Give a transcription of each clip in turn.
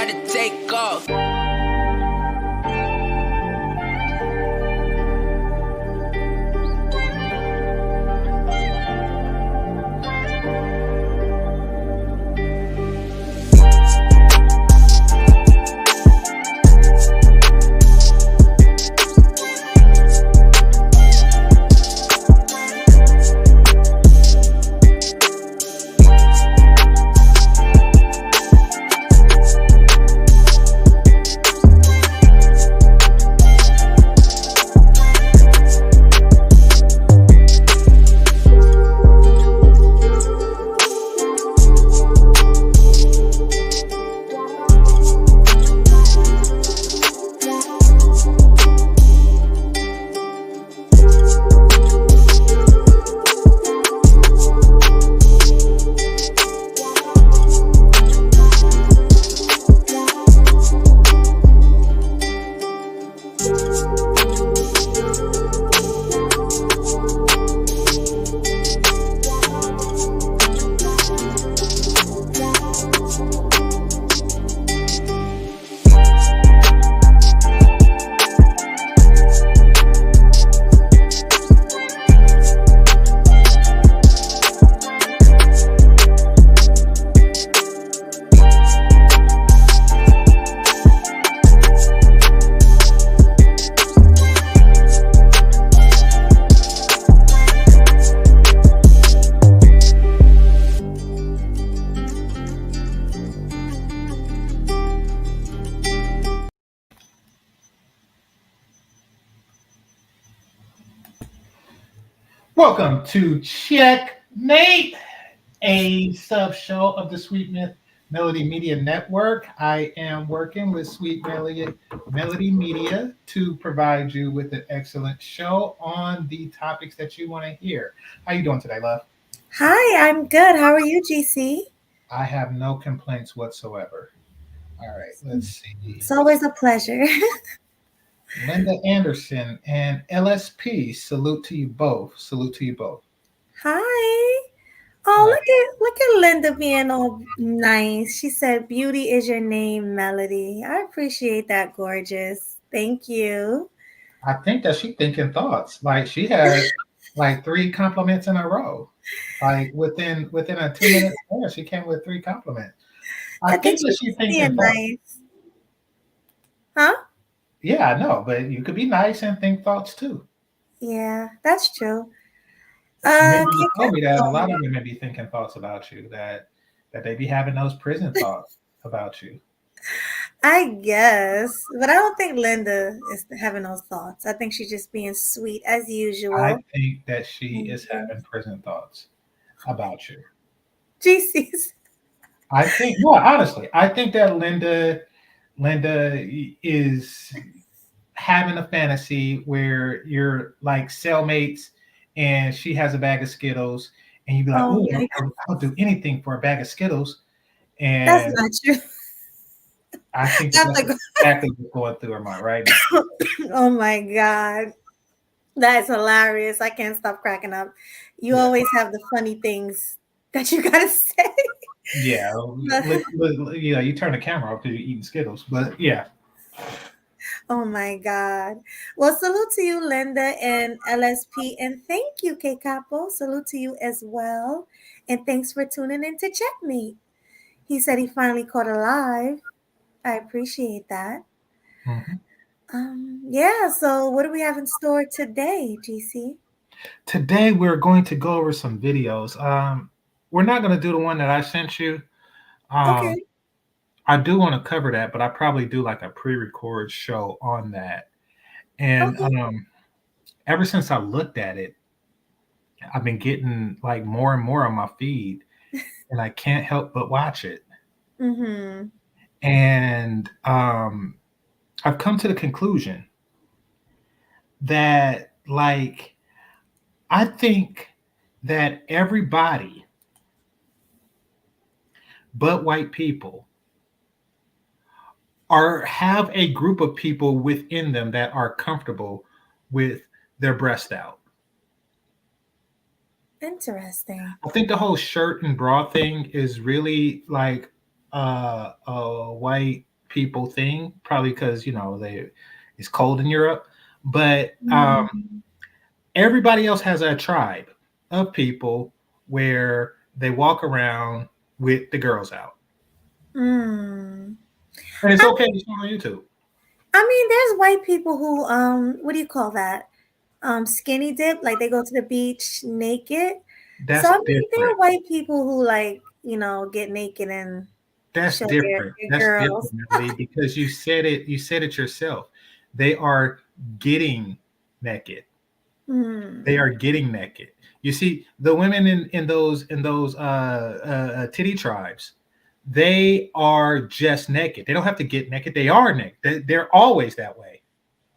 time to take off. Welcome to Checkmate, a sub show of the Sweet Melody Media Network. I am working with Sweet Melody Media to provide you with an excellent show on the topics that you want to hear. How you doing today, love? Hi, I'm good. How are you, GC? I have no complaints whatsoever. All right, let's see. It's always a pleasure. Linda Anderson and LSP, salute to you both. Salute to you both. Hi. Oh, look at Linda being all nice. She said, "Beauty is your name, Melody." I appreciate that, gorgeous. Thank you. I think that she thinking thoughts. Like she had like three compliments in a row. Like within a 2 minute span, she came with three compliments. I I think think that she's she just thinking being thoughts. nice. Huh? Yeah, I know, but you could be nice and think thoughts too. Yeah, that's true. Remember, you Kate told me that a lot Capo. of women be thinking thoughts about you. That they be having those prison thoughts about you. I guess, but I don't think Linda is having those thoughts. I think she's just being sweet as I usual. think that she Thank is you. having prison thoughts about you. GC's. I think, well, honestly, I think that Linda is having a fantasy where you're like cellmates and she has a bag of Skittles and you'd be like, Oh oh, my, I'll do anything for a bag of Skittles. that's And not true. I think that That's that's like, exactly what's going through her mind right now. oh my God. That's hilarious. I can't stop cracking up. You Yeah. always have the funny things that you gotta say. Yeah. You turn the camera off because you're eating Skittles. But yeah. Oh my God. Well, salute to you, Linda and LSP. And thank you, K Capo. Salute to you as well. And thanks for tuning in to Checkmate. He said he finally caught a live. I appreciate that. Mhm. Yeah, so what do we have in store today, GC? Today we're going to go over some videos. We're not going to do the one that I sent you. Um, Okay. I do want to cover that, but I probably do like a pre-record show on that. And Okay. ever since I looked at it, I've been getting like more and more on my feed, and I can't help but watch it. Mm-hmm. And I've come to the conclusion that like I think that everybody but white people are have a group of people within them that are comfortable with their breast out. Interesting. I think the whole shirt and bra thing is really like a white people thing, probably because they it's cold in Europe. But Mm. everybody else has a tribe of people where they walk around with the girls out, Mm. and it's I okay mean, to show on YouTube. there's white people who what do you call that? Skinny dip, like they go to the beach naked. So That's I mean, there different. are white people who like, get naked and That's show different. their That's girls. different, Melody, because you said it. You said it yourself. They are getting naked. They Hmm. are getting naked. You see, the women in those titty tribes, they are just naked. They don't have to get naked. They are naked. They're always that way.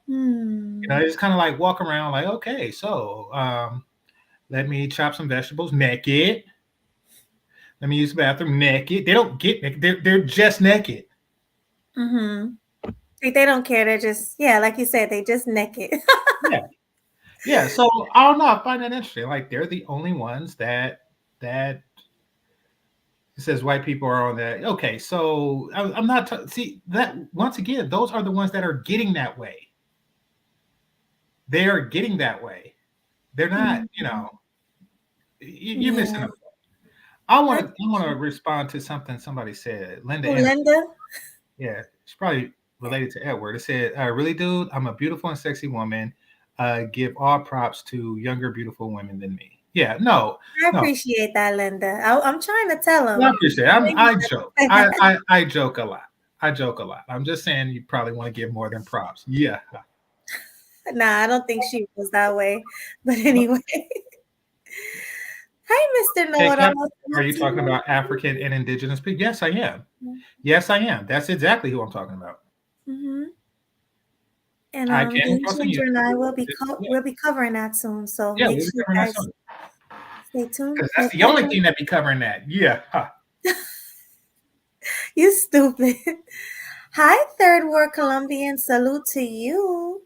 They Hmm. just kind of like walk around like, okay, so let me chop some vegetables naked. Let me use the bathroom naked. They don't get naked. They're just naked. Mm-hmm. Like they don't care. They're just, yeah, like you said, they just naked. Yeah, yeah. So I don't know. I find that interesting. Like they're the only ones that it says white people are on that. Okay, so I'm not see that once again. Those are the ones that are getting that way. They are getting that way. They're not. Mhm. You're missing Yeah. a. I want I, to. I want to respond to something somebody said. Linda oh, Anderson. Linda. Yeah, it's probably related to Edward. It said, "Really, dude, I'm a beautiful and sexy woman. Give all props to younger, beautiful women than me." Yeah, no, I no. appreciate that, Linda. I'm trying to tell I him. appreciate it. I joke. I joke a lot. I joke a lot. I'm just saying you probably want to give more than props. Yeah. Nah, I don't think she was that way. But anyway, hi, Mr. Hey, Know-It-All. Cap, are Salute you to talking you. about African and indigenous people? Yes, I am. Yes, I am. That's exactly who I'm talking about. Mm-hmm. And I came Game across on Changer and YouTube. I will be Yeah, we'll be covering that soon. So yeah, make we'll be sure you covering that guys soon stay tuned. because Pay that's the only attention. thing that be covering that. Yeah. Huh. You stupid. Hi, Third World Colombian. Salute to you.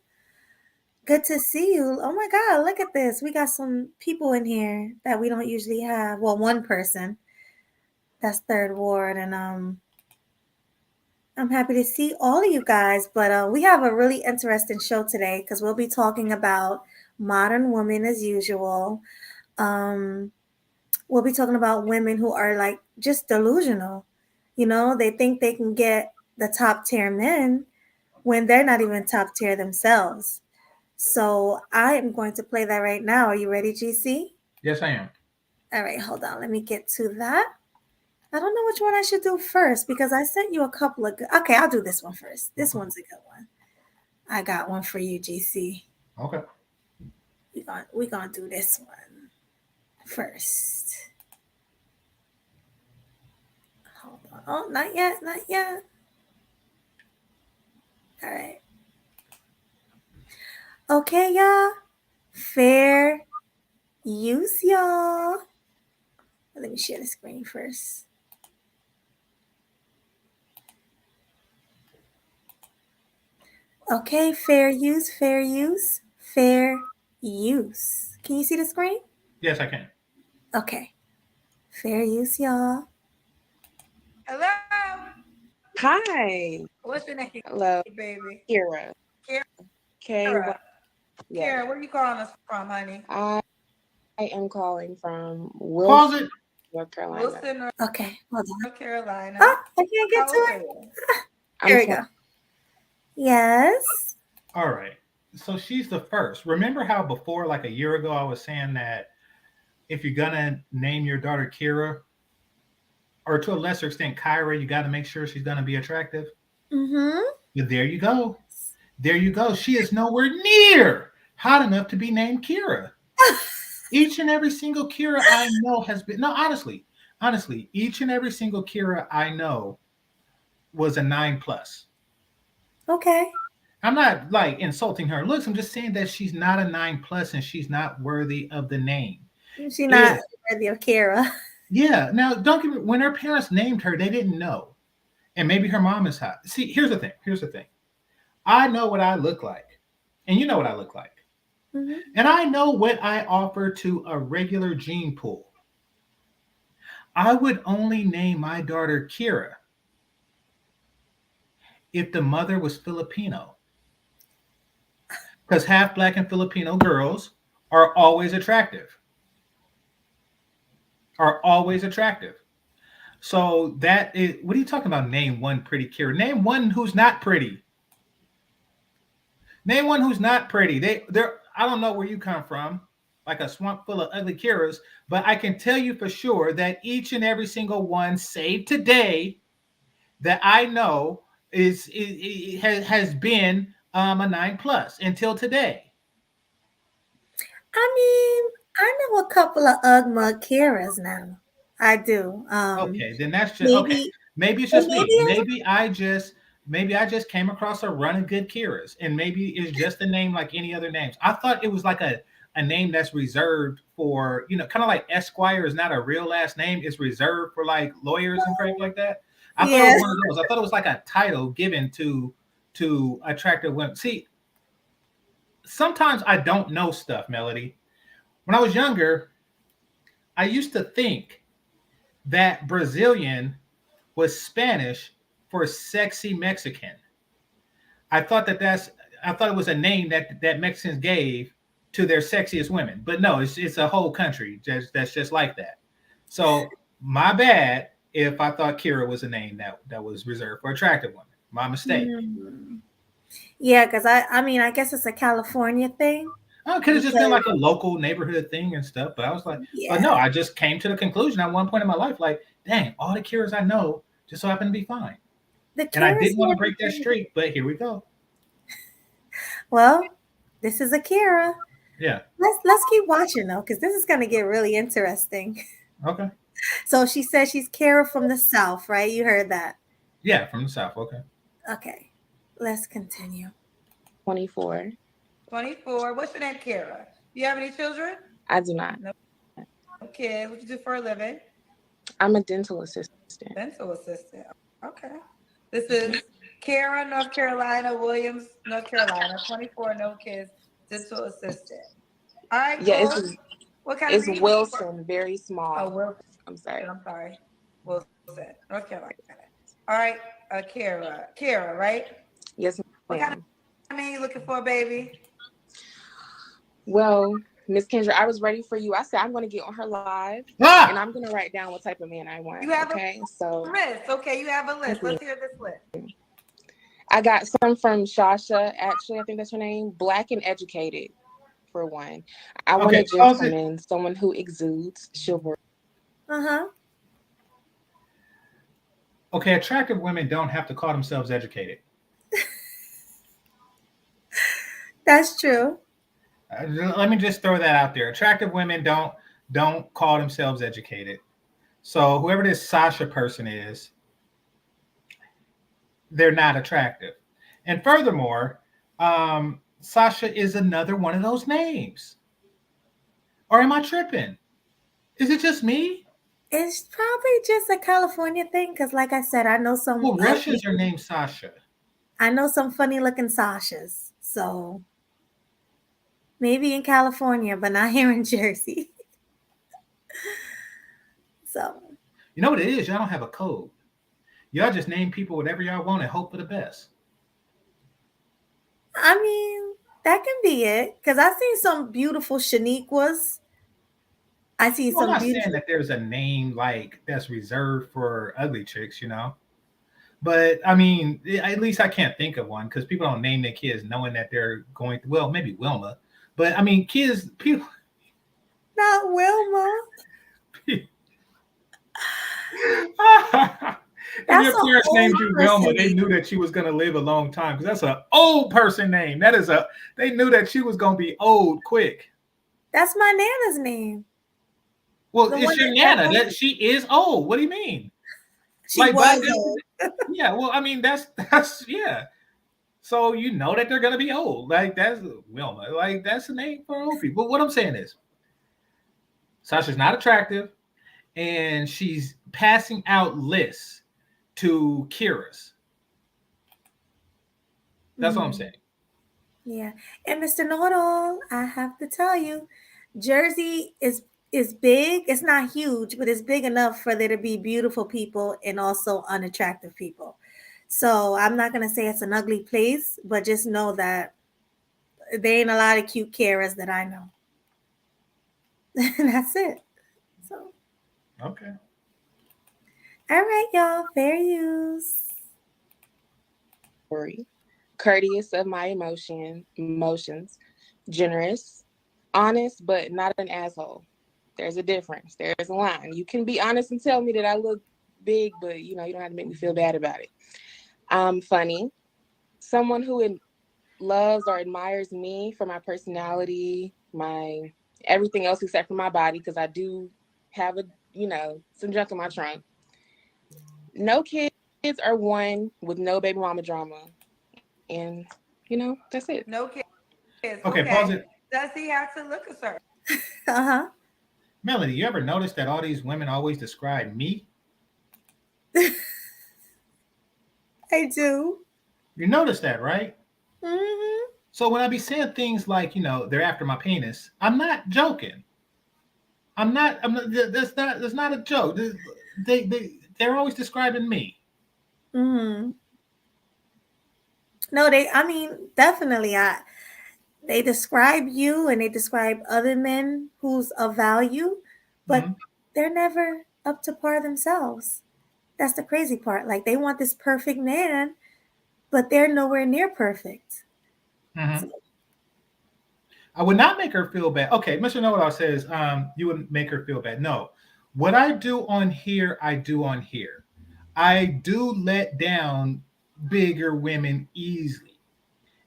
Good to see you. Oh my God, look at this. We got some people in here that we don't usually have. Well, one person. That's Third Ward. And I'm happy to see all of you guys. But we have a really interesting show today because we'll be talking about modern women as usual. Um, we'll be talking about women who are like just delusional. They think they can get the top tier men when they're not even top tier themselves. So I am going to play that right now. Are you ready, GC? Yes, I am. All right, hold on. Let me get to that. I don't know which one I should do first because I sent you a couple of good. Okay, I'll do this one first. This one's a good one. I got one for you, GC. Okay. We gonna do this one first. Hold on. Oh, not yet, not yet. All right. Okay, y'all. Fair use, y'all. Let me share the screen first. Okay, fair use, fair use, fair use. Can you see the screen? Yes, I can. Okay. Fair use, y'all. Hello. Hi. What's your name, Hello. baby? Kira. K. Kara. Yeah. Kara, where you calling us from, honey? I am calling from Pause Wilson, it. North Carolina. Wilson, Okay, hold on. North Carolina. Oh, I can't get How to old it. are you? Here I'm we go. Yes. All right. So she's the first. Remember how before, like a year ago, I was saying that if you're gonna name your daughter Kira, or to a lesser extent Kyra, you got to make sure she's gonna be attractive. Mm-hmm. But there you go. There you go. She is nowhere near hot enough to be named Kira. Each and every single Kira I know has been no, honestly, each and every single Kira I know was a 9 plus. Okay. I'm not like insulting her looks. I'm just saying that she's not a 9 plus and she's not worthy of the name. She not If worthy of Kara. yeah, now don't get me when her parents named her, they didn't know. And maybe her mom is hot. See, here's the thing. Here's the thing. I know what I look like. And you know what I look like. Mm-hmm. And I know what I offer to a regular gene pool. I would only name my daughter Kira if the mother was Filipino, because half black and Filipino girls are always attractive. Are always attractive. So that is, what are you talking about? Name one pretty Kira. Name one who's not pretty. Name one who's not pretty. They're I don't know where you come from, like a swamp full of ugly Kiras, but I can tell you for sure that each and every single one, save today, that I know has been a 9+ until today. I mean, I know a couple of Ugma Kiras now. I do. Okay, then that's just okay. Maybe, Maybe it's and just me. Maybe I just came across a run of good Kiras, and maybe it's just a name like any other names. I thought it was like a name that's reserved for, kind of like Esquire is not a real last name; it's reserved for like lawyers and crap like that. I thought it yes. was one of those. I thought it was like a title given to attractive women. See, sometimes I don't know stuff, Melody. When I was younger, I used to think that Brazilian was Spanish for sexy Mexican. I thought I thought it was a name that Mexicans gave to their sexiest women. But no, it's a whole country that's just like that. So my bad if I thought Kira was a name that was reserved for attractive women. My mistake. Mm. Yeah, because I mean, I guess it's a California thing. Oh, it could have just been Because, like a local neighborhood thing and stuff. But I was like, but no, yeah, I just came to the conclusion at one point in my life, like, dang, all the Kiras I know just so happen to be fine. the And I Kiras didn't want to here. break that streak, but here we go. Well, this is Akira. Yeah. Let's keep watching though, because this is gonna get really interesting. Okay. So she says she's Kara from the South, right? You heard that. Yeah, from the South. Okay. Okay. Let's continue. 24. 24. What's your name, Kara? Do you have any children? I do not. No kids. What you do for a living? I'm a dental assistant. Dental assistant. Okay. This is Kara, North Carolina, Williams, North Carolina. 24, no kids, dental assistant. All right. Yeah, Cool. What kind of it's Wilson, very small. Oh, Wilson. I'm sorry. Wilson, North Carolina. All right, Kara, right? Yes, What kind ma'am. of man you looking for, baby? Well, Miss Kendra, I was ready for you. I said I'm going to get on her live, and Ah! I'm going to write down what type of man I want. You have okay, a list. Okay, you have a list. Let's hear this list. I got some from Shasha. Actually, I think that's her name. Black and educated, for one. I want a gentleman, someone who exudes chivalry. Okay, attractive women don't have to call themselves educated. That's true. Let me just throw that out there. Attractive women don't call themselves educated. So whoever this Sasha person is, they're not attractive. And furthermore, Sasha is another one of those names. Or am I tripping? Is it just me? It's probably just a California thing because, like I said, I know some. Well, Russians are named Sasha. I know some funny looking Sashas. So maybe in California, but not here in Jersey. So. You know what it is? Y'all don't have a code. Y'all just name people whatever y'all want and hope for the best. I mean, that can be it. Because I've seen some beautiful Shaniquas. I see some. I'm not saying that there's a name like that's reserved for ugly chicks, But I mean, at least I can't think of one because people don't name their kids knowing that they're going to, well, maybe Wilma. But I mean, people. Not Wilma. If your parents named you Wilma, they knew that she was going to live a long time because that's an old person name. They knew that she was going to be old quick. That's my Nana's name. Well, it's your Nana. That she is old. What do you mean? She was old. Yeah, well, I mean, that's yeah. So you know that they're gonna be old. Like that's Wilma. Like that's the name for old people. But what I'm saying is, Sasha's not attractive, and she's passing out lists to Kira's. That's what I'm saying. Yeah, and Mr. Know-it-all, I have to tell you, Jersey is big. It's not huge, but it's big enough for there to be beautiful people and also unattractive people. So I'm not gonna say it's an ugly place, but just know that there ain't a lot of cute carers that I know. And that's it. So Okay. all right, y'all, fair use. Courteous of my emotions, generous, honest, but not an asshole. There's a difference. There's a line. You can be honest and tell me that I look big, but you don't have to make me feel bad about it. I'm funny. Someone who loves or admires me for my personality, my everything else except for my body, because I do have some junk in my trunk. No kids are one with no baby mama drama. And that's it. No kids. Okay, pause Okay. it. Does he have to look a certain? Uh-huh. Melody, you ever notice that all these women always describe me? I do. You notice that, right? Mm-hmm. So when I be saying things like, they're after my penis, I'm not joking. I'm not. That's not a joke. They're always describing me. Mm-hmm. No, I mean, definitely. They describe you and they describe other men who's of value, but Mm-hmm. they're never up to par themselves. That's the crazy part. Like they want this perfect man, but they're nowhere near perfect. Mm-hmm. So, I would not make her feel bad. Okay, Mr. Know-It-All says, you wouldn't make her feel bad. No. What I do on here, I do on here. I do let down bigger women easily.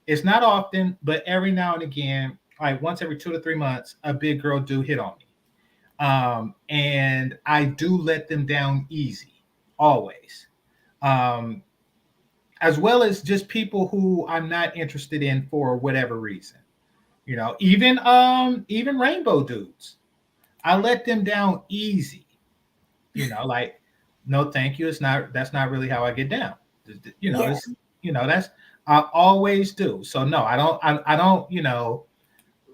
It's not often, but every now and again, like once every 2 to 3 months, a big girl do hit on me. And I do let them down easy, always. Um, as well as just people who I'm not interested in for whatever reason. Even rainbow dudes. I let them down easy. Like, no, thank you. That's not really how I get down. yeah. That's I always do. So no, I don't,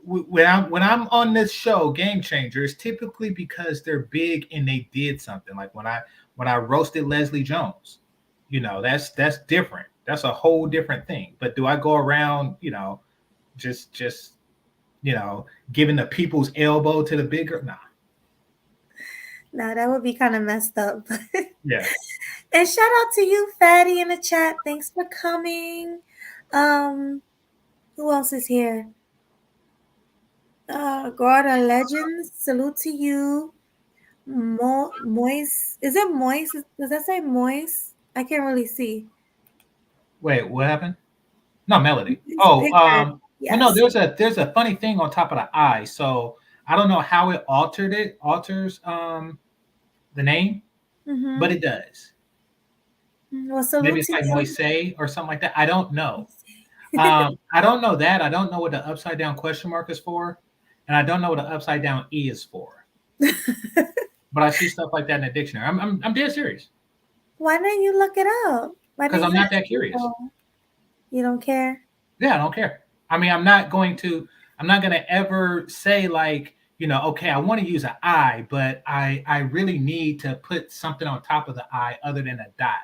when I'm on this show, Game Changer, it's typically because they're big and they did something. Like when I roasted Leslie Jones, that's different. That's a whole different thing. But do I go around, just giving the people's elbow to the bigger? Nah. No, that would be kind of messed up. Yeah. And shout out to you, Fatty, in the chat. Thanks for coming. Who else is here? Gorda Legends, salute to you. Moist, is it Moist? Does that say Moist? I can't really see. Wait, what happened? No, Melody. It's Oh, picture. well, no, Yes. there's a funny thing on top of the I. So I don't know how it alters the name, but Mm-hmm. it does. Well, Maybe salute it's to like you. Moise or something like that. I don't know. I don't know that. I don't know what the upside down question mark is for, and I don't know what the upside down E is for. But I see stuff like that in the dictionary. I'm dead serious Why don't you look it up? Why because don't I'm you not ask that curious. people? You don't care? Yeah, I don't care. I mean, I'm not going to ever say like, okay, I want to use an I, but I really need to put something on top of the I other than a dot.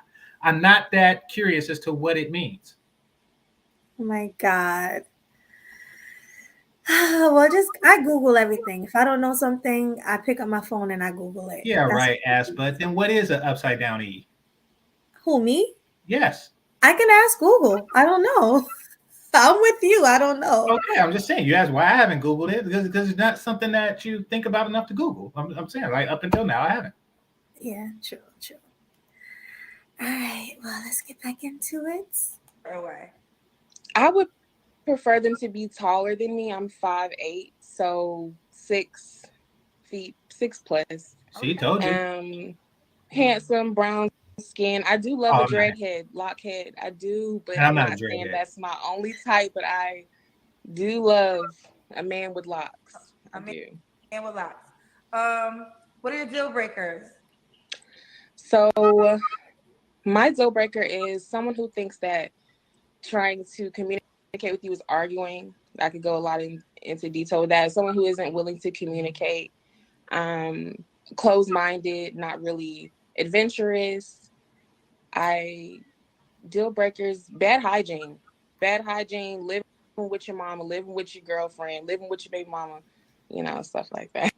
I'm not that curious as to what it means. Oh my God. Well, I Google everything. If I don't know something, I pick up my phone and I Google it. Yeah, That's right, ass. But then what is an upside down E? who, me? Yes. I can ask Google. I don't know. I'm with you. I don't know. Okay, I'm just saying. You asked why I haven't Googled it because it's not something that you think about enough to Google. I'm saying like up until now I haven't. Yeah, true. All right. Well, let's get back into it. Away. I would prefer them to be taller than me. I'm 5'8", so 6 feet, 6+. See, told you. Handsome, brown skin. I do love Oh, a I'm not. dreadhead, lockhead. I do, but And I'm I'm not a not saying dreadhead. that's my only type. But I do love a man with locks. I do. And with locks. What are your deal breakers? So my deal breaker is someone who thinks that trying to communicate with you is arguing. I could go a lot into detail with that. Someone who isn't willing to communicate, closed-minded, not really adventurous. I Deal breakers, bad hygiene, living with your mama, living with your girlfriend, living with your baby mama, stuff like that.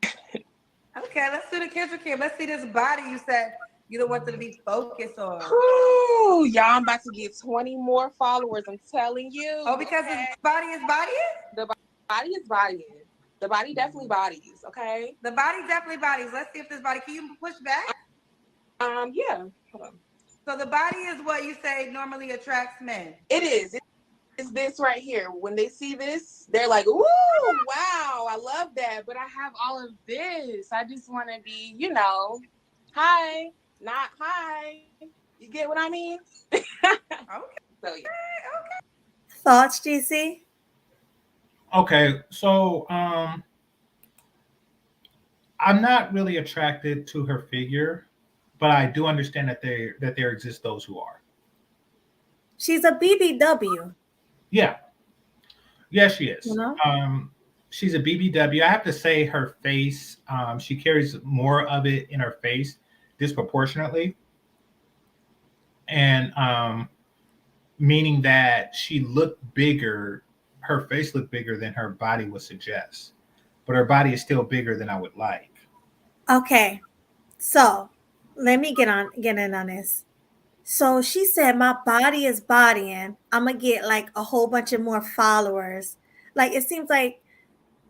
Okay, let's do the Kendrick here. Let's see this body you said you don't want them to be focused on. Ooh, y'all, I'm about to get 20 more followers. I'm telling you. Oh, because his body is bodying? The body is bodying. The body definitely bodies, okay? The body definitely bodies. Let's see if this body, can you push back? Yeah. Hold on. So the body is what you say normally attracts men. It is. It's this right here. When they see this, they're like, ooh, wow, I love that. But I have all of this. I just want to be, hi, not hi. You get what I mean? Okay. So, yeah. Thoughts, GC? Okay, so I'm not really attracted to her figure, but I do understand that there exist those who are. She's a BBW. Yeah, yeah, she is. You know? She's a BBW. I have to say, her face, she carries more of it in her face disproportionately, and meaning that she looked bigger. Her face looked bigger than her body would suggest, but her body is still bigger than I would like. Okay, so let me get in on this. So she said, my body is bodying. I'm gonna get like a whole bunch of more followers. Like it seems like,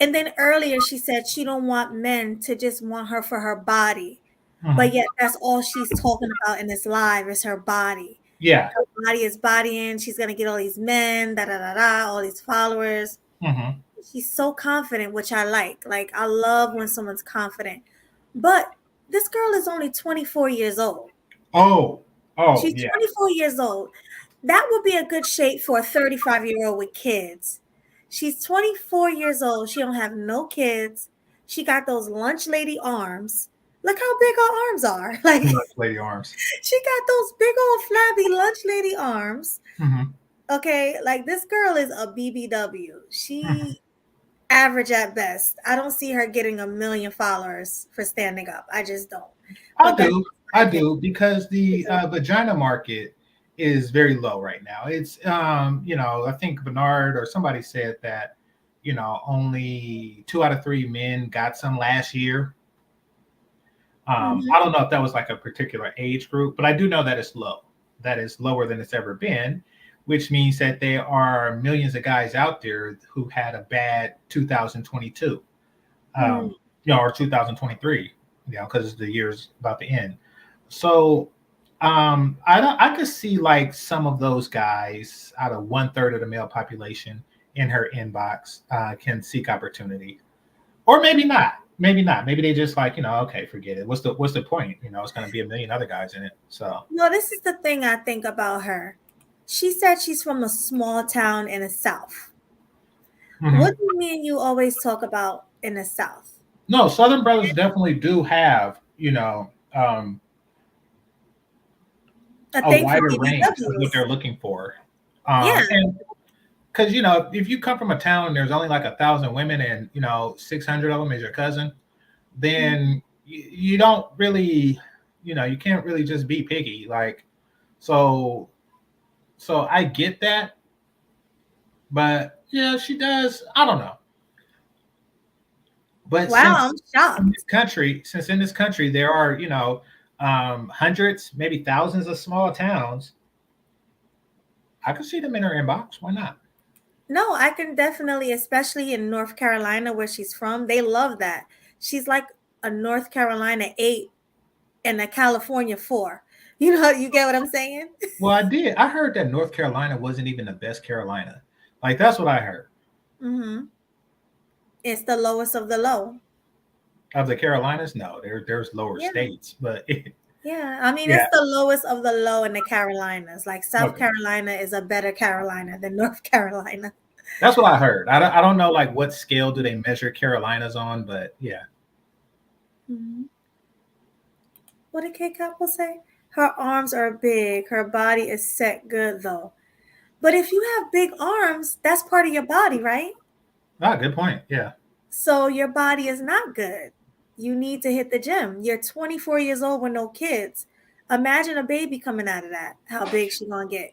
and then earlier she said she don't want men to just want her for her body, but Mhm. yet that's all she's talking about in this live is her body. Yeah. Her body is bodying. She's gonna get all these men, da da da da, all these followers. Hmm. She's so confident, which I like. Like I love when someone's confident. But this girl is only 24 years old. Oh, oh, She's yeah. 24 years old. That would be a good shape for a 35-year-old with kids. She's 24 years old. She don't have no kids. She got those lunch lady arms. Look how big her arms are. Like Too much lady arms. she got those big old flabby lunch lady arms. Hmm. Okay, like this girl is a BBW. She average at best. I don't see her getting 1 million followers for standing up. I just don't. I But that's do. my I opinion. do because the vagina market is very low right now. It's I think Bernard or somebody said that, only 2 out of 3 men got some last year. Mhm. I don't know if that was like a particular age group, but I do know that it's low. That is lower than it's ever been, which means that there are millions of guys out there who had a bad 2022, Mm. or 2023, because the year's about to end. So, I could see like some of those guys out of 1/3 of the male population in her inbox can seek opportunity, or maybe not. Maybe not. Maybe they just like, okay, forget it. What's the point? It's going to be a million other guys in it. So, No, this is the thing I think about her. She said she's from a small town in the South. mhm. What do me and you always talk about in the South? No, Southern brothers definitely do have, A a thing for wider range of what BBWs. they're looking for. Yeah. And because if you come from a town and there's only like 1,000 women and 600 of them is your cousin, then you don't really, you can't really just be picky. Like, so I get that, but yeah, she does. I don't know. But Wow, I'm shocked. since in this country there are hundreds, maybe thousands of small towns, I could see them in her inbox. Why not? No, I can definitely, especially in North Carolina where she's from, they love that. She's like a North Carolina 8 and a California 4. You get what I'm saying? Well, I did. I heard that North Carolina wasn't even the best Carolina. Like that's what I heard. Mm-hmm. It's the lowest of the low. Of the Carolinas, no, there's lower Yeah. states, but Yeah. I mean, yeah, it's the lowest of the low in the Carolinas. Like South okay, Carolina is a better Carolina than North Carolina. that's what I heard. I don't know like what scale do they measure Carolinas on, but yeah. Mhm. What did Kate Couple say? Her arms are big. Her body is set good though. But if you have big arms, that's part of your body, right? Good point. Yeah. So your body is not good. You need to hit the gym. You're 24 years old with no kids. Imagine a baby coming out of that. How big she gonna get?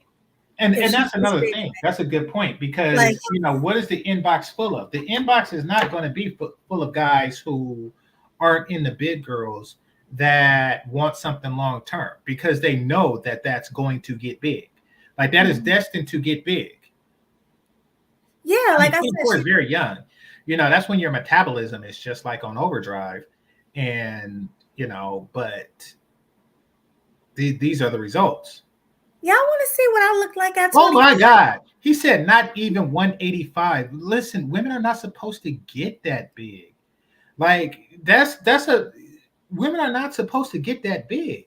And if she that's was another big. thing. That's a good point Like, because what is the inbox full of? The inbox is not going to be full of guys who aren't in the big girls that want something long term because they know that that's going to get big. Like that is destined to get big. yeah, I mean, like I said, 24 is very young. That's when your metabolism is just like on overdrive, and but these are the results. y'all want to see what I look like at Oh 25? my God. He said not even 185. Listen, women are not supposed to get that big. Like that's a women are not supposed to get that big.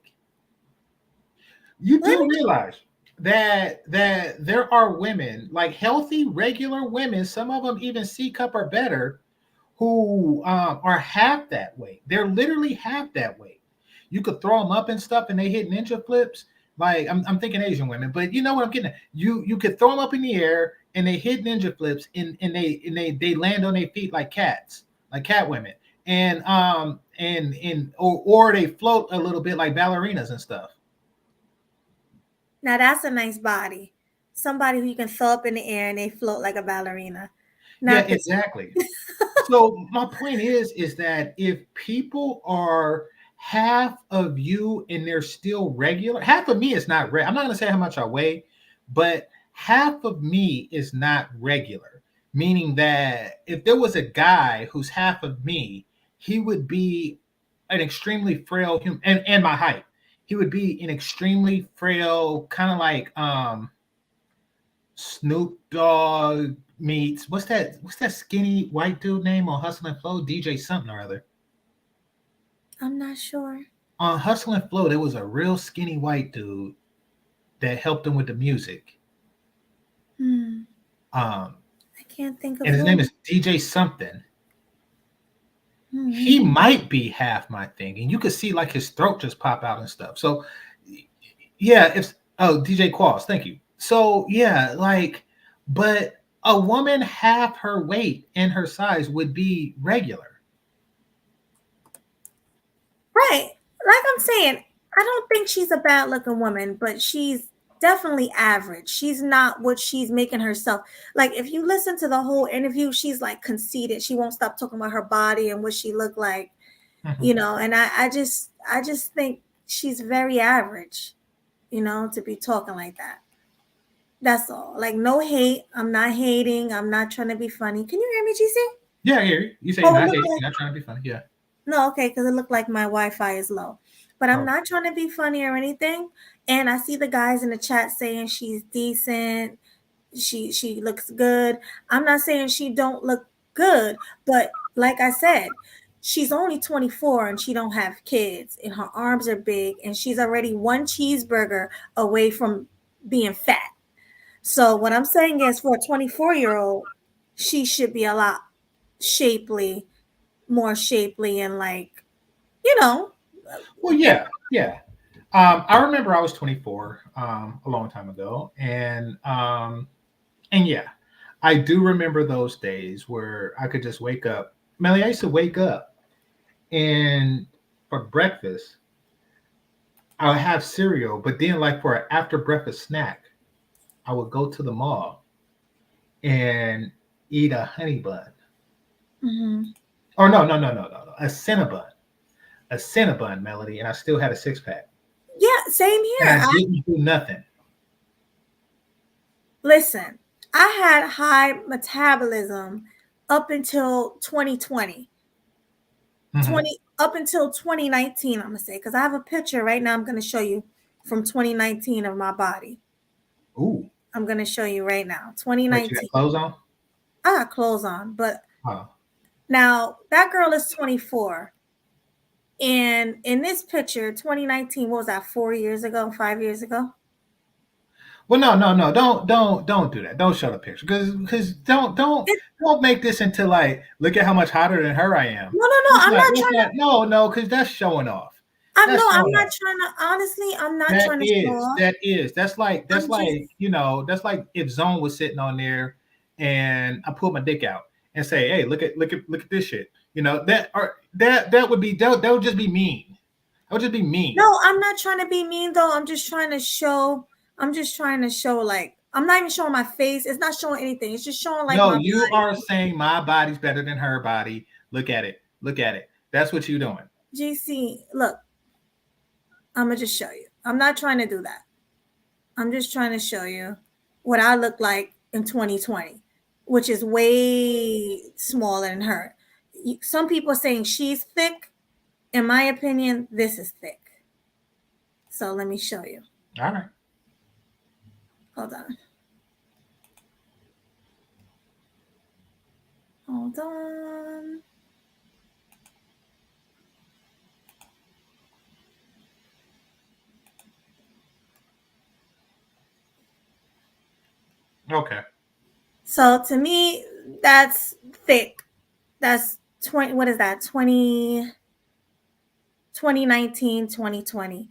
You Let do me. realize that there are women, like healthy, regular women, some of them even C cup or better, who are half that weight. They're literally half that weight. You could throw them up and stuff, and they hit ninja flips. Like I'm thinking Asian women, but you know what I'm getting at. You could throw them up in the air, and they hit ninja flips, and they land on their feet like cats, like cat women, or they float a little bit like ballerinas and stuff. Now that's a nice body. Somebody who you can throw up in the air and they float like a ballerina. Yeah, Not the. exactly. So my point is that if people are half of you and they're still regular, half of me is not I'm not gonna say how much I weigh, but half of me is not regular. Meaning that if there was a guy who's half of me, he would be an extremely frail human and my height. He would be an extremely frail, kind of like Snoop Dogg meets what's that skinny white dude name on Hustle and Flow? DJ something or other. I'm not sure. On Hustle and Flow, there was a real skinny white dude that helped him with the music. Hmm. Um, I can't think of and his name who. is DJ something. Hmm. He might be half my thing, and you could see like his throat just pop out and stuff. So, yeah, if DJ Qualls, thank you. So yeah, like, but a woman half her weight and her size would be regular. Right. Like I'm saying, I don't think she's a bad looking woman, but she's definitely average. She's not what she's making herself. Like if you listen to the whole interview, she's like conceited. She won't stop talking about her body and what she looked like, Mhm. and I just think she's very average, to be talking like that. That's all. Like no hate. I'm not hating. I'm not trying to be funny. Can you hear me, GC? Yeah, I hear you. You say Oh, not look hating, like not trying to be funny. Yeah. no, okay, because it looked like my Wi-Fi is low. But I'm Oh. not trying to be funny or anything. And I see the guys in the chat saying she's decent. She looks good. I'm not saying she don't look good, but like I said, she's only 24 and she don't have kids and her arms are big and she's already one cheeseburger away from being fat. So what I'm saying is for a 24-year-old, she should be a lot shapely, more shapely and like, you know, Well, and yeah, yeah. I remember I was 24 a long time ago, and yeah, I do remember those days where I could just wake up. Melly, I used to wake up and for breakfast I would have cereal, but then like for an after breakfast snack, I would go to the mall and eat a honey bun. mhm. Or no, a Cinnabon, a Cinnabon, Melody, and I still had a six pack, Yeah, same and here. I didn't do nothing. Listen, I had high metabolism up until 2020. Mm-hmm. 20 up until 2019, I'm gonna say, because I have a picture right now I'm gonna show you from 2019 of my body. Ooh, I'm gonna show you right now. wait, you got 2019. clothes on? I got clothes on, but Oh. now that girl is 24. And in this picture, 2019, what was that, 4 years ago, 5 years ago? Well, no, don't do that. Don't show the picture because don't make this into like look at how much hotter than her I am. No, no, no. I'm not That's trying to. not no because that's showing off. I'm That's no. I'm showing not off. trying to. Honestly, I'm not trying to show off. That's I'm just. like that's like if Zone was sitting on there and I pulled my dick out and say, hey, look at this shit. That would just be mean. That would just be mean. No, I'm not trying to be mean though. I'm just trying to show. I'm just trying to show like I'm not even showing my face. It's not showing anything. It's just showing like No, my you body. are saying my body's better than her body. Look at it. Look at it. That's what you're doing. GC, look, I'm gonna just show you. I'm not trying to do that. I'm just trying to show you what I look like in 2020, which is way smaller than her. Some people are saying she's thick. In my opinion, this is thick. So let me show you. All right. Hold on. Hold on. Okay. So to me, that's thick. That's 20. What is that? 2019, 2020.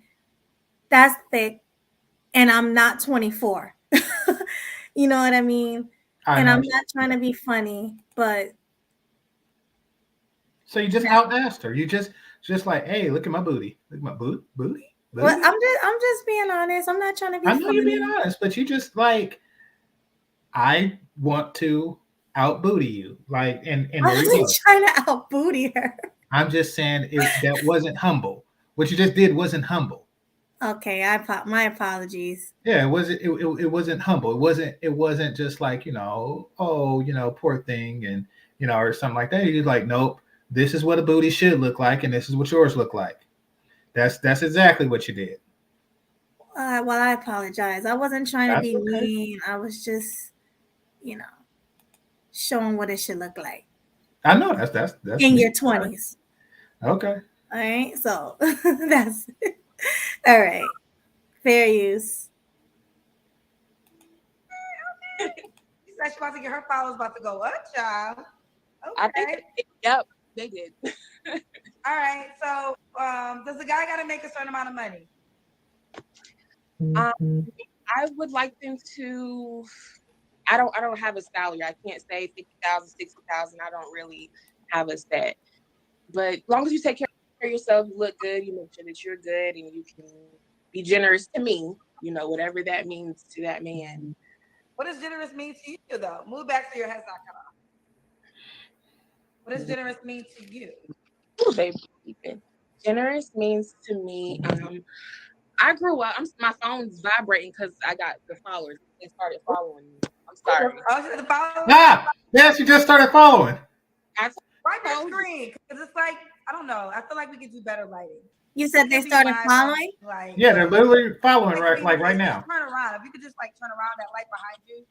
That's thick. And I'm not 24. You know what I mean? I And know. I'm not trying to be funny, but So you just out-asked her. You just like, hey, look at my booty. Look at my booty. well, I'm just being honest. I'm not trying to be I know funny. you're being honest, but you just like, I want to out booty you. Like, and I there you wasn't go. trying to out booty her. I'm just saying that wasn't humble. What you just did wasn't humble. Okay, my apologies. Yeah, it wasn't humble. It wasn't just like, oh, poor thing, and or something like that. You're like, nope, this is what a booty should look like, and this is what yours look like. That's exactly what you did. Well, I apologize. I wasn't trying to That's be okay. mean. I was just, showing what it should look like I know that's in me. your 20s. Okay. All right, so that's all right. Fair use. She said she about to get her followers about to go up, child. I Okay. think, yep, they did. All right. So, does the guy got to make a certain amount of money? I would like them to. I don't have a salary. I can't say 50,000, 60,000. I don't really have a set. But as long as you take care of yourself, you look good, you make sure that you're good, and you can be generous to me, whatever that means to that man. What does generous mean to you, though? Move back to your head's not cut off. What does generous mean to you? Ooh, baby. Generous means to me, I grew up, my phone's vibrating because I got the followers. They started following me. I'm sorry. Oh, she the followers? Yes, you just started following. Right your screen, because it's like, I don't know. I feel like we could do better lighting. You said they started following? Yeah, they're literally following right now. Turn around. If you could just turn around that light behind you,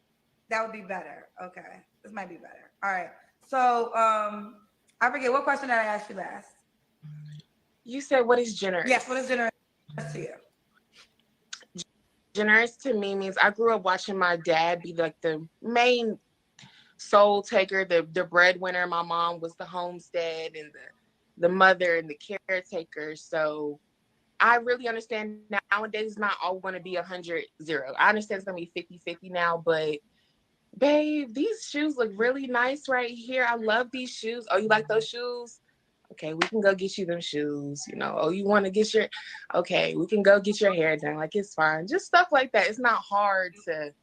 that would be better. Okay. This might be better. All right. So I forget, what question did I ask you last? You said, what is generous? Yes, what is generous to you? Generous to me means I grew up watching my dad be like the main soul taker, the breadwinner. My mom was the homestead and the mother and the caretaker. So I really understand nowadays not all going to be 100-0. I understand it's going to be 50-50 now, but babe, these shoes look really nice right here. I love these shoes. Oh, you like those shoes? Okay, we can go get you them shoes. Oh, you want to get okay, we can go get your hair done. Like, it's fine. Just stuff like that. It's not hard to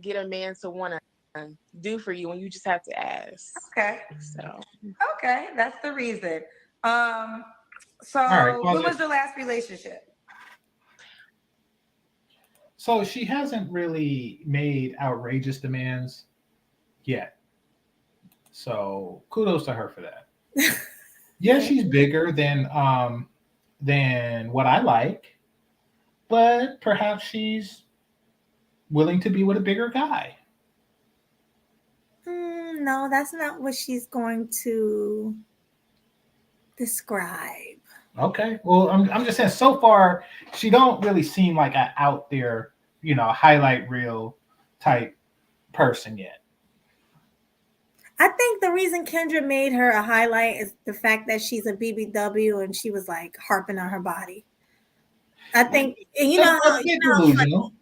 get a man to want to do for you when you just have to ask. Okay. So. Okay, that's the reason. So right, what was your last relationship? So she hasn't really made outrageous demands yet. So kudos to her for that. Yeah, she's bigger than what I like, but perhaps she's willing to be with a bigger guy. No, that's not what she's going to describe. Okay. Well, I'm just saying, so far she don't really seem like an out there, highlight reel type person yet. I think the reason Kendra made her a highlight is the fact that she's a BBW and she was like harping on her body. I think delusional.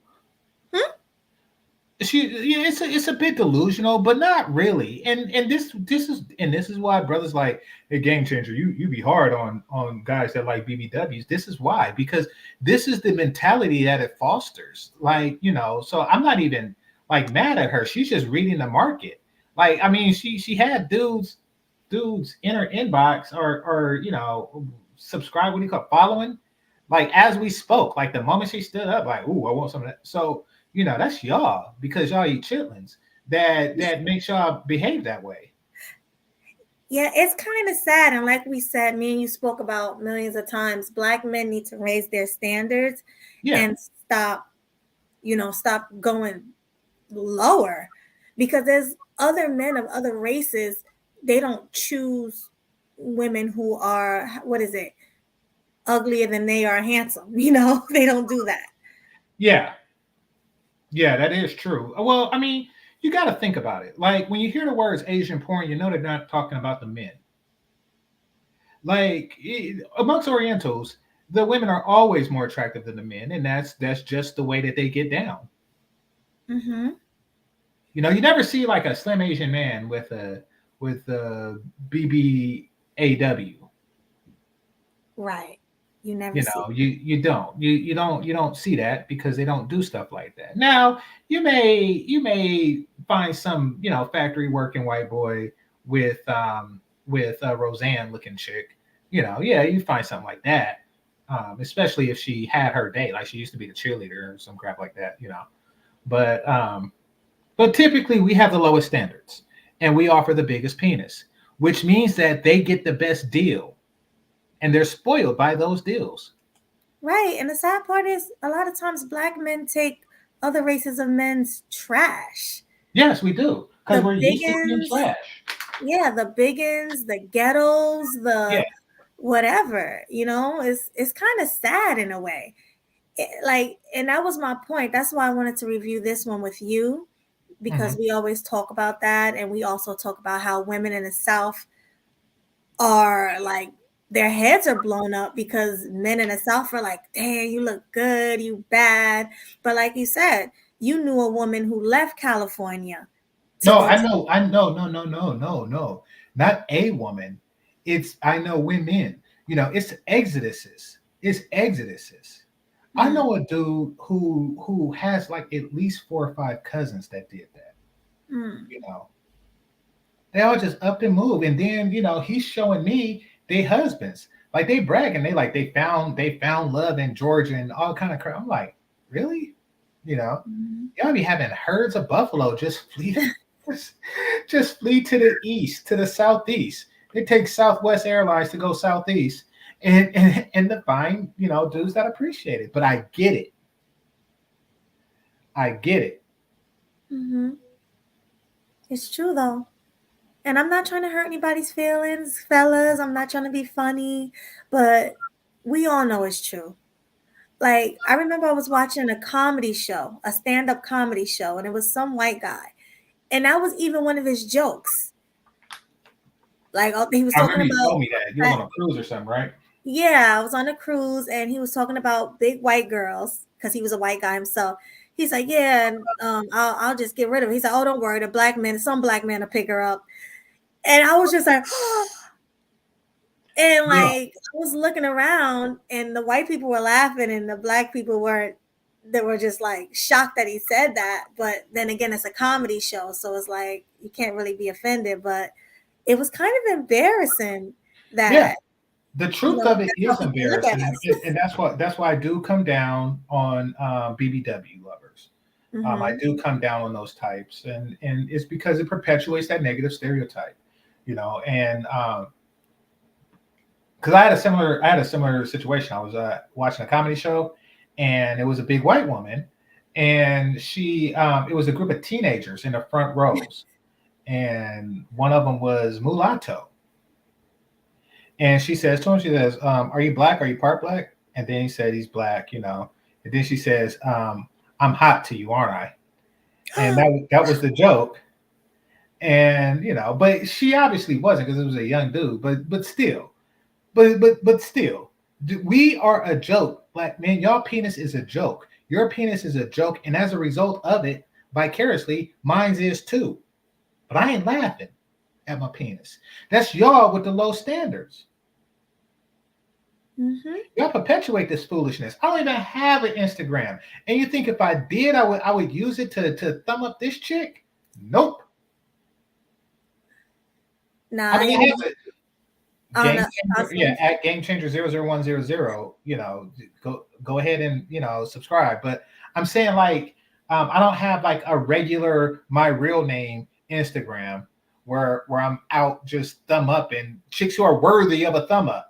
It's a bit delusional, but not really. And this is why brothers like a game changer. You be hard on guys that like BBWs. This is why, because this is the mentality that it fosters. So I'm not even like mad at her. She's just reading the market. Like, I mean, she had dudes in her inbox or subscribe, what do you call it, following, like as we spoke, like the moment she stood up, like, ooh, I want some of that. So, that's y'all, because y'all eat chitlins, that makes y'all behave that way. Yeah, it's kind of sad. And like we said, me and you spoke about millions of times, Black men need to raise their standards Yeah. and stop going lower, because there's other men of other races, they don't choose women who are, what is it, uglier than they are handsome. They don't do that. Yeah. Yeah, that is true. Well, I mean, you got to think about it. Like when you hear the words Asian porn, they're not talking about the men. Like amongst Orientals, the women are always more attractive than the men, and that's just the way that they get down. Mm-hmm. You never see like a slim Asian man with a BBAW. Right. You never see. You don't see that because they don't do stuff like that. Now you may find some factory working white boy with a Roseanne looking chick. Yeah, you find something like that. Especially if she had her day, like she used to be the cheerleader or some crap like that. But typically we have the lowest standards and we offer the biggest penis, which means that they get the best deal and they're spoiled by those deals. Right. And the sad part is a lot of times Black men take other races of men's trash. Yes, we do, because The we're used to being biggins, trash. yeah, the biggins, the ghettos, Yeah. the whatever, it's kind of sad in a way. And that was my point. That's why I wanted to review this one with you, because Mhm. we always talk about that. And we also talk about how women in the South are like, their heads are blown up because men in the South are like, damn, you look good, you bad. But like you said, you knew a woman who left California to No, go I to. know, I know, no, no, no, no, no, not a woman. It's I know women. It's exoduses. It's exoduses. I Mm, know a dude who has like at least 4 or 5 cousins that did that. mm, You know, they all just up and move, and then he's showing me they husbands, like they bragging, they found love in Georgia and all kind of crap. I'm like, really? You know, mm. y'all be having herds of buffalo just flee, just, just flee to the east, to the southeast. They take Southwest Airlines to go southeast, and to find dudes that appreciate it. But I get it. I get it. Mm-hmm. It's true though. And I'm not trying to hurt anybody's feelings, fellas. I'm not trying to be funny, but we all know it's true. Like, I remember I was watching a comedy show, a stand up comedy show, and it was some white guy. And that was even one of his jokes. Like, he was I talking remember you about, told me that you was on a cruise or something, right? yeah, I was on a cruise and he was talking about big white girls because he was a white guy himself. He's like, yeah, and I'll just get rid of it. He's like, oh, don't worry, some black man will pick her up. And I was just like, and No, like I was looking around and the white people were laughing and the black people weren't. They were just like shocked that he said that. But then again, it's a comedy show, so it's like you can't really be offended. But it was kind of embarrassing yeah. that The truth of it that's how is people look at embarrassing, us. and that's why I do come down on BBW lovers. I Mm-hmm. do come down on those types, and it's because it perpetuates that negative stereotype, and because I had a similar situation. I was watching a comedy show, and it was a big white woman, and it was a group of teenagers in the front rows, and one of them was mulatto. And she says to him, she says, "Are you black? Are you part black?" And then he said he's black. And then she says, "I'm hot to you, aren't I?" And that was the joke. And but she obviously wasn't, because it was a young dude. But still, but still, we are a joke, black men. Y'all penis is a joke. Your penis is a joke, and as a result of it, vicariously, mine's is too. But I ain't laughing at my penis. That's y'all with the low standards. Mm-hmm. Y'all perpetuate this foolishness. I don't even have an Instagram. And you think if I did, I would use it to thumb up this chick? Nope. I Nah, mean, he I was have it. on Game a changer, yeah, at Game Changer 00100. Go ahead and subscribe. But I'm saying like I don't have like a regular my real name Instagram where I'm out just thumb up and chicks who are worthy of a thumb up.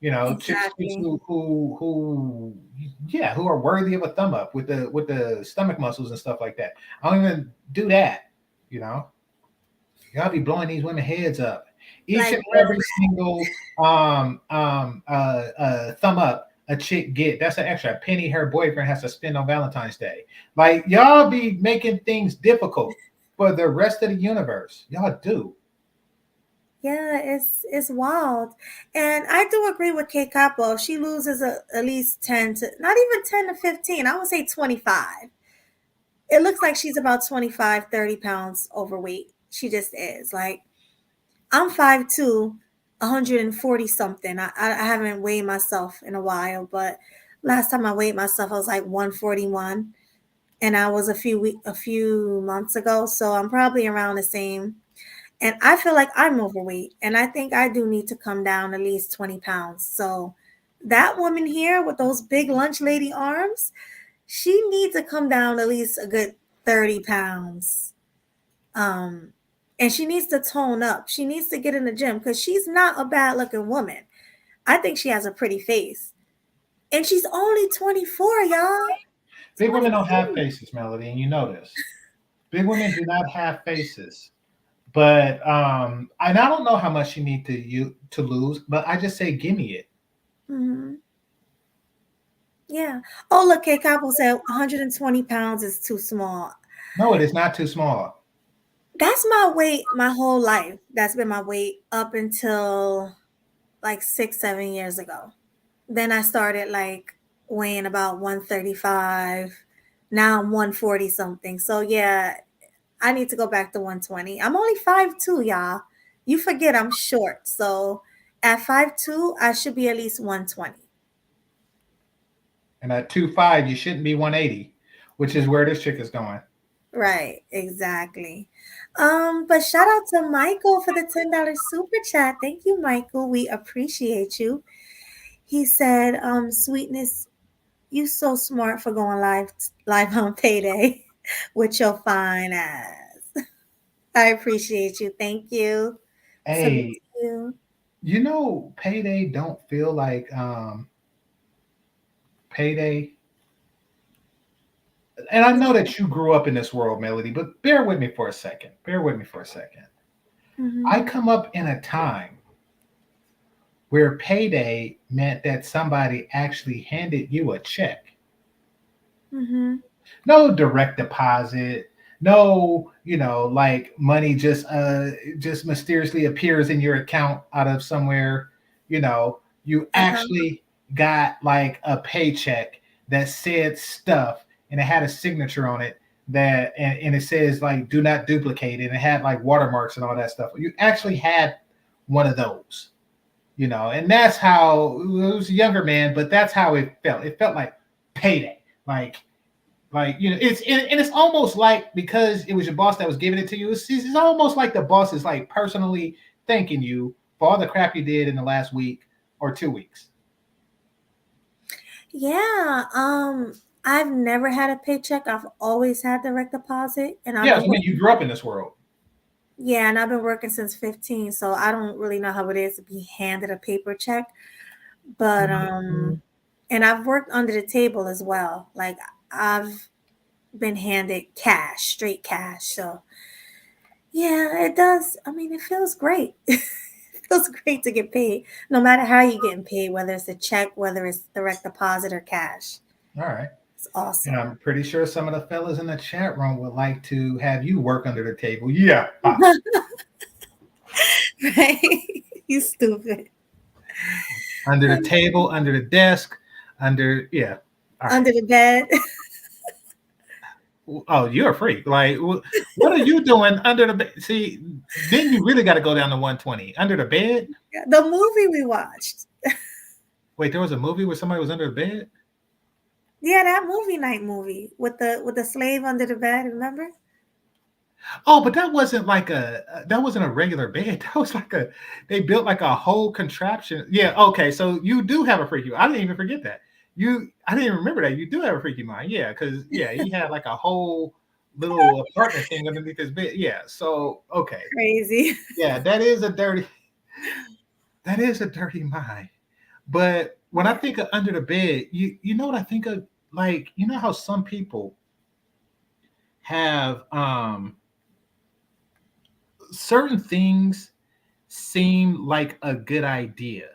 Chicks exactly. who yeah, who are worthy of a thumb up with the stomach muscles and stuff like that. I don't even do that. You know, y'all be blowing these women heads up. Each Like and real every single thumb up a chick get, that's an extra penny her boyfriend has to spend on Valentine's Day. Like y'all be making things difficult for the rest of the universe. Y'all do. Yeah, it's wild. And I do agree with Kate Capo. She loses at least 10 to not even 10 to 15. I would say 25. It looks like she's about 25, 30 pounds overweight. She just is. Like I'm 5'2", 140 something. I haven't weighed myself in a while, but last time I weighed myself I was like 141 and I was a few months ago, so I'm probably around the same. And I feel like I'm overweight, and I think I do need to come down at least 20 pounds. So that woman here with those big lunch lady arms, she needs to come down at least a good 30 pounds. Um, and she needs to tone up. She needs to get in the gym because she's not a bad looking woman. I think she has a pretty face. And she's only 24, y'all. Big women don't have 24. faces, Melody, and you know this. Big women do not have faces. But and I don't know how much you need to lose, but I just say give me it. Mm-hmm. Yeah. Oh, look, Kate Capo said 120 pounds is too small. No, it is not too small. That's my weight my whole life. That's been my weight up until like 6, 7 years ago. Then I started like weighing about 135. Now I'm 140 something. So yeah, I need to go back to 120. I'm only 5'2", y'all. You forget I'm short. So at 5'2", I should be at least 120. And at 2'5", you shouldn't be 180, which is where this chick is going. Right, exactly. But shout out to Michael for the $10 super chat. Thank you, Michael. We appreciate you. He said, Sweetness, you so smart for going live on payday with your fine ass. I appreciate you. Thank you. Salute Hey, to you. payday don't feel like payday. And I know that you grew up in this world, Melody, but bear with me for a second. Bear with me for a second. Mm-hmm. I come up in a time where payday meant that somebody actually handed you a check. Mm-hmm. No direct deposit, no, like money just mysteriously appears in your account out of somewhere. You Uh-huh. actually got like a paycheck that said stuff and it had a signature on it and it says like do not duplicate and it had like watermarks and all that stuff. You actually had one of those. And that's how it was a younger man, but that's how it felt. It felt like payday. Like it's almost like because it was your boss that was giving it to you. It's almost like the boss is like personally thanking you for all the crap you did in the last week or 2 weeks. Yeah. I've never had a paycheck. I've always had direct deposit, and I've Yeah, been I mean you grew up in this world. yeah, and I've been working since 15, so I don't really know how it is to be handed a paper check. But and I've worked under the table as well. Like I've been handed cash, straight cash. So yeah, it does. I mean, it feels great. It feels great to get paid, no matter how you're getting paid, whether it's a check, whether it's direct deposit or cash. All right. It's And awesome. I'm pretty sure some of the fellas in the chat room would like to have you work under the table. Yeah. Right? You stupid. Under the table, under the desk, under yeah. All right. Under the bed. Oh, you're a freak. Like, what are you doing under the bed? See, then you really got to go down to 120 under the bed. The movie we watched. Wait, there was a movie where somebody was under the bed. Yeah, that movie night movie with the slave under the bed. Remember? Oh, but that wasn't a regular bed. That was like they built like a whole contraption. Yeah, okay. So you do have a freaky mind. I didn't even forget that. I didn't even remember that. You do have a freaky mind. Yeah, because he had like a whole little apartment thing underneath his bed. Yeah. So okay. Crazy. Yeah, that is a dirty mind. But when I think of under the bed, you know what I think of? Like, you know how some people have certain things seem like a good idea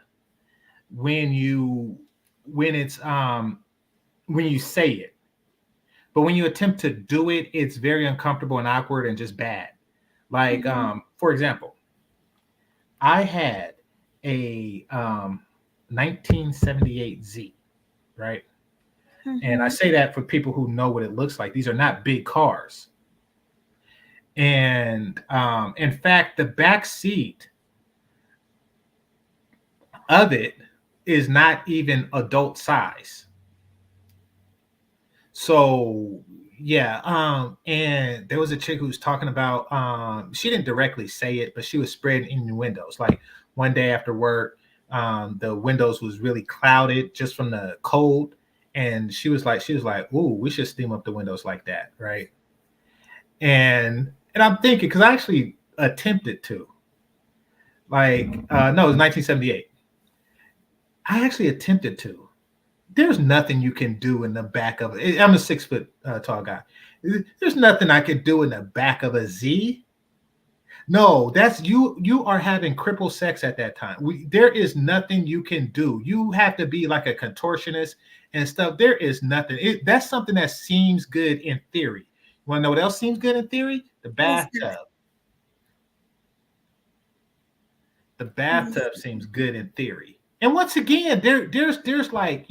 when you say it, but when you attempt to do it, it's very uncomfortable and awkward and just bad. Like for example, I had a 1978 Z, right? And I say that for people who know what it looks like. These are not big cars. And in fact, the back seat of it is not even adult size. So yeah, and there was a chick who was talking about she didn't directly say it, but she was spreading innuendos. Like one day after work, the windows was really clouded just from the cold. And she was like, ooh, we should steam up the windows like that, right? And I'm thinking, because I actually attempted to. Like, no, it was 1978. I actually attempted to. There's nothing you can do in the back of it. I'm a 6 foot tall guy. There's nothing I could do in the back of a Z. No, that's you. You are having cripple sex at that time. There is nothing you can do. You have to be like a contortionist and stuff. There is nothing. That's something that seems good in theory. You want to know what else seems good in theory? The bathtub. The bathtub seems good in theory. And once again, there's like,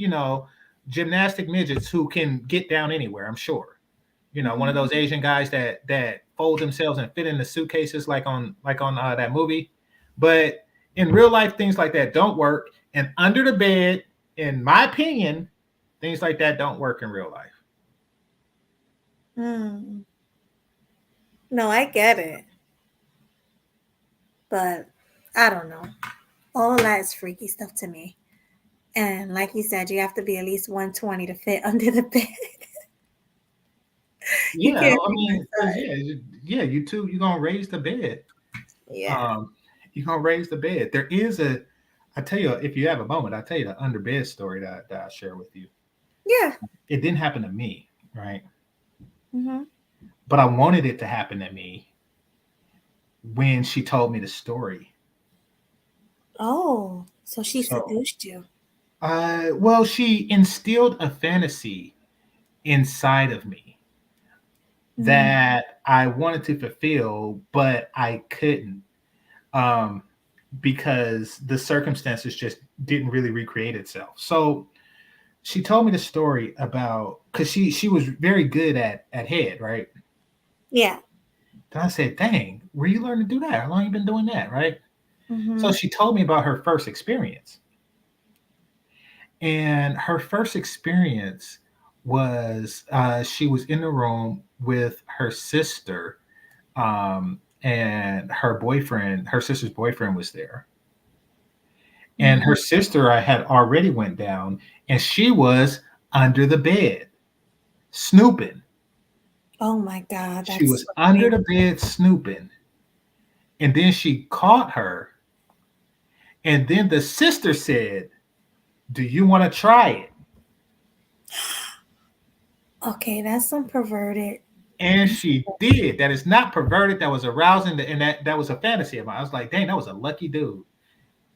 gymnastic midgets who can get down anywhere, I'm sure. One of those Asian guys that fold themselves and fit in the suitcases like on that movie. But in real life, things like that don't work. And under the bed, in my opinion, things like that don't work in real life. No, I get it. But I don't know. All that is freaky stuff to me. And like you said, you have to be at least 120 to fit under the bed. Yeah, I mean, you two, you're gonna raise the bed. Yeah. You're gonna raise the bed. There is I tell you, if you have a moment, I'll tell you the under bed story that I share with you. Yeah. It didn't happen to me, right? Mm-hmm. But I wanted it to happen to me when she told me the story. Oh, so she seduced you. Well, she instilled a fantasy inside of me that I wanted to fulfill, but I couldn't, because the circumstances just didn't really recreate itself. So she told me the story about, because she was very good at head, right? Yeah. Then I said, dang, where you learn to do that? How long you been doing that, right? Mm-hmm. So she told me about her first experience. And her first experience was she was in the room with her sister, and her sister's boyfriend was there. And her sister I had already went down, and she was under the bed, snooping. Oh my God. She was under the bed snooping. And then she caught her. And then the sister said, do you want to try it? Okay, that's some perverted. And she did. That is not perverted. That was arousing, and that was a fantasy of mine. I was like, dang, that was a lucky dude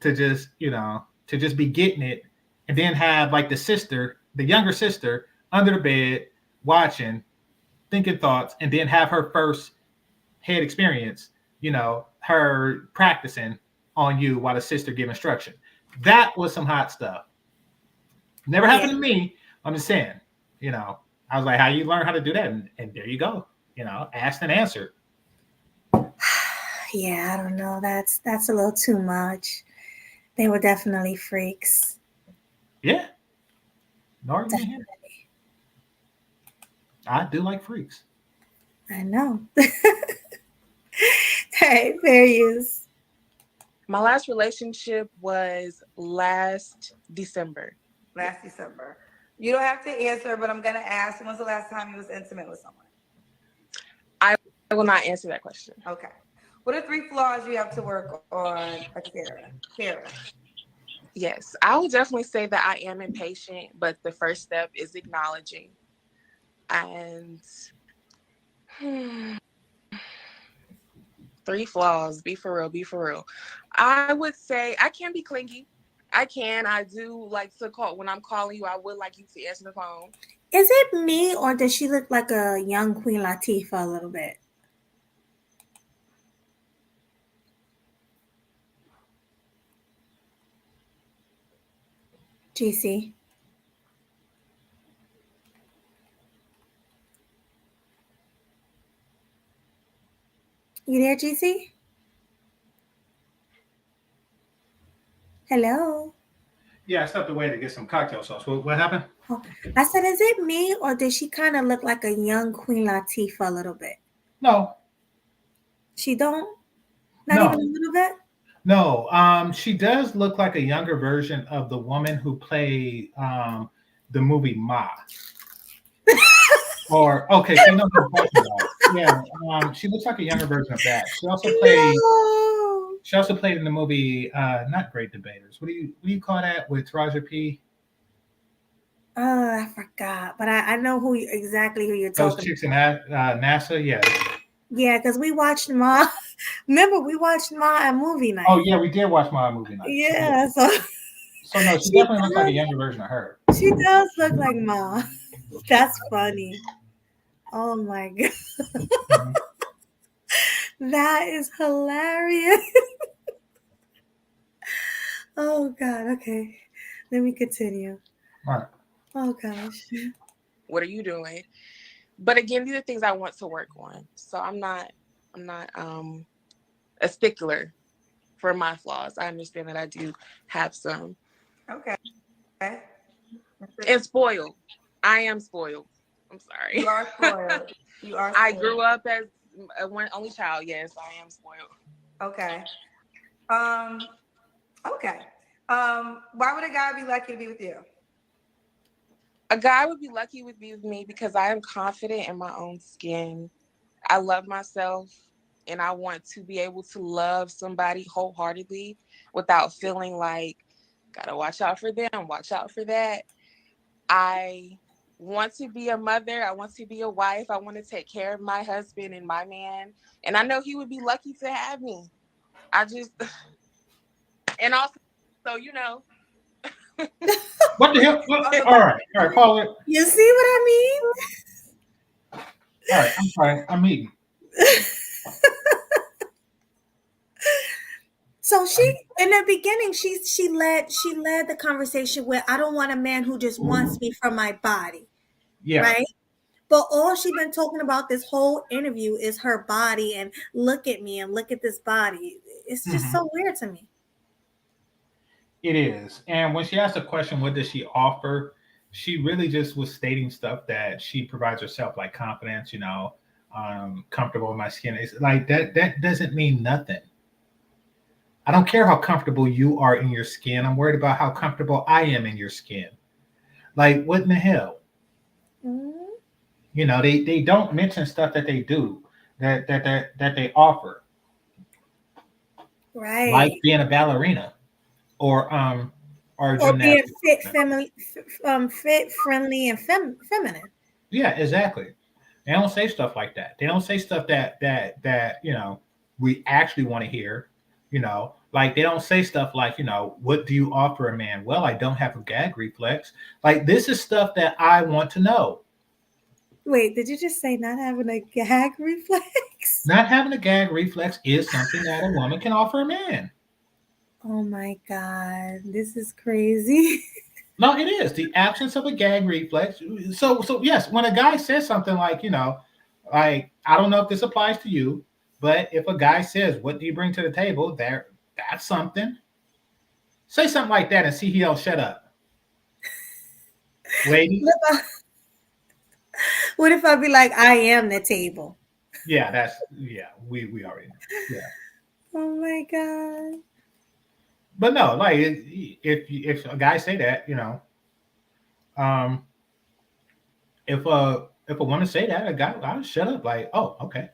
to just be getting it, and then have like the younger sister, under the bed watching, thinking thoughts, and then have her first head experience. Her practicing on you while the sister give instruction. That was some hot stuff. Never happened to me. I'm just saying, I was like, how you learn how to do that? And there you go. Asked and answered. Yeah, I don't know. That's a little too much. They were definitely freaks. Yeah. No argument here. Definitely. I do like freaks. I know. Hey, fair use. My last relationship was last December. Last December. You don't have to answer, but I'm gonna ask. When was the last time you was intimate with someone? I will not answer that question. Okay. What are 3 flaws you have to work on, Kara? Yes, I would definitely say that I am impatient, but the first step is acknowledging. And 3 flaws. Be for real. Be for real. I would say I can be clingy. I can. I do like to call when I'm calling you. I would like you to answer the phone. Is it me or does she look like a young Queen Latifah a little bit? GC. You there, GC? Hello. Yeah, I stepped away to get some cocktail sauce. What happened? Oh, I said, is it me or did she kind of look like a young Queen Latifah a little bit? No, She don't? Not no, even a little bit? no. She does look like a younger version of the woman who played the movie Ma. Or okay, so you know who I'm talking about. Yeah, she looks like a younger version of that. She also played. No. She also played in the movie not Great Debaters. What do you call that with Roger P? Oh, I forgot. But I know exactly who you're Those talking chicks in about. NASA. Yeah. Yeah, because we watched Ma. Remember, we watched Ma at movie Oh night. yeah, we did watch my movie night. So yeah. Yeah, so So no, she she definitely looks like a does younger version of her. she does look like Ma. That's funny. Oh my god. Mhm. That is hilarious. Oh god, okay. Let me continue. All right. Oh gosh. What are you doing? But again, these are things I want to work on. So I'm not a stickler for my flaws. I understand that I do have some. Okay. And spoiled. I am spoiled. I'm sorry. You are spoiled. You are I spoiled. grew up as a one only child. Yes, I am spoiled. Okay. Um, okay. Why would a guy be lucky to be with you? A guy would be lucky with me because I am confident in my own skin. I love myself and I want to be able to love somebody wholeheartedly without feeling like gotta watch out for them, watch out for that. I want to be a mother. I want to be a wife. I want to take care of my husband and my man. And I know he would be lucky to have me. I just, and also, so, What the hell? All right, Paula. You see what I mean? All right, I'm sorry. I'm eating. So she in the beginning she led the conversation with I don't want a man who just wants me for my body, Yeah. right? But all she's been talking about this whole interview is her body and look at me and look at this body. It's just Mhm. so weird to me. It is. And when she asked the question, what does she offer? She really just was stating stuff that she provides herself, like confidence, comfortable in my skin. It's like that doesn't mean nothing. I don't care how comfortable you are in your skin. I'm worried about how comfortable I am in your skin. Like, what in the hell? Mhm. They don't mention stuff that they do that they offer, like Right. being a ballerina or Or being gymnastics. fit, family, fit, friendly, and feminine. Yeah, exactly. They don't say stuff like that. They don't say stuff that we actually want to hear. Like they don't say stuff like, what do you offer a man? Well, I don't have a gag reflex. Like this is stuff that I want to know. Wait, did you just say not having a gag reflex? Not having a gag reflex is something that a woman can offer a man. Oh my god, this is crazy. No, it is the absence of a gag reflex. So yes, when a guy says something like, like I don't know if this applies to you, but if a guy says, "What do you bring to the table?" That's something. Say something like that and see he don't shut up, ladies. What if I be like, I am the table? Yeah, yeah. We already know. Yeah, Oh my God. but no, like if a guy say that, um, if a woman say that, a guy, I'll shut up. Like, oh, okay,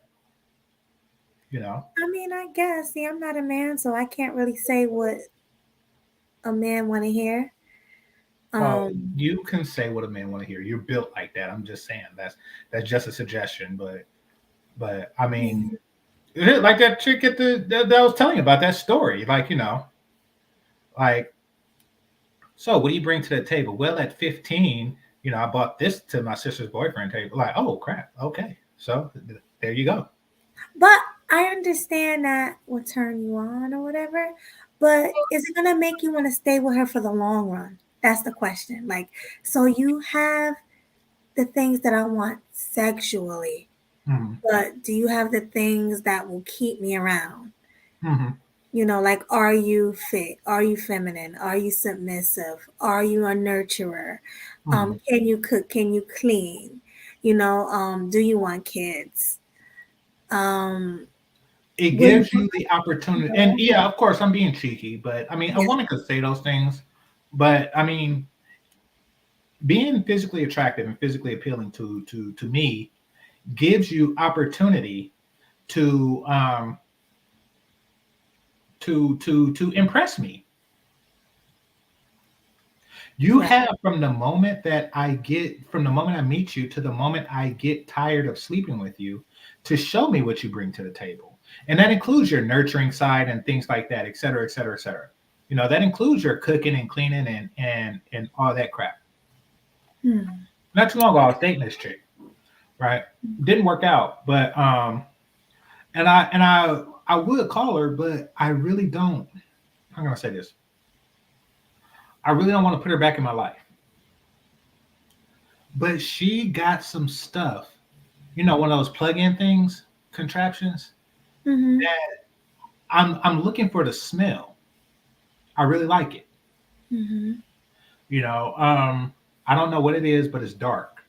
you know. I mean, I guess. See, I'm not a man, so I can't really say what a man want to hear. Well, Um, you can say what a man want to hear. You're built like that. I'm just saying that's just a suggestion. But I mean, like that chick at that I was telling you about that story. Like like so, what do you bring to the table? Well, at 15, I bought this to my sister's boyfriend table. Like, oh crap, okay, so there you go. but I understand that will turn you on or whatever. But is it gonna make you want to stay with her for the long run? That's the question. Like, so you have the things that I want sexually, Hmm. but do you have the things that will keep me around? Hmm. Like, are you fit? Are you feminine? Are you submissive? Are you a nurturer? Hmm. Can you cook? Can you clean? Do you want kids? Um, It will you, gives you the opportunity, and know? yeah, of course, I'm being cheeky, but I mean, a Yeah. woman could say those things, but I mean, being physically attractive and physically appealing to me gives you opportunity to to impress me. You Right. have from the moment I meet you to the moment I get tired of sleeping with you to show me what you bring to the table. And that includes your nurturing side and things like that, et cetera, et cetera, et cetera. That includes your cooking and cleaning and all that crap. Hmm. Not too long ago, I was dating this chick, right? Didn't work out, but and I would call her, but I really don't. I'm gonna say this. I really don't want to put her back in my life. But she got some stuff, one of those plug-in things, contraptions. Mm-hmm. I'm looking for the smell. I really like it. Mm-hmm. You know, I don't know what it is, but it's dark.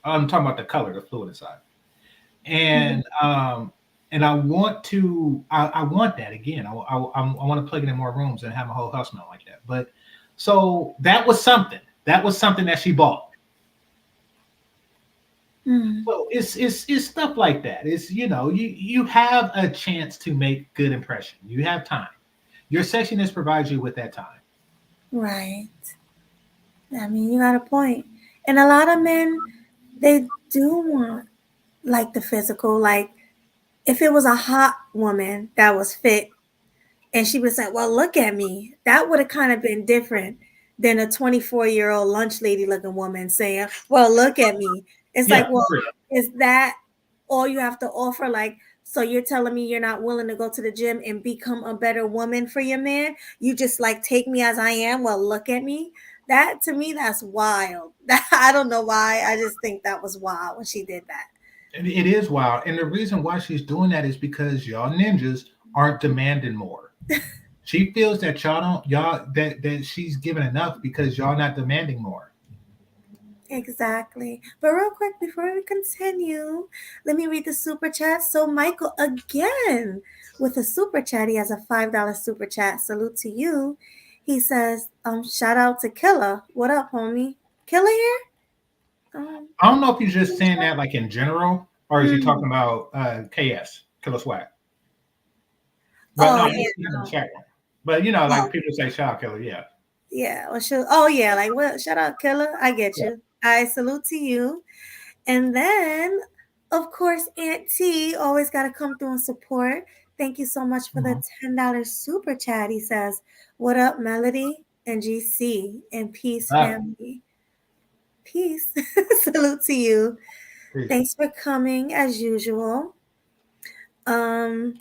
I'm talking about the color, the fluid inside, Mm-hmm. and I want that again. I want to plug it in more rooms and have my whole house smell like that. But so that was something. That was something that she bought. Mm-hmm. So it's stuff like that. It's you have a chance to make good impression. You have time. Your sexiness provides you with that time. Right. I mean, you got a point. And a lot of men, they do want like the physical. Like, if it was a hot woman that was fit and she was like, well, look at me, that would have kind of been different than a 24-year-old lunch lady looking woman saying, well, look at me. It's Yeah, like, well, agree. is that all you have to offer? Like, so you're telling me you're not willing to go to the gym and become a better woman for your man? You just like take me as I am? Well, look at me. That to me, that's wild. I don't know why. I just think that was wild when she did that. And it is wild. And the reason why she's doing that is because y'all ninjas aren't demanding more. She feels that y'all that she's giving enough because y'all not demanding more. Exactly. But real quick, before we continue, let me read the super chat. So Michael again with a super chat. He has a $5 super chat. Salute to you. He says, shout out to Killer. What up, homie? Killer here? Um, I don't know if he's just saying that like in general, or is he hmm. talking about KS, Killer Swag? But Oh no, I yeah. just see him in the No. chat. But Oh like people say shout killer, yeah. yeah. Well, shoot. Oh yeah. Like what? Shout out, Killer. I get Yeah. you. I salute to you. And then, of course, Aunt T always got to come through and support. Thank you so much for the Mhm. $10 super chat. He says, what up, Melody and GC and peace, All right. family. Peace. Salute to you. Peace. Thanks for coming as usual. Um,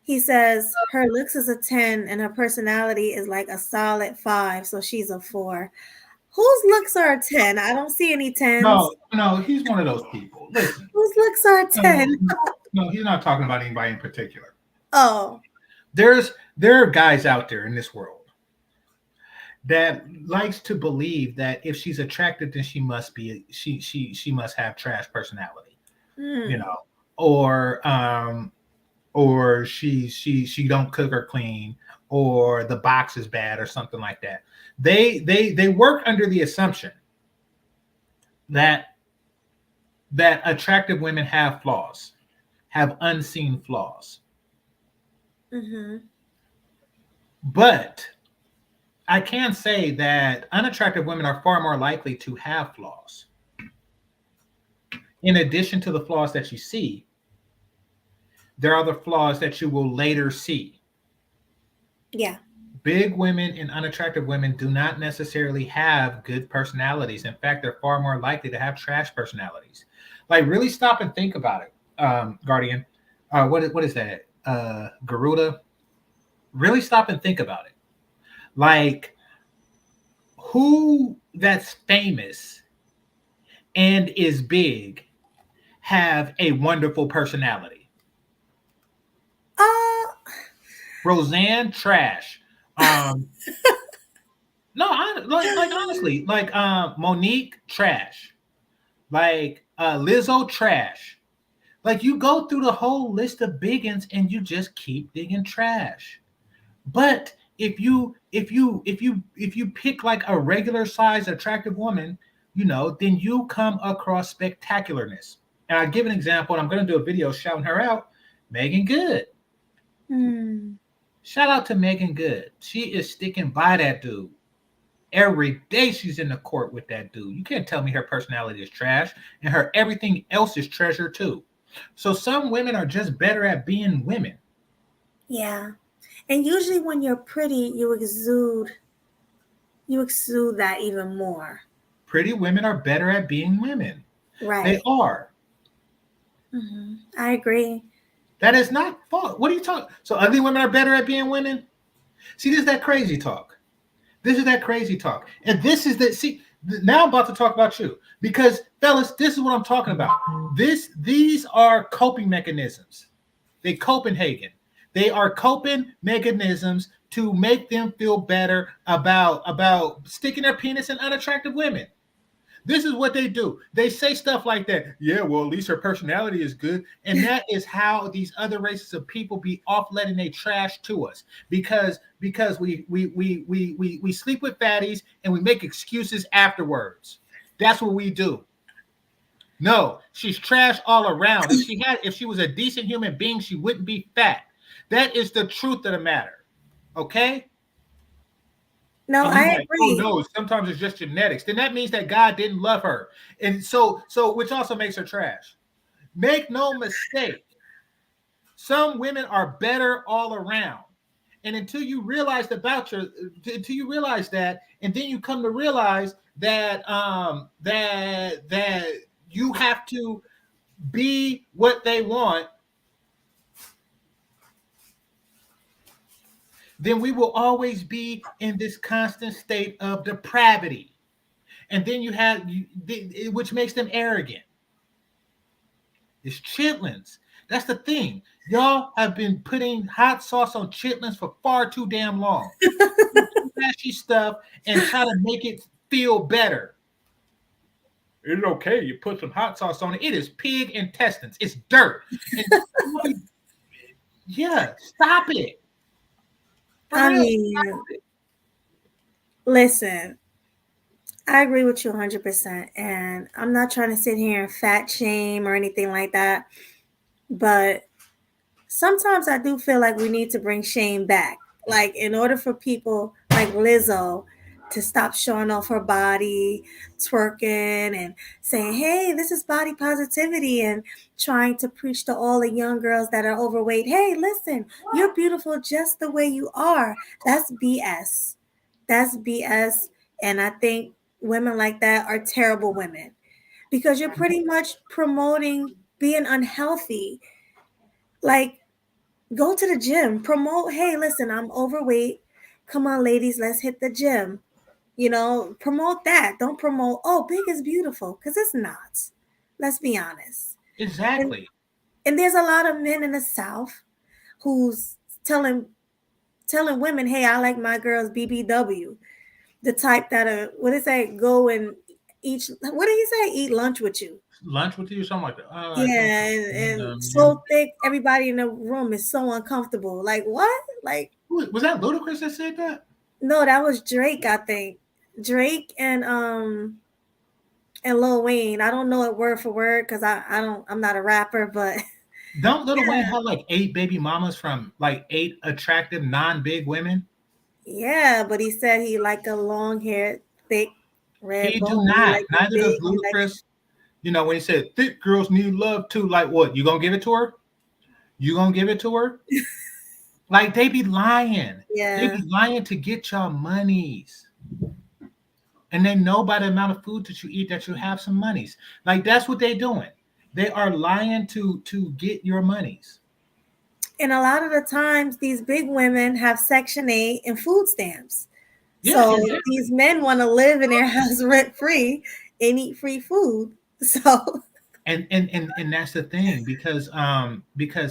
he says her looks is a 10 and her personality is like a solid 5, so she's a 4. Whose looks are a 10? I don't see any 10s. No, he's one of those people. Listen, Whose looks are a no, 10? no, he's not talking about anybody in particular. Oh. There are guys out there in this world that likes to believe that if she's attractive, then she must have trash personality, you Hmm. know, or she don't cook or clean, or the box is bad or something like that. They work under the assumption that attractive women have flaws, have unseen flaws. Mm-hmm. But I can say that unattractive women are far more likely to have flaws. In addition to the flaws that you see, there are the flaws that you will later see. Yeah. Big women and unattractive women do not necessarily have good personalities. In fact, they're far more likely to have trash personalities. Like, really stop and think about it, Guardian. What is that? Garuda. Really stop and think about it. Like, who that's famous and is big have a wonderful personality? Uh, Roseanne, trash. Um, no, like honestly, like Monique, trash. Like Lizzo, trash. Like, you go through the whole list of biggins and you just keep digging trash. But if you pick like a regular size attractive woman, then you come across spectacularness. And I give an example, and I'm going to do a video shouting her out. Megan Good. hmm. Shout out to Megan Good. She is sticking by that dude. Every day she's in the court with that dude. You can't tell me her personality is trash, and her everything else is treasure too. So some women are just better at being women. Yeah. And usually when you're pretty, you exude that even more. Pretty women are better at being women. They Right. are. I agree. That is not fault. What are you talking? So ugly women are better at being women? See, this is that crazy talk. This is that crazy talk. And this is the see. Now I'm about to talk about you because, fellas, this is what I'm talking about. These are coping mechanisms. They Copenhagen. They are coping mechanisms to make them feel better about sticking their penis in unattractive women. This is what they do. They say stuff like that. Yeah, well, at least her personality is good. And that is how these other races of people be off letting they trash to us. Because we sleep with fatties and we make excuses afterwards. That's what we do. No, she's trash all around. If she was a decent human being, she wouldn't be fat. That is the truth of the matter. Okay? No, And you I like, oh agree. no, sometimes it's just genetics. Then that means that God didn't love her. And so which also makes her trash. Make no mistake, some women are better all around. And until you realize that, and then you come to realize that that you have to be what they want, then we will always be in this constant state of depravity. And then which makes them arrogant. It's chitlins. That's the thing. Y'all have been putting hot sauce on chitlins for far too damn long. Flashy stuff and try to make it feel better. It's okay. You put some hot sauce on it. It is pig intestines. It's dirt. And yeah, stop it. For I real. mean, listen, I agree with you 100%. And I'm not trying to sit here and fat shame or anything like that. But sometimes I do feel like we need to bring shame back. Like, in order for people like Lizzo to stop showing off her body, twerking, and saying, hey, this is body positivity, and trying to preach to all the young girls that are overweight, hey, listen, you're beautiful just the way you are. That's BS. That's BS. And I think women like that are terrible women because you're pretty much promoting being unhealthy. Like, go to the gym, promote, hey, listen, I'm overweight. Come on, ladies, let's hit the gym. Promote that. Don't promote, oh, big is beautiful, because it's not. Let's be honest. And, Exactly. and there's a lot of men in the South who's telling women, hey, I like my girls BBW, the type that what did say, go and eat, what did he say, eat lunch with you. Lunch with you, something like that. Yeah, and so thick, everybody in the room is so uncomfortable. Like, what? Like, was that Ludacris that said that? no, that was Drake, I think. Drake and Lil Wayne. I don't know it word for word because I'm not a rapper, but Don't Lil Wayne have like 8 baby mamas from like 8 attractive non-big women? yeah, but he said he like a long haired, thick, red He do bone. He not. like it Neither does big. He like Ludacris. When he said thick girls need love too, like what? You gonna give it to her? You gonna give it to her? Like they be lying. They yeah. be lying to get y'all monies. And they know by the amount of food that you eat that you have some monies. Like that's what they doing. They are lying to get your monies. And a lot of the times, these big women have Section 8 and food stamps. Yeah, So exactly. these men want to live in their house rent free and eat free food. So And that's the thing because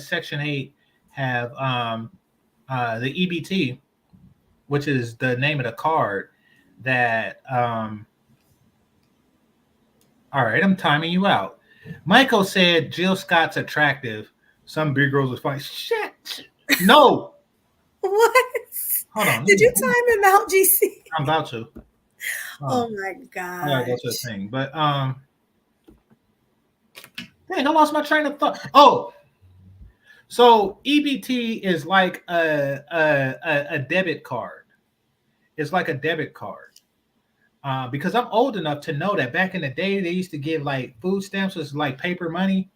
Section 8 have the EBT, which is the name of the card that all right, I'm timing you out. Michael said Jill Scott's attractive. Some big girls are fine. Shit. No. what? Hold on. Did you time him out, GC? I'm about to. Oh my I gotta go to the gosh. thing. But dang, I lost my train of thought. Oh, so EBT is like a debit card. It's like a debit card. Because I'm old enough to know that back in the day they used to give like food stamps was like paper money,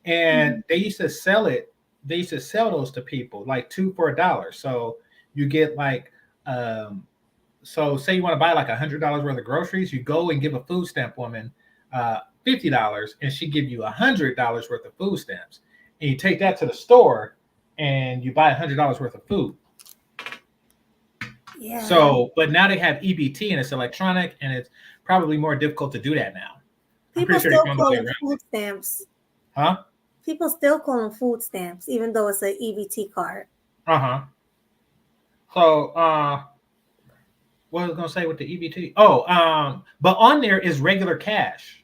and they used to sell it. They used to sell those to people like 2 for $1. So you get like so say you want to buy like $100 worth of groceries, you go and give a food stamp woman $50, and she give you $100 worth of food stamps, and you take that to the store and you buy $100 worth of food. Yeah. So, but now they have EBT and it's electronic, and it's probably more difficult to do that now. People still call them food stamps. Huh? People still call them food stamps, even though it's an EBT card. So, what was I gonna say with the EBT? Oh, but on there is regular cash.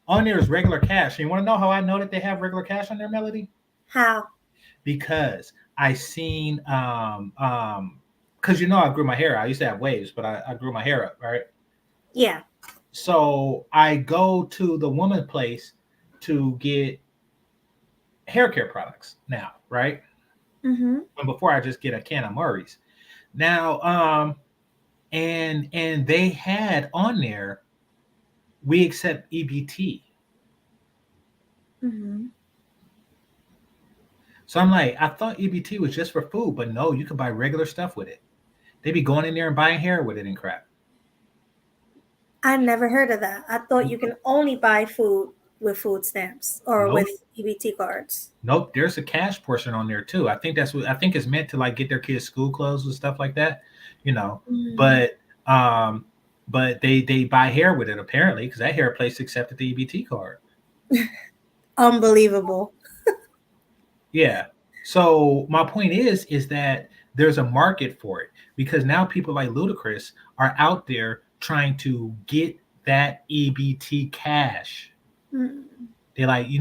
On there is regular cash. You want to know how I know that they have regular cash on their Melody? How? Because I seen because I grew my hair out. I used to have waves, but I grew my hair up, right? Yeah. So I go to the woman place to get hair care products now, right? Mm-hmm. And before I just get a can of Murray's. Now, and they had on there, we accept EBT. Mm-hmm. So I'm like, I thought EBT was just for food, but no, you could buy regular stuff with it. They be going in there and buying hair with it and crap. I never heard of that. I thought you can only buy food with food stamps or with EBT cards. Nope, there's a cash portion on there too. I think that's what I think it's meant to like get their kids school clothes and stuff like that, Mm. But they buy hair with it apparently because that hair place accepted the EBT card. Unbelievable. Yeah. So my point is that there's a market for it because now people like Ludacris are out there trying to get that EBT cash. Mm. They're like, you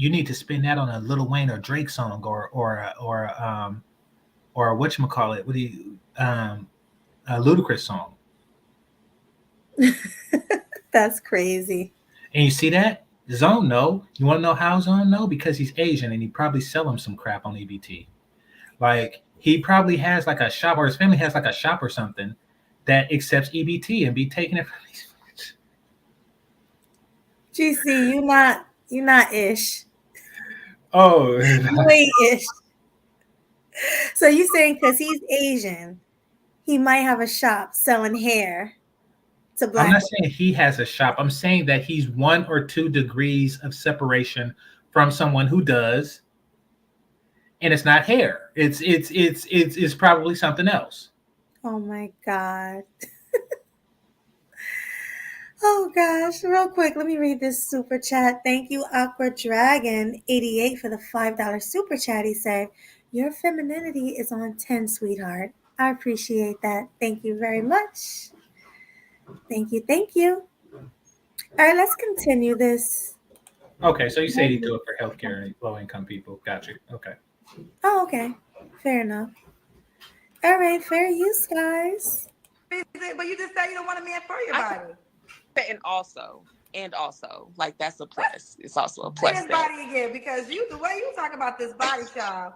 need to spend that on a Lil Wayne or Drake song or whatchamacallit, what do you a Ludacris song. That's crazy. And you see that? Zone know. You want to know how Zone know? Because he's Asian and he probably sell him some crap on EBT. Like he probably has like a shop, or his family has like a shop or something that accepts EBT and be taking it from these. GC, you're not ish. Oh, You ain't ish. So you saying because he's Asian, he might have a shop selling hair to black. I'm not saying he has a shop. I'm saying that he's 1 or 2 degrees of separation from someone who does, and it's not hair. It's probably something else. Oh my God. Oh gosh, real quick, let me read this super chat. Thank you, Aqua Dragon 88 for the $5 super chat. He said, "Your femininity is on 10, sweetheart." I appreciate that. Thank you very much. Thank you, thank you. All right, let's continue this. Okay, so you say you do it for healthcare and low income people. Got you. Okay. Oh, okay. Fair enough. All right, fair use, guys. But you just said you don't want a man for your body. And also, like that's a plus. It's also a Say plus. his body again, because the way you talk about this body, child.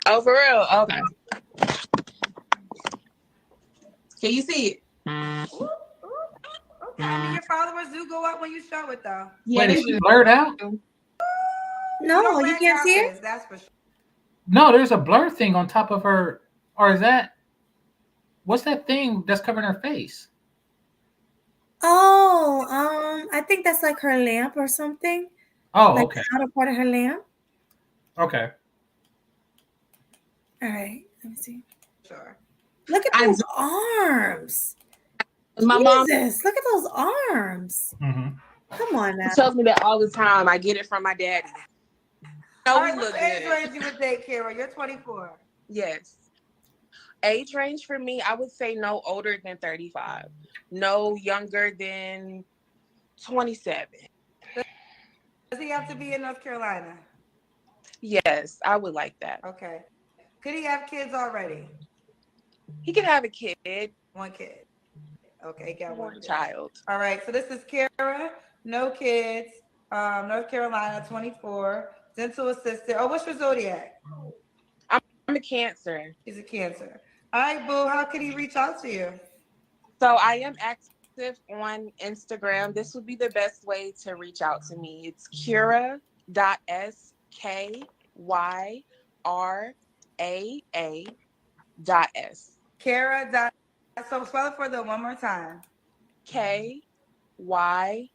Oh, for real? Okay. Can you see it? Ooh, ooh. Okay, I mean your followers do go up when you show it, though. Yeah, Wait, is she blurred out? You No, don't you wear can't see it? glasses, that's for sure. No, there's a blur thing on top of her. Or is that what's that thing that's covering her face? Oh, I think that's like her lamp or something. Oh, Like okay. the outer part of her lamp. Okay. All right, let me see. Sure. Look at those arms. My mom Jesus, look at those arms. Mm-hmm. Come on now. tells me that all the time. I get it from my daddy. No, All we right, look what's the age good. range you would date, Kira? You're 24. Yes. Age range for me, I would say no older than 35. No younger than 27. Does he have to be in North Carolina? Yes, I would like that. Okay. Could he have kids already? He could have a kid. One kid. Okay, got one kid. Child. All right, so this is Kara, no kids, North Carolina, 24, dental assistant. Oh, what's your zodiac? I'm a Cancer. He's a Cancer. All right, boo, how can he reach out to you? So I am active on Instagram. This would be the best way to reach out to me. It's Kira.skyraa.s. Kara. So spell it for them one more time. KYRAA.s.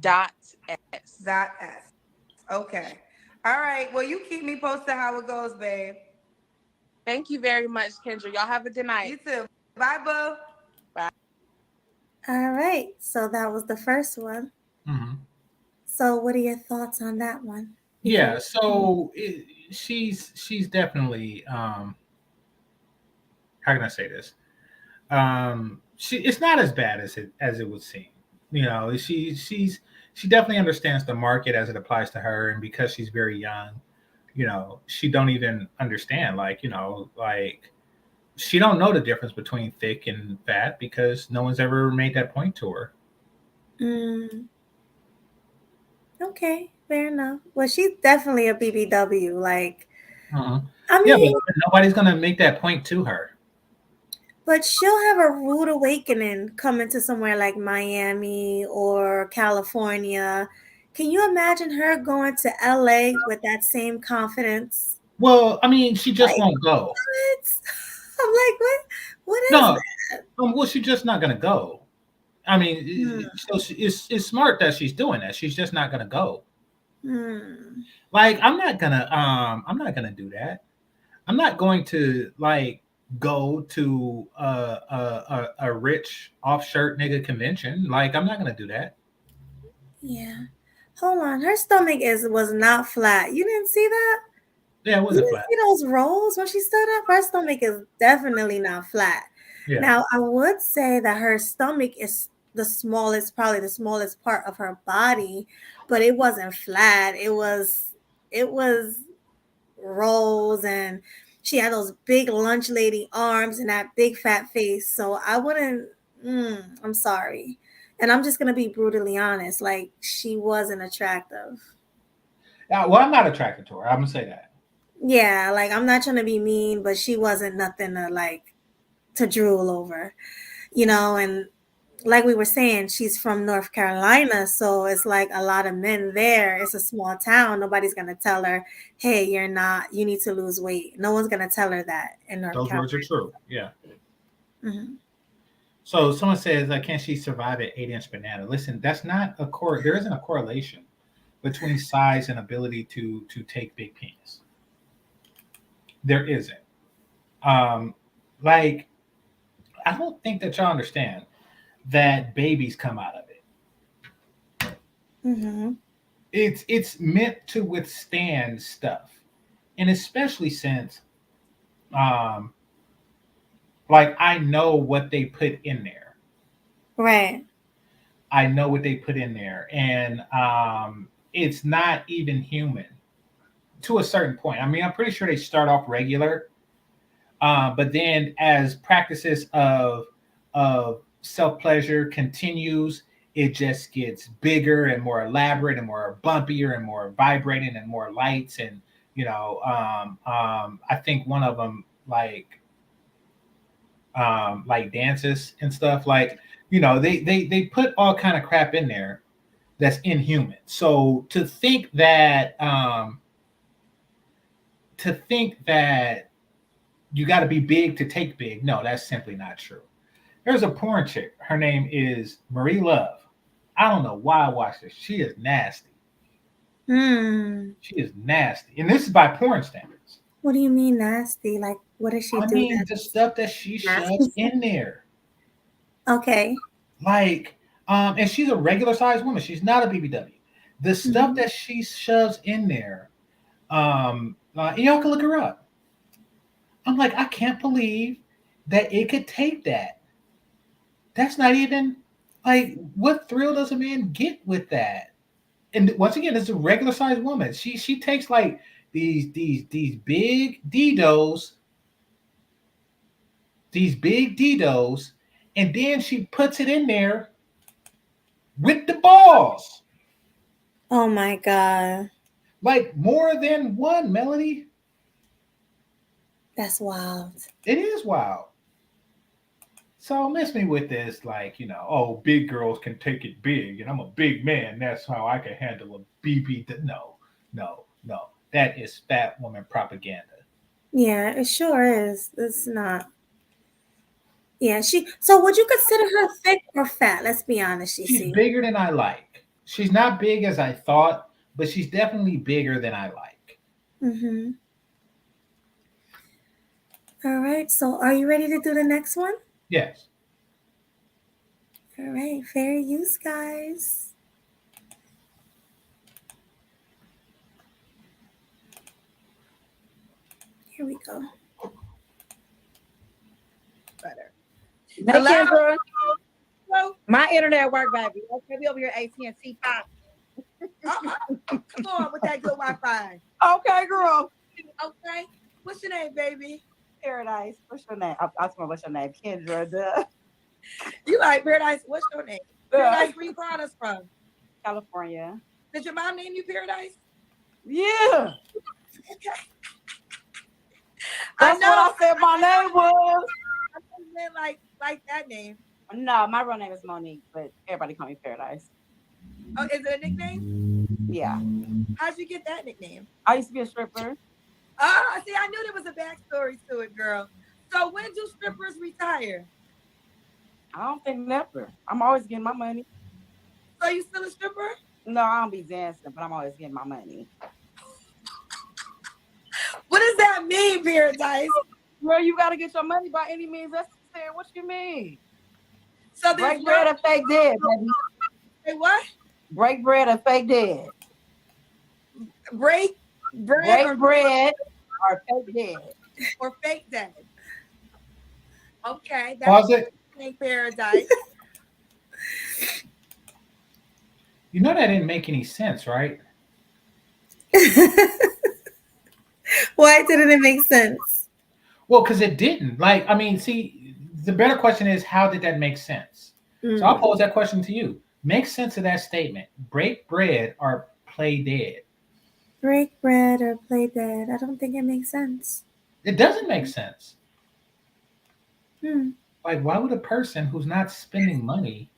.s. Okay. All right. Well, you keep me posted how it goes, babe. Thank you very much, Kendra. Y'all have a good night. You too. Bye, boo. All right, so that was the first one. Mm-hmm. So, what are your thoughts on that one? Yeah. So she's definitely how can I say this? It's not as bad as it would seem. You know, she definitely understands the market as it applies to her, and because she's very young, you know, she don't even understand, like, you know, like she don't know the difference between thick and fat because no one's ever made that point to her. Okay, fair enough. Well, she's definitely a BBW. Like, Uh-huh. I Yeah, mean, but nobody's gonna make that point to her. but she'll have a rude awakening coming to somewhere like Miami or California. Can you imagine her going to LA with that same confidence? Well, I mean, she just Like, won't go. what? I'm like, what? What is No, that? well, she's just not gonna go. I mean, so it's smart that she's doing that. She's just not gonna go. Hmm. Like, I'm not gonna do that. I'm not going to like go to a rich off shirt nigga convention. Like, I'm not gonna do that. Yeah. Hold on. Her stomach was not flat. You didn't see that? Yeah, it You wasn't didn't flat. see those rolls when she stood up? Her stomach is definitely not flat. Yeah. Now, I would say that her stomach is probably the smallest part of her body, but it wasn't flat. It was rolls, and she had those big lunch lady arms and that big fat face. So I wouldn't, I'm sorry. And I'm just going to be brutally honest. Like, she wasn't attractive. Well, I'm not attracted to her. I'm gonna say that. Yeah, like, I'm not trying to be mean, but she wasn't nothing to drool over, and like we were saying, she's from North Carolina, so it's like a lot of men there. It's a small town. Nobody's gonna tell her, "Hey, you need to lose weight." No one's gonna tell her that in North Those Carolina. words are true. Yeah. Mm-hmm. So someone says, "Can she survive an 8-inch banana?" Listen, that's not a there isn't a correlation between size and ability to take big penis. There isn't. Um, Like, I don't think that y'all understand that babies come out of it. Mm-hmm. It's meant to withstand stuff, and especially since um like I know what they put in there. Right. I know what they put in there, and it's not even human to a certain point. I mean, I'm pretty sure they start off regular, but then as practices of self pleasure continues, it just gets bigger and more elaborate and more bumpier and more vibrating and more lights and I think one of them like dances and stuff like they put all kind of crap in there that's inhuman. So to think that you got to be big to take big, no, that's simply not true. There's a porn chick. Her name is Marie Love. I don't know why I watched this. She is nasty. Hmm. She is nasty, and this is by porn standards. What do you mean nasty? Like, what does she I do mean, the that's stuff that she shoves nasty? in there, Okay. like, and she's a regular sized woman. She's not a BBW. The stuff Mm-hmm. that she shoves in there, and y'all can look her up. I'm like, I can't believe that it could take that. That's not even like what thrill does a man get with that? And once again, it's a regular sized woman. She takes like these big didos, these big didos, and then she puts it in there with the balls. Oh my God. Like more than one, Melody. That's wild. It is wild. So miss me with this, like, oh, big girls can take it big, and I'm a big man. That's how I can handle a BB. No, no, no. That is fat woman propaganda. Yeah, it sure is. It's not. Yeah, so would you consider her thick or fat? Let's be honest, She's GC. bigger than I like. She's not big as I thought, but she's definitely bigger than I like. Mm-hmm. All right. So are you ready to do the next one? Yes. All right. Fair use, guys. Here we go. Better. Hey, Hello? Kendra. Hello? My internet work, baby. Okay, we over here AT&T pop. Come on with that good Wi-Fi. Okay, girl. Okay. What's your name, baby? Paradise. What's your name? I was going, what's your name? Kendra. Duh. You like Paradise? What's your name? Paradise, where you brought us from? California. Did your mom name you Paradise? Yeah. I That's know. what I said my name was. I meant like that name. No, my real name is Monique, but everybody call me Paradise. Oh, is it a nickname? Yeah. How'd you get that nickname? I used to be a stripper. Oh, see, I knew there was a backstory to it, girl. So when do strippers retire? I don't think never. I'm always getting my money. So you still a stripper? No, I don't be dancing, but I'm always getting my money. What does that mean, Paradise? Well, you got to get your money by any means necessary. What you mean? So there's break bread or fake dead, baby. Say what? Break bread or fake dead. Break bread or fake dead. Or fake dead. Okay. Pause it. Paradise. You know that didn't make any sense, right? Why didn't it make sense? Well, because it didn't. Like, I mean, see, the better question is, how did that make sense? So I'll pose that question to you. Make sense of that statement. Break bread or play dead. Break bread or play dead. I don't think it makes sense. It doesn't make sense. Hmm. Like, why would a person who's not spending money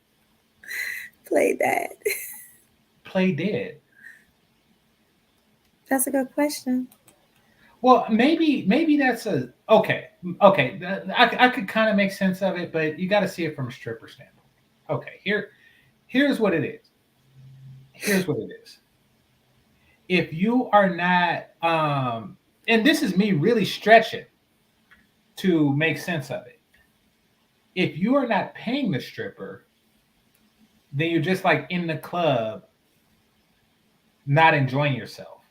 play dead? Play dead? That's a good question. Well, maybe that's a okay. I could kind of make sense of it, but you got to see it from a stripper standpoint. Okay, here's what it is. Here's what it is. If you are not, and this is me really stretching. to make sense of it. If you are not paying the stripper, then you're just like in the club, not enjoying yourself.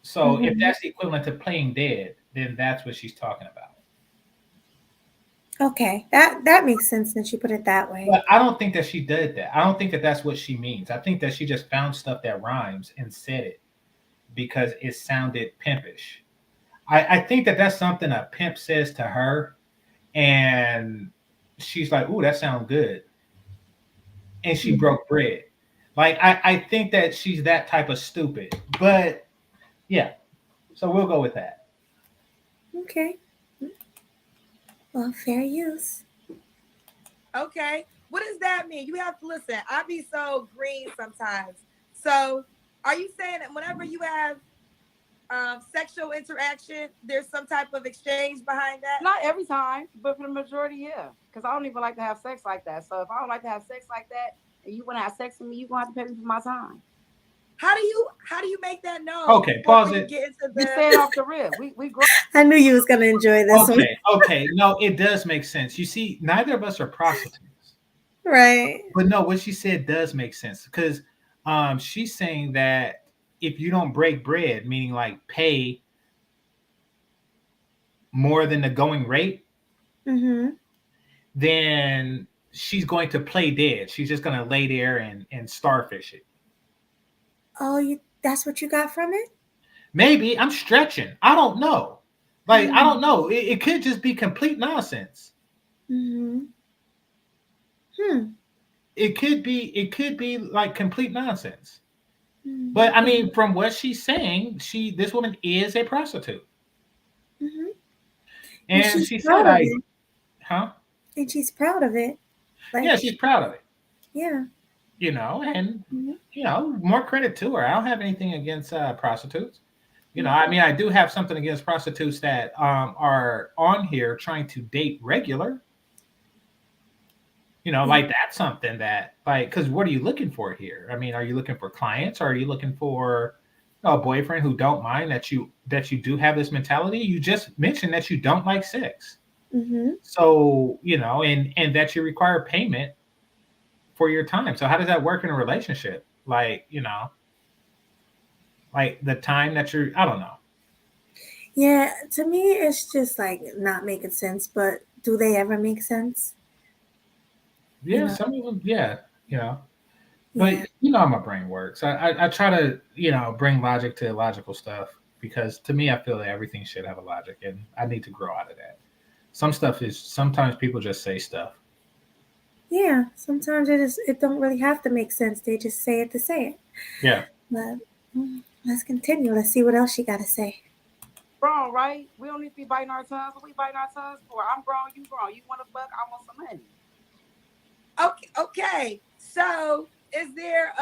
So if Mhm. that's the equivalent to playing dead, then that's what she's talking about. Okay, that makes sense since you put it that way. But I don't think that she did that. I don't think that that's what she means. I think that she just found stuff that rhymes and said it because it sounded pimpish. I think that that's something a pimp says to her, and she's like, "Ooh, that sounds good," and she Mhm. broke bread. Like I think that she's that type of stupid. But yeah, so we'll go with that. Okay. Well, fair use. Okay. What does that mean? You have to listen. I be so green sometimes. So are you saying that whenever you have sexual interaction, there's some type of exchange behind that? Not every time, but for the majority, yeah. Because I don't even like to have sex like that. So if I don't like to have sex like that, and you want to have sex with me, you're gonna have to pay me for my time. How do you make that known Okay, before pause we it. get into We the say it off the rib. We grow. I knew you was gonna enjoy this one. Okay. No, it does make sense. You see, neither of us are prostitutes. Right. But no, what she said does make sense because she's saying that if you don't break bread, meaning like pay more than the going rate, Mm-hmm. then she's going to play dead. She's just going to lay there and starfish it. Oh, that's what you got from it? Maybe I'm stretching. I don't know. Like, I Mm-hmm. don't know. It could just be complete nonsense. Mm-hmm. Hmm. It could be like complete nonsense. But I mean, from what she's saying, this woman is a prostitute. Mm-hmm. And And she's she said, proud of I, it. huh? And she's proud of it. Yeah, Like, she's proud of it, yeah. and Mm-hmm. more credit to her. I don't have anything against prostitutes. Mm-hmm. I mean, I do have something against prostitutes that are on here trying to date regular. Yeah. Like that's something that, like, because what are you looking for here? I mean, are you looking for clients, or are you looking for a boyfriend who don't mind that you do have this mentality? You just mentioned that you don't like sex, Mm-hmm. so and that you require payment for your time. So how does that work in a relationship? Like, like the time that I don't know. Yeah, to me, it's just like not making sense, but do they ever make sense? You Yeah, know? some of them, yeah, you know. But Yeah. how my brain works. I try to, bring logic to illogical stuff because to me I feel that everything should have a logic and I need to grow out of that. Sometimes people just say stuff. Yeah. Sometimes it don't really have to make sense. They just say it to say it. Yeah. But let's continue. Let's see what else she got to say. Grown, right? We don't need to be biting our tongues. What we biting our tongues for? I'm grown, you grown. You want to fuck? I want some money. Okay. So is there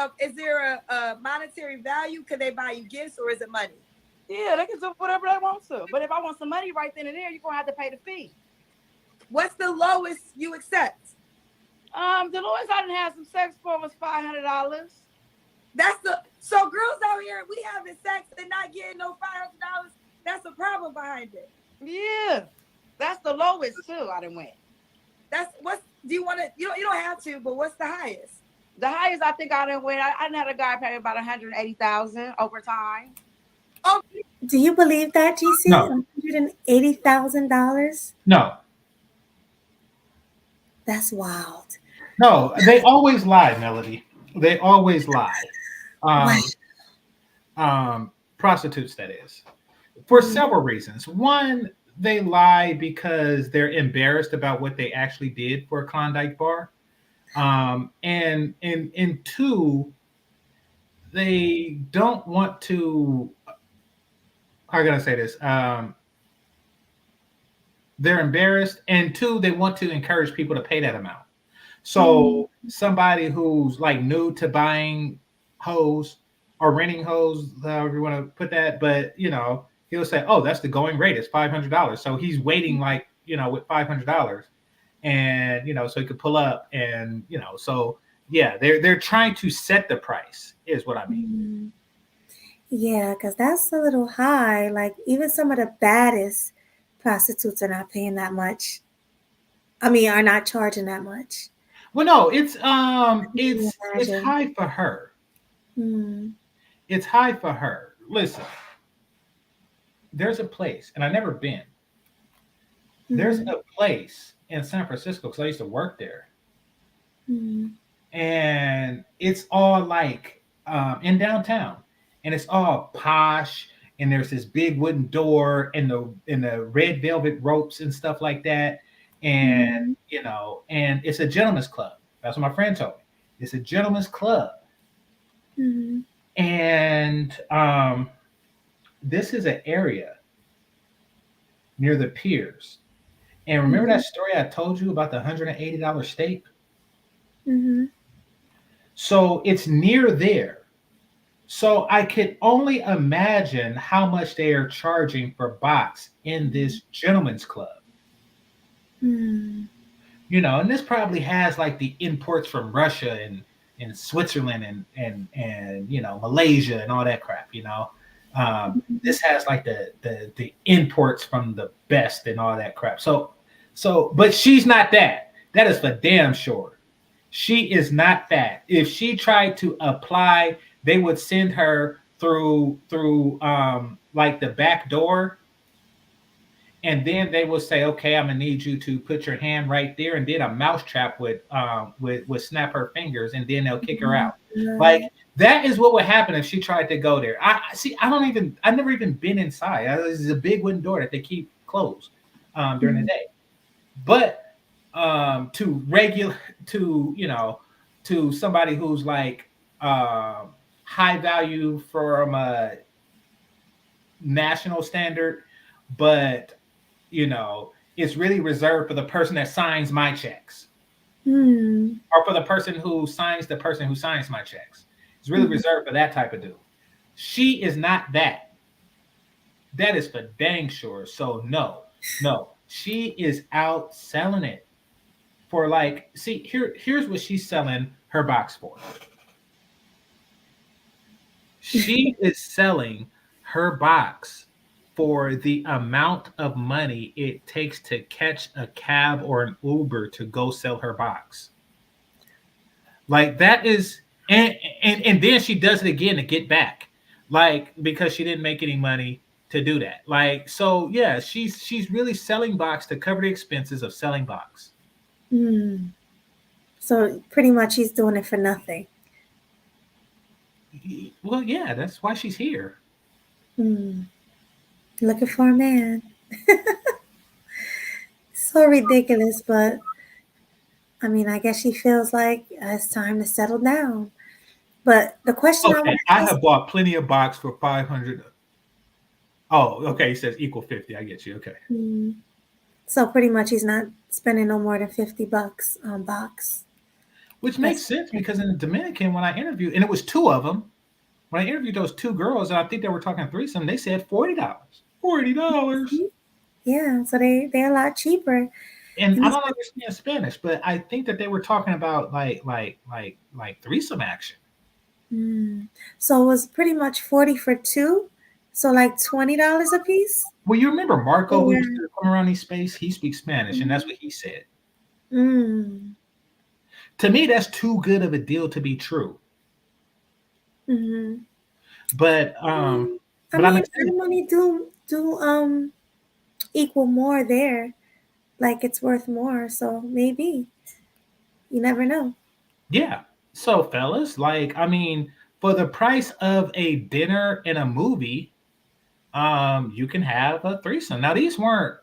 a monetary value? Could they buy you gifts or is it money? Yeah, they can do whatever they want to. But if I want some money right then and there, you're gonna have to pay the fee. What's the lowest you accept? The lowest I didn't have some sex for was $500. So girls out here, we having sex and not getting no $500. That's a problem behind it. Yeah, that's the lowest too. I didn't win. That's what's do you want to you don't have to, but what's the highest? The highest I think I didn't win. I didn't have a guy pay me about 180,000 over time. Oh, Do you believe that, GC? No. $180,000? No. That's wild. No. They always lie, Melody. They always lie. Wow. Prostitutes, that is, for Mhm. several reasons. One, they lie because they're embarrassed about what they actually did for a Klondike bar. And two, they don't want to. How can I say this? They're embarrassed, and two, they want to encourage people to pay that amount. So somebody who's like new to buying hose or renting hose, however you want to put that, but he'll say, "Oh, that's the going rate. It's $500." So he's waiting like with $500, and so he could pull up, and so yeah, they're trying to set the price, is what I mean. Yeah, because that's a little high. Like, even some of the baddest prostitutes are not paying that much. I mean, are not charging that much. Well, no, it's I can it's imagine. high for her. Hmm. It's high for her. Listen, there's a place, and I've never been. There's Hmm. a place in San Francisco because I used to work there, Hmm. and it's all like in downtown, and it's all posh, and there's this big wooden door, and the red velvet ropes and stuff like that, and Hmm. and it's a gentleman's club. That's what my friend told me. It's a gentleman's club, Hmm. and this is an area near the piers. And remember Hmm. that story I told you about the $180 steak? Hmm. So it's near there. So I could only imagine how much they are charging for box in this gentleman's club. Hmm. And this probably has like the imports from Russia and Switzerland and Malaysia and all that crap. This has like the imports from the best and all that crap. So but she's not that. That is for damn sure. She is not that. If she tried to apply, they would send her through like the back door, and then they will say, "Okay, I'm gonna need you to put your hand right there," and then a mousetrap would snap her fingers, and then they'll kick her out. Like Right. that is what would happen if she tried to go there. I see. I've never even been inside. This is a big wooden door that they keep closed during the Hmm. day. But to regular to somebody who's like high value from a national standard, but it's really reserved for the person that signs my checks, Hmm. or for the person who signs my checks. It's really Hmm. reserved for that type of dude. She is not that. That is for dang sure. So no, no, she is out selling it for like. See, here's what she's selling her box for. She is selling her box for the amount of money it takes to catch a cab or an Uber to go sell her box. Like that is and then she does it again to get back. Like because she didn't make any money to do that. Like so yeah, she's really selling box to cover the expenses of selling box. Hmm. So pretty much he's doing it for nothing. Well, yeah, that's why she's here. Hmm. Looking for a man. So ridiculous, but I mean, I guess she feels like it's time to settle down. But the question I Okay, want I to ask, have bought plenty of box for 500. Oh, okay. He says equal 50. I get you. Okay. hmm, so pretty much he's not spending no more than $50 on box. Which makes That's sense because in the Dominican, when I interviewed, and it was two of them, when I interviewed those two girls, and I think they were talking threesome, they said $40. $40. yeah. So they're a lot cheaper. And And I he don't said, understand Spanish, but I think that they were talking about like threesome action. hmm. So it was pretty much 40 for two. So like $20 a piece. Well, you remember Marco who used Or to come around these space? He speaks Spanish, and that's what he said. mm, To me, that's too good of a deal to be true. hmm. But I but I'm mean, gonna tell you, our money do equal more there. Like it's worth more. So maybe you never know. yeah. So, fellas, like, I mean, for the price of a dinner and a movie, you can have a threesome. Now, these weren't,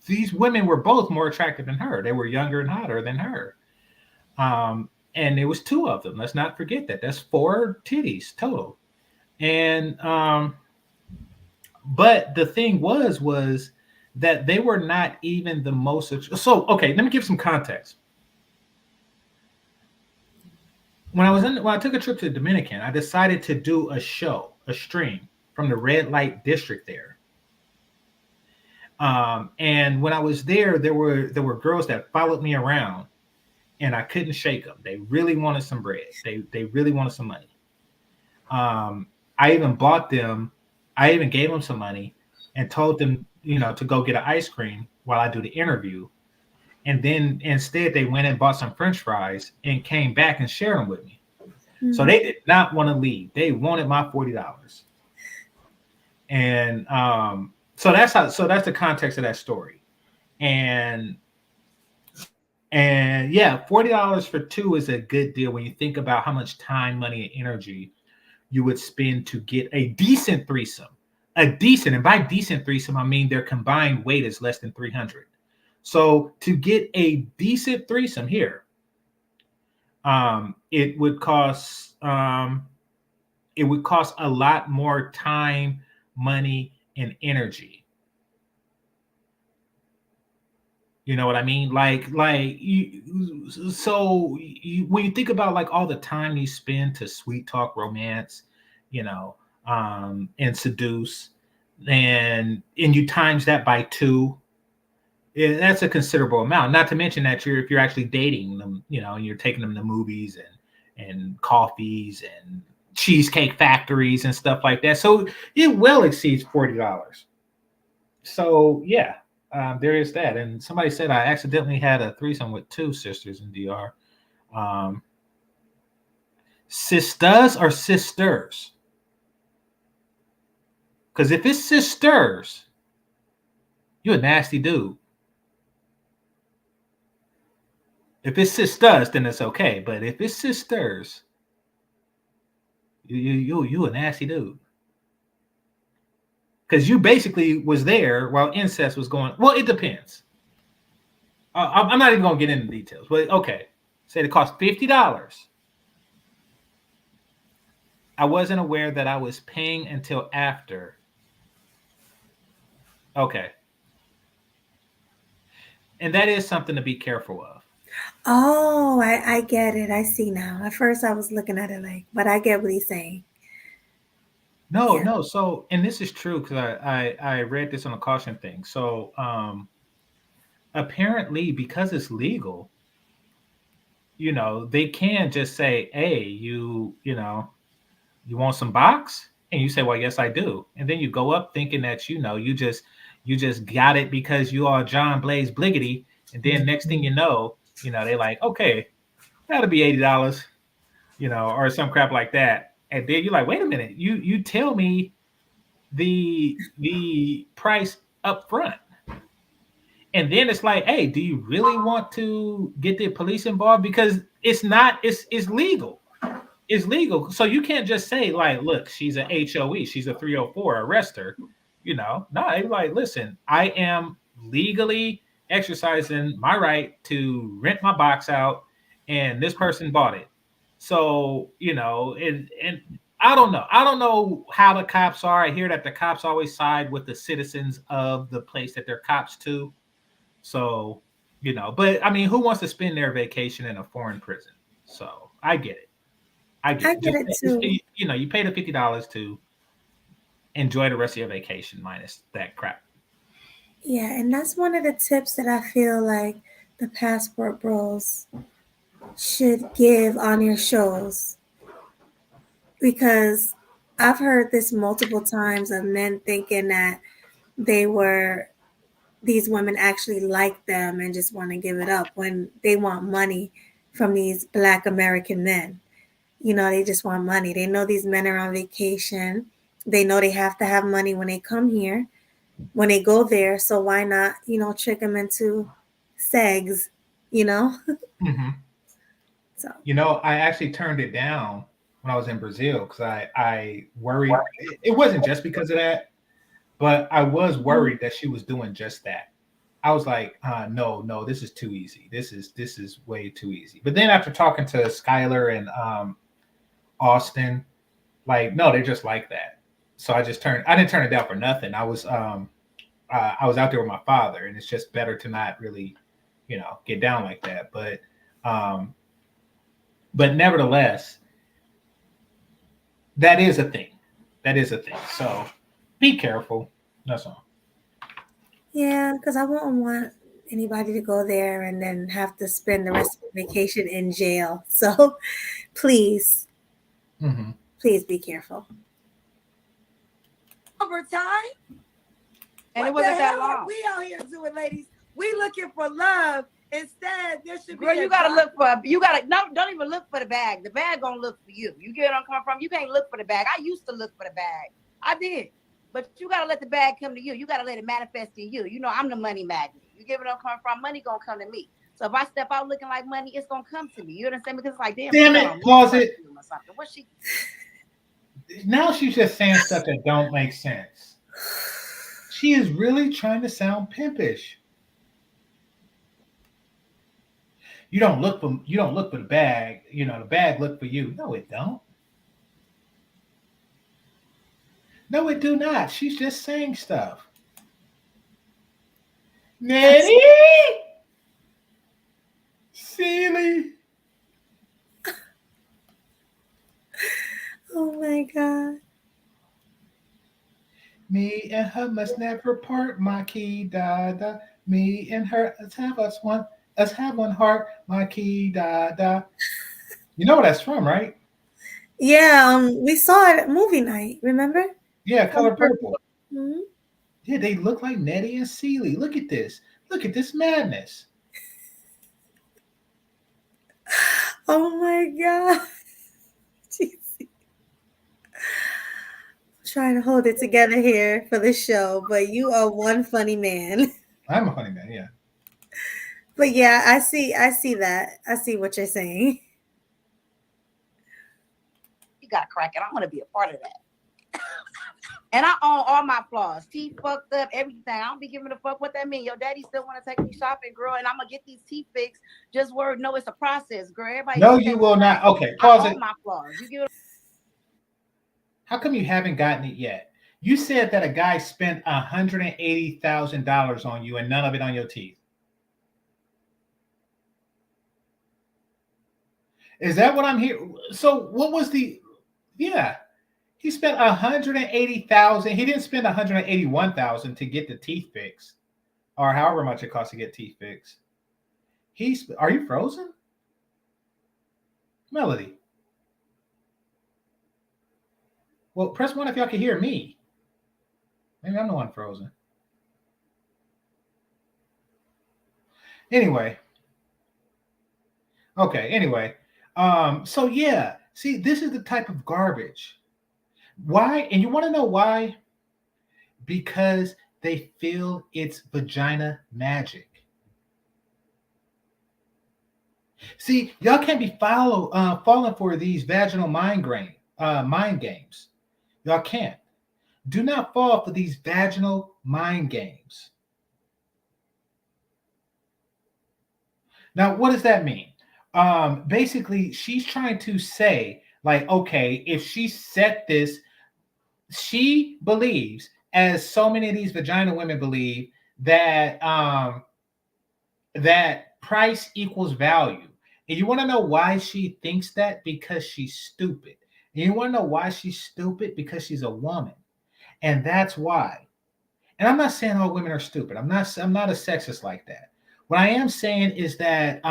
these women were both more attractive than her. They were younger and hotter than her. And there was two of them. Let's not forget that. That's four titties total. And, but the thing was that they were not even the most. So, okay, let me give some context. When I took a trip to the Dominican, I decided to do a stream from the red light district there. And when I was there, there were girls that followed me around, and I couldn't shake them. They really wanted some bread. They really wanted some money. I even bought them I even gave them some money and told them, to go get an ice cream while I do the interview. And then instead they went and bought some French fries and came back and shared them with me. So Mhm. they did not want to leave. They wanted my $40. And so that's the context of that story. And yeah, $40 for two is a good deal when you think about how much time, money, and energy you would spend to get a decent threesome. A decent, and by decent threesome, I mean their combined weight is less than 300. So to get a decent threesome here, it would cost a lot more time, money, and energy. You know what I mean? When you think about like all the time you spend to sweet talk, romance, you know, and seduce, and you times that by two, that's a considerable amount. Not to mention that if you're actually dating them, and you're taking them to movies and coffees and cheesecake factories and stuff like that. So it well exceeds $40. So yeah, there is that. And somebody said I accidentally had a threesome with two sisters in DR. Um, Sisters or sisters? Because if it's sisters, you're a nasty dude. If it's sisters, then it's okay. But if it's sisters, you a nasty dude. Because you basically was there while incest was going. Well, it depends. I'm not even gonna get into details, but okay. Say it cost $50. I wasn't aware that I was paying until after. Okay. And that is something to be careful of. Oh, I get it. I see now. At first, I was looking at it like, but I get what he's saying. No, Yeah. no. So, and this is true because I read this on a caution thing. So, apparently, because it's legal, they can just say, "Hey, you want some box?" And you say, "Well, yes, I do." And then you go up thinking that you just got it because you are John Blaze Bliggity. And then next thing you know, they like, okay, that'll be $80, or some crap like that. And then you're like, wait a minute, you tell me the price up front. And then it's like, hey, do you really want to get the police involved? Because it's legal. It's legal. So you can't just say, like, look, she's a HOE, she's a 304, arrest her. No, they're like, listen, I am legally exercising my right to rent my box out, and this person bought it. So, and I don't know. I don't know how the cops are. I hear that the cops always side with the citizens of the place that they're cops to. So, but I mean, who wants to spend their vacation in a foreign prison? So I get it. I get I it. get Just it too. you pay the $50 to enjoy the rest of your vacation minus that crap. Yeah, and that's one of the tips that I feel like the passport bros should give on your shows because I've heard this multiple times of men thinking that they were these women actually like them and just want to give it up when they want money from these black American men. They just want money. They know these men are on vacation. They know they have to have money when they come here, when they go there. So why not, trick them into segs, you know? Hmm. So, I actually turned it down when I was in Brazil because I worried. It wasn't just because of that, but I was worried that she was doing just that. I was like, no, no, this is too easy. This is way too easy. But then after talking to Skylar and Austin, like, no, they're just like that. So I didn't turn it down for nothing. I was out there with my father, and it's just better to not really, get down like that. Um, but nevertheless, that is a thing. That is a thing. So be careful. That's all. yeah, because I wouldn't want anybody to go there and then have to spend the rest of the vacation in jail. So please, Hmm. please be careful. overtime. And What it wasn't the that hell are long. we out here doing, ladies? We looking for love. Instead, there should Girl, be. you gotta look for. You gotta no. Don't even look for the bag. The bag gonna look for you. You get where I'm coming from. You can't look for the bag. I used to look for the bag. I did, but you gotta let the bag come to you. You gotta let it manifest in you. You know, I'm the money magnet. You get where I'm coming from. Money gonna come to me. So if I step out looking like money, it's gonna come to me. You understand? Because it's like, damn, Damn she got it, on more pause it. perfume or something. What she? Now she's just saying stuff that don't make sense. She is really trying to sound pimpish. You don't look for the bag. You know, the bag look for you. No, it don't. No, it do not. She's just saying stuff. That's, Nettie, silly. oh my God. Me and her must never part, my key da da. Me and her us have one heart, my key da da. You know what that's from, right? Yeah, we saw it at movie night, remember? Yeah, Color Color Purple. Purple. Mhm. Yeah, they look like Nettie and Seeley. Look at this. Look at this madness. Oh my God. Jeez. Trying to hold it together here for the show, but you are one funny man. I'm a funny man, yeah. But yeah, I see that. I see what you're saying. You got cracking. I want to be a part of that. And I own all my flaws. Teeth fucked up, everything. I don't be giving a fuck what that mean. Your daddy still want to take me shopping, girl, and I'm gonna get these teeth fixed. Just word, no, it's a process, girl. Everybody No, think they you was will not. fast. Okay, I pause own it. my flaws. You get How come you haven't gotten it yet? You said that a guy spent $180,000 on you and none of it on your teeth. Is that what I'm here? So what was the? Yeah, he spent 180,000. He didn't spend 181,000 to get the teeth fixed, or however much it costs to get teeth fixed. He's. Are you frozen, Melody? Well, press one if y'all can hear me. Maybe I'm the one frozen. Anyway, okay. Anyway, so yeah. See, this is the type of garbage. Why? And you want to know why? Because they feel it's vagina magic. See, y'all can't be falling for these vaginal mind games. Y'all can't. Do not fall for these vaginal mind games. Now, what does that mean? Basically, she's trying to say, like, okay, if she set this, she believes, as so many of these vagina women believe, that price equals value. And you want to know why she thinks that? Because she's stupid. And you want to know why she's stupid? Because she's a woman. And that's why. And I'm not saying all women are stupid. I'm not a sexist like that. What I am saying is that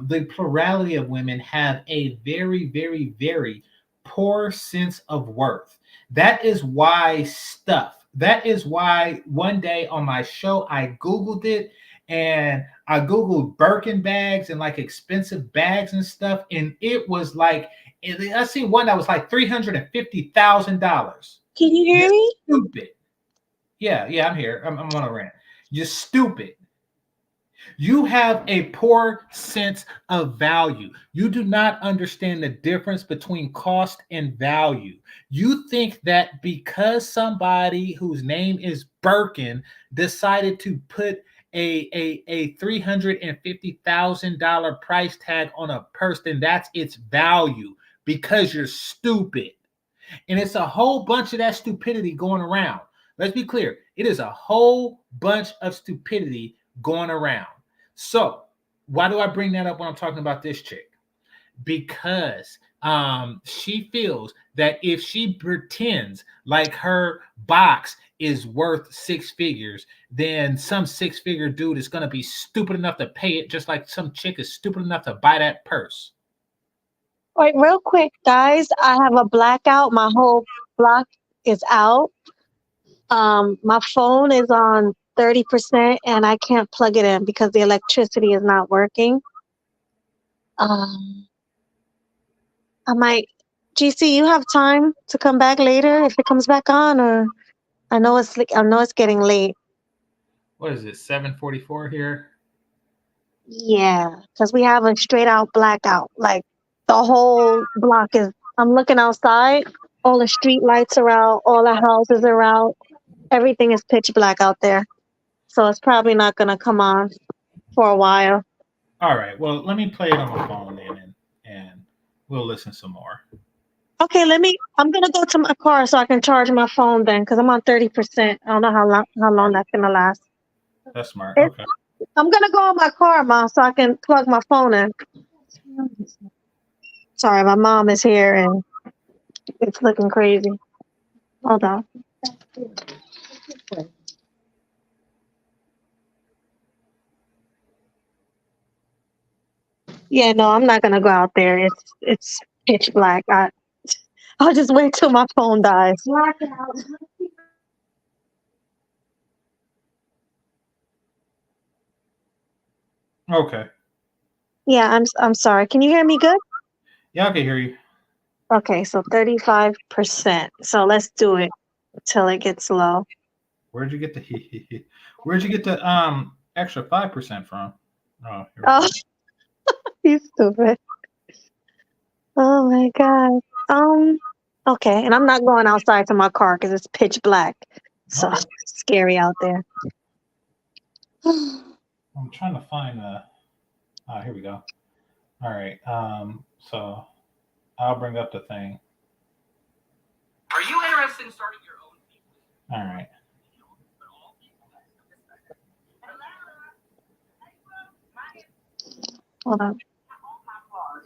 the plurality of women have a very, very, very poor sense of worth. That is why stuff. That is why one day on my show I Googled it, and I Googled Birkin bags and like expensive bags and stuff, and it was like I seen one that was like $350,000. Can you You're hear me? stupid. Yeah, I'm here. I'm on a rant. You're stupid. You have a poor sense of value. You do not understand the difference between cost and value. You think that because somebody whose name is Birkin decided to put a $350,000 price tag on a purse, then that's its value because you're stupid. And it's a whole bunch of that stupidity going around. Let's be clear. It is a whole bunch of stupidity going around. So, why do I bring that up when I'm talking about this chick? Because she feels that if she pretends like her box is worth six figures, then some six-figure dude is going to be stupid enough to pay it, just like some chick is stupid enough to buy that purse. Wait, real quick, guys. I have a blackout. My whole block is out. My phone is on 30% and I can't plug it in because the electricity is not working. Um, I might, GC, you have time to come back later if it comes back on, or I know it's getting late. What is it? 7:44 here. Yeah, because we have a straight out blackout. Like the whole block is. I'm looking outside. All the street lights are out. All the houses are out. Everything is pitch black out there. So it's probably not gonna come on for a while. All right. Well, let me play it on my phone then, and we'll listen some more. Okay, I'm gonna go to my car so I can charge my phone then, because I'm on 30%. I don't know how long that's gonna last. That's smart. It, Okay. I'm gonna go in my car, Mom, so I can plug my phone in. Sorry, my mom is here and it's looking crazy. Hold on. Yeah, no, I'm not gonna go out there. It's pitch black. I'll just wait till my phone dies. Okay. Yeah, I'm sorry. Can you hear me good? Yeah, I can hear you. Okay, so 35%. So let's do it till it gets low. Where'd you get the extra 5% from? Oh, here we Oh, go. you stupid. Oh my God. Okay, and I'm not going outside to my car because it's pitch black. So Okay. it's scary out there. I'm trying to find the. Ah, here we go. All right. So I'll bring up the thing. Are you interested in starting your own? All right. Hold on.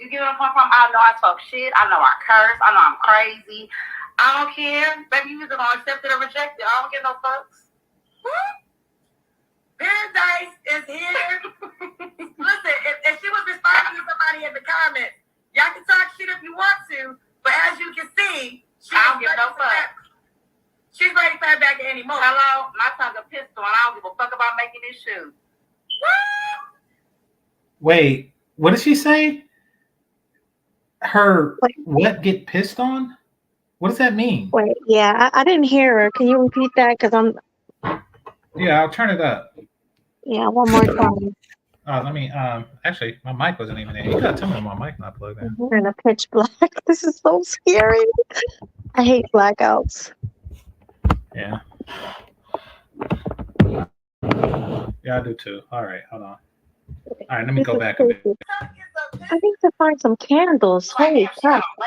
You get where I'm coming from? I know I talk shit. I know I curse. I know I'm crazy. I don't care. Baby, you either gonna accept it or reject it. I don't get no fucks. Paradise is here. Listen, if she was responding to somebody in the comments, y'all can talk shit if you want to, but as you can see, I don't give no fuck. She's ready for her back at any moment. Hello, my tongue a pistol, and I don't give a fuck about making this shoe. Wait, what did she say? Her Wait, what get pissed on? What does that mean? wait. Yeah, I didn't hear her. Can you repeat that? Because Yeah, I'll turn it up. yeah, one more time. Let me actually my mic wasn't even in. You gotta tell me when my mic not plugged in. We're in a pitch black. This is so scary. I hate blackouts. Yeah. Yeah, I do too. All right, hold on. All right, let me This go is back a bit. creepy. I need to find some candles. Holy crap. I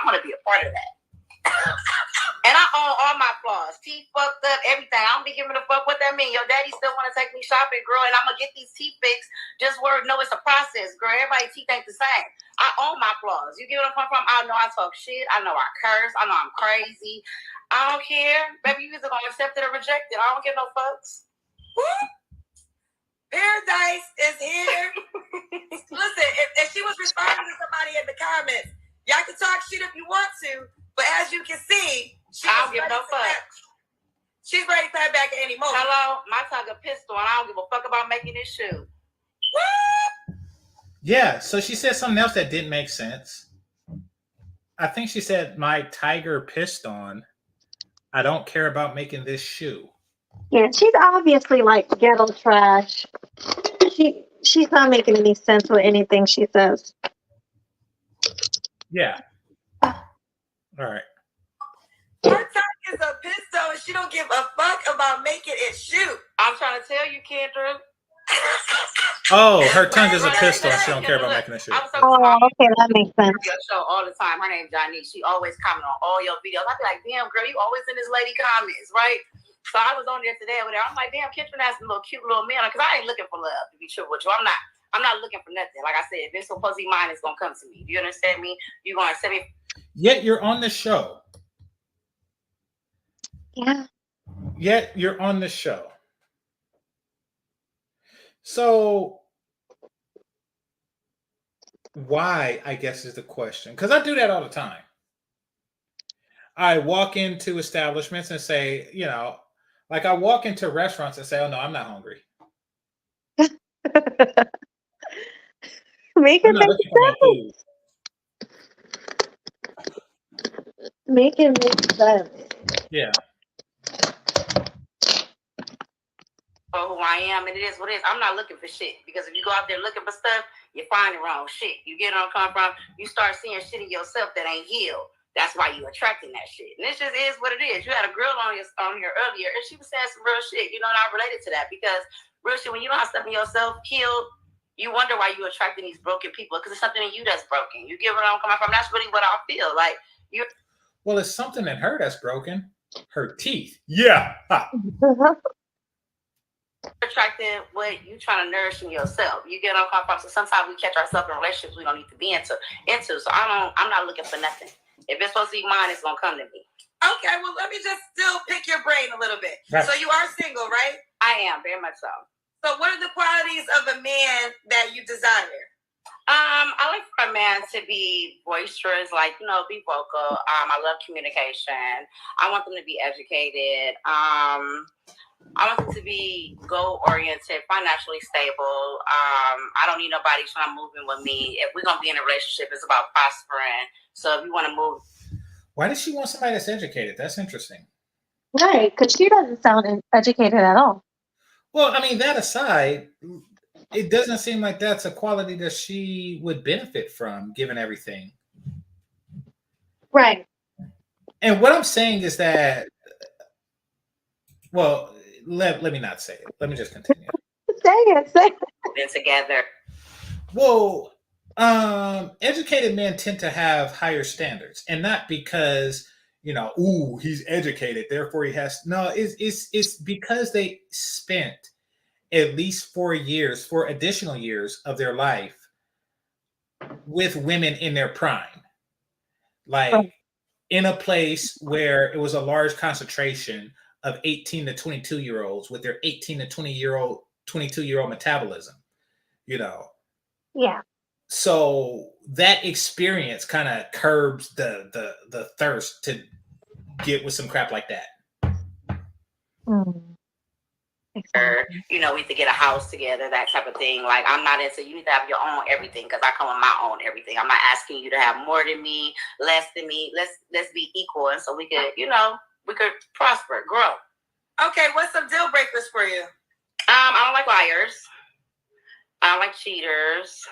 want to be a part of that. And I own all my flaws. Teeth fucked up, everything. I don't be giving a fuck what that mean. Your daddy still want to take me shopping, girl, and I'm going to get these teeth fixed. Just word, no, it's a process, girl. Everybody's teeth ain't the same. I own my flaws. You get what I'm coming from? I know I talk shit. I know I curse. I know I'm crazy. I don't care. Baby, you either going to accept it or reject it. I don't get no fucks. Paradise is here. Listen, if she was responding to somebody in the comments, y'all can talk shit if you want to, but as you can see, I don't give no fucks. She's ready for her back at any moment. Hello, my tongue a pistol, and I don't give a fuck about making this shoe. Yeah, so she said something else that didn't make sense. I think she said my tiger pissed on. I don't care about making this shoe. Yeah, she's obviously like ghetto trash. She's not making any sense with anything she says. Yeah. All right. Her tongue is a pistol, and she don't give a fuck about making it shoot. I'm trying to tell you, Kendra. Oh, her tongue is a pistol and she don't care about making a shoe. Oh, okay, that makes sense. Your show all the time. Her name's Johnny. She always comment on all your videos. I be like, damn, girl, you always in this lady comments, right? So I was on there today with her. I'm like, damn, Kendra has a little cute little man. Because I ain't looking for love, to be true with you. I'm not looking for nothing. Like I said, if it's supposed to be mine, it's gonna come to me. Do you understand me? You gonna accept me? Yet you're on the show. Yeah. Yet you're on the show. So why, I guess, is the question. Because I do that all the time. I walk into establishments and say, like I walk into restaurants and say, "Oh no, I'm not hungry. Make I'm it not make looking for no food." sense. Make it make sense. Yeah. Who I am, and it is what it is. I'm not looking for shit, because if you go out there looking for stuff, you find the wrong shit. You get where I'm coming from. You start seeing shit in yourself that ain't healed. That's why you attracting that shit. And it just is what it is. You had a girl on here earlier, and she was saying some real shit. And I related to that, because real shit, when you don't have stuff in yourself healed, you wonder why you attracting these broken people, because it's something in you that's broken. You get where I'm coming from? That's really what I feel like. Well, it's something in her that's broken. Her teeth. Yeah. Ha. Attracting what you trying to nourish in yourself. You get on coming from. So sometimes we catch ourselves in relationships we don't need to be into. So I'm not looking for nothing. If it's supposed to be mine, it's gonna come to me. Okay, well, let me just still pick your brain a little bit. Right. So you are single, right? I am, very much so. So what are the qualities of a man that you desire? I like for a man to be boisterous, be vocal. I love communication. I want them to be educated. I want them to be goal-oriented, financially stable. I don't need nobody trying to move in with me. If we're going to be in a relationship, it's about prospering. So if you want to move. Why does she want somebody that's educated? That's interesting. Right, because she doesn't sound educated at all. Well, I mean, that aside, it doesn't seem like that's a quality that she would benefit from, given everything. Right. And what I'm saying is that, well, let me not say it. Let me just continue. Say it. Been together. Well, educated men tend to have higher standards, and not because he's educated, therefore he has. No, it's because they spent at least 4 additional years of their life with women in their prime, like in a place where it was a large concentration of 18 to 22-year-olds with their 18 to 22-year-old metabolism, Yeah. So that experience kind of curbs the thirst to get with some crap like that. Exactly. We need to get a house together, that type of thing. Like, I'm not into, you need to have your own everything, because I come with my own everything. I'm not asking you to have more than me, less than me. Let's be equal, and so we could, we could prosper, grow. Okay, what's some deal breakers for you? I don't like liars. I don't like cheaters.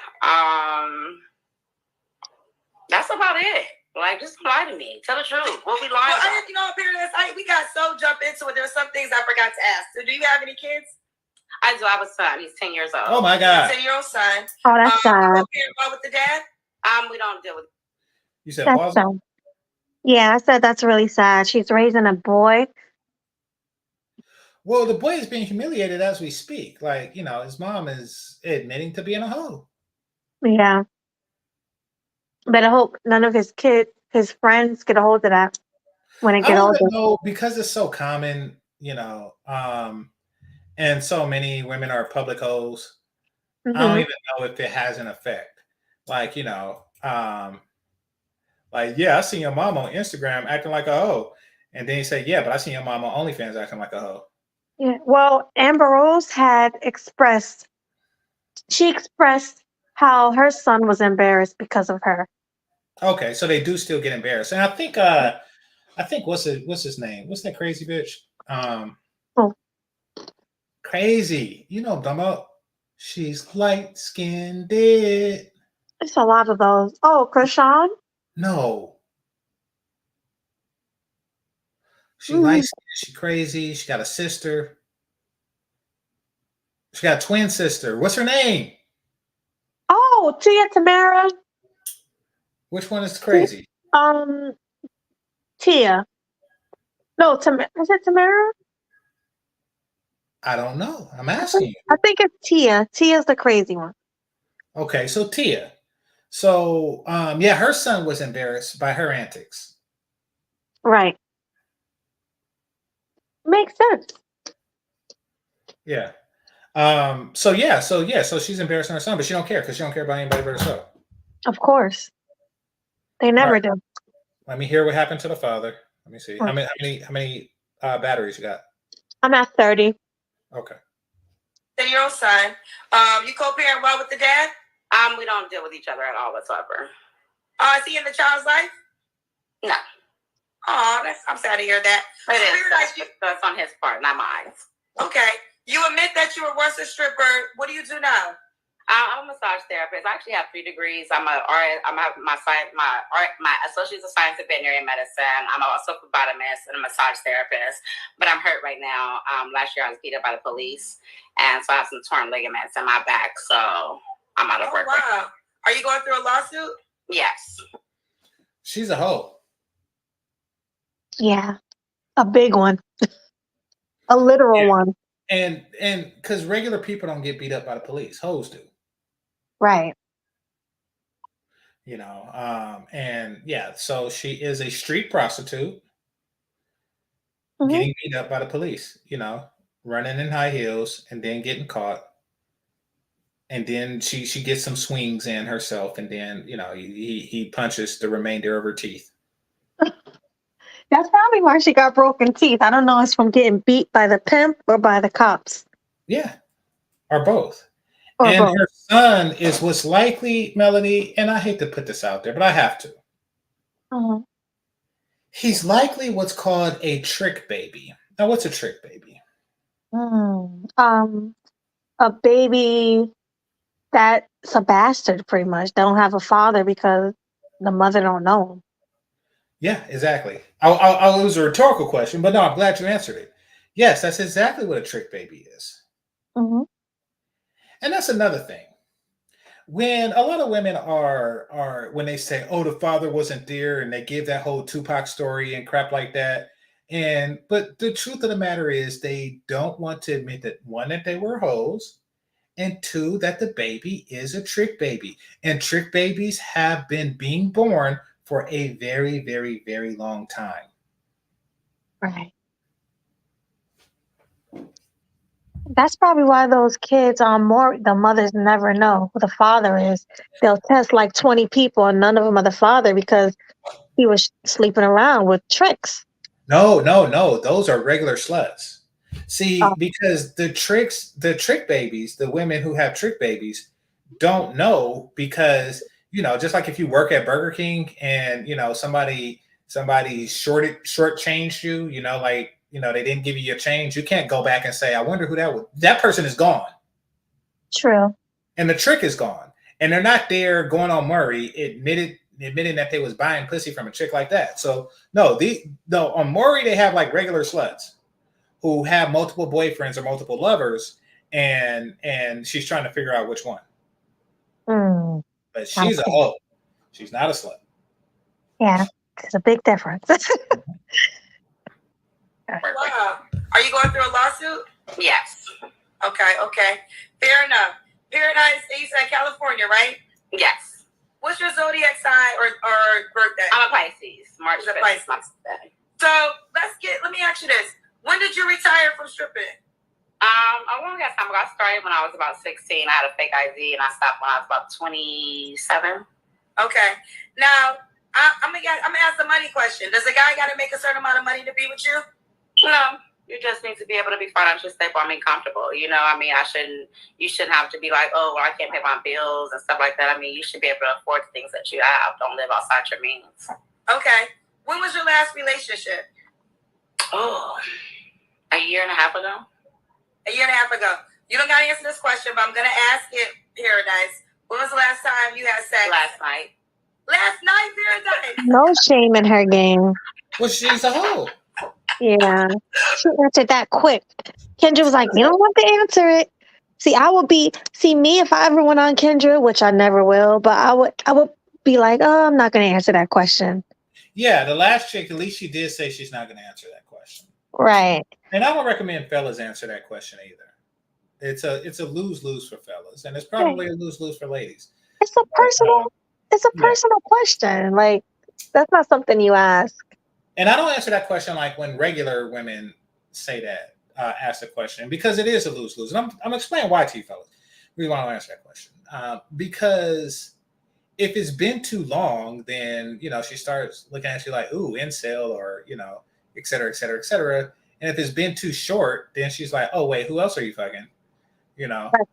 That's about it. Like, just lie to me. Tell the truth. What we lying about? We got so jumped into it. There's some things I forgot to ask. So, do you have any kids? I do. I have a son. He's 10 years old. Oh my God. 10-year-old son. Oh, that's sad. With the dad? We don't deal with. You said That's sad. Yeah, I said that's really sad. She's raising a boy. Well, the boy is being humiliated as we speak. Like, his mom is admitting to being a hoe. Yeah. But I hope none of his friends get a hold of that when it get older. No, because it's so common, and so many women are public hoes. Mm-hmm. I don't even know if it has an effect. Like, I seen your mom on Instagram acting like a hoe. And then you say, yeah, but I seen your mom on OnlyFans acting like a hoe. Yeah. Well, Amber Rose expressed how her son was embarrassed because of her. Okay, so they do still get embarrassed. And I think what's his name? What's that crazy bitch? Crazy. You know what I'm talking about. She's light skinned. It's a lot of those. Oh, Krishan? No. She light skinned, she crazy. She got a sister. She got a twin sister. What's her name? Oh, Tamara. Which one is crazy? Tia. No, is it Tamara? I don't know. I'm asking you. I think it's Tia. Tia's the crazy one. Okay, so Tia. So, her son was embarrassed by her antics. Right. Makes sense. Yeah. So she's embarrassing her son, but she don't care because she don't care about anybody but herself. Of course. They never do. Let me hear what happened to the father. Let me see. How many batteries you got? I'm at 30. Okay. 10-year-old son. You co-parent well with the dad? We don't deal with each other at all whatsoever. Is he in the child's life? No. Oh, I'm sad to hear that. That's on his part, not mine. Okay. You admit that you were once a stripper. What do you do now? I'm a massage therapist. I actually have 3 degrees. I'm my associate's of science in veterinary medicine. I'm also a phlebotomist and a massage therapist. But I'm hurt right now. Last year I was beat up by the police, and so I have some torn ligaments in my back. So I'm out of work. Wow. Are you going through a lawsuit? Yes. She's a hoe. Yeah. A big one. A literal one. And because regular people don't get beat up by the police, hoes do. Right. You know, and yeah, so she is a street prostitute getting beat up by the police, you know, running in high heels and then getting caught. And then she gets some swings in herself, and then, you know, he punches the remainder of her teeth. That's probably why she got broken teeth. I don't know if it's from getting beat by the pimp or by the cops. Yeah, or both. Or and both. her son is what's likely, Melody, and I hate to put this out there, but I have to. He's likely what's called a trick baby. Now, what's a trick baby? A baby that's a bastard, pretty much. They don't have a father because the mother don't know him. Yeah, exactly. I'll lose a rhetorical question, but no, I'm glad you answered it. Yes, that's exactly what a trick baby is. Mm-hmm. And that's another thing. When a lot of women are when they say, "Oh, the father wasn't there," and they give that whole Tupac story and crap like that, but the truth of the matter is they don't want to admit that, one, that they were hoes, and two, that the baby is a trick baby, and trick babies have been being born for a very, very, very long time. Right. That's probably why those kids the mothers never know who the father is. They'll test like 20 people and none of them are the father because he was sleeping around with tricks. No. Those are regular sluts. See, because the trick babies, the women who have trick babies don't know, because, you know, just like if you work at Burger King and, you know, somebody shortchanged you, you know, like, you know, they didn't give you your change. You can't go back and say, I wonder who that was. That person is gone. True. And the trick is gone. And they're not there going on Maury admitting that they was buying pussy from a chick like that. So no, on Maury they have like regular sluts who have multiple boyfriends or multiple lovers, and she's trying to figure out which one. But she's a hoe. She's not a slut. Yeah, there's a big difference. Wow. Are you going through a lawsuit? Yes. Okay. Fair enough. Paradise, you said California, right? Yes. What's your zodiac sign or birthday? I'm a Pisces. March 5th. Pisces. So let me ask you this. When did you retire from stripping? A long time ago. I started when I was about 16. I had a fake ID and I stopped when I was about 27. Okay. Now, I'm gonna ask a money question. Does a guy gotta make a certain amount of money to be with you? No. You just need to be able to be financially stable. I mean, comfortable. You know, I mean, you shouldn't have to be like, oh, well, I can't pay my bills and stuff like that. I mean, you should be able to afford the things that you have. Don't live outside your means. Okay. When was your last relationship? Oh, a year and a half ago. A year and a half ago. You don't gotta answer this question, but I'm gonna ask it, Paradise. When was the last time you had sex? Last night. Last night, Paradise. No shame in her game. Well, she's a hoe. Yeah. She answered that quick. Kendra was like, you don't want to answer it. See, me, if I ever went on Kendra, which I never will, but I would be like, oh, I'm not going to answer that question. Yeah, the last chick, at least she did say she's not going to answer that question. Right. And I don't recommend fellas answer that question either. It's a lose-lose for fellas, and it's probably a lose-lose for ladies. It's a personal question. Like, that's not something you ask. And I don't answer that question like when regular women say that, ask the question, because it is a lose-lose. And I'm explaining why to you fellas. We want to answer that question. Because if it's been too long, then she starts looking at you like, ooh, incel, or et cetera, et cetera, et cetera. And if it's been too short, then she's like, oh wait, who else are you fucking? You know. Right.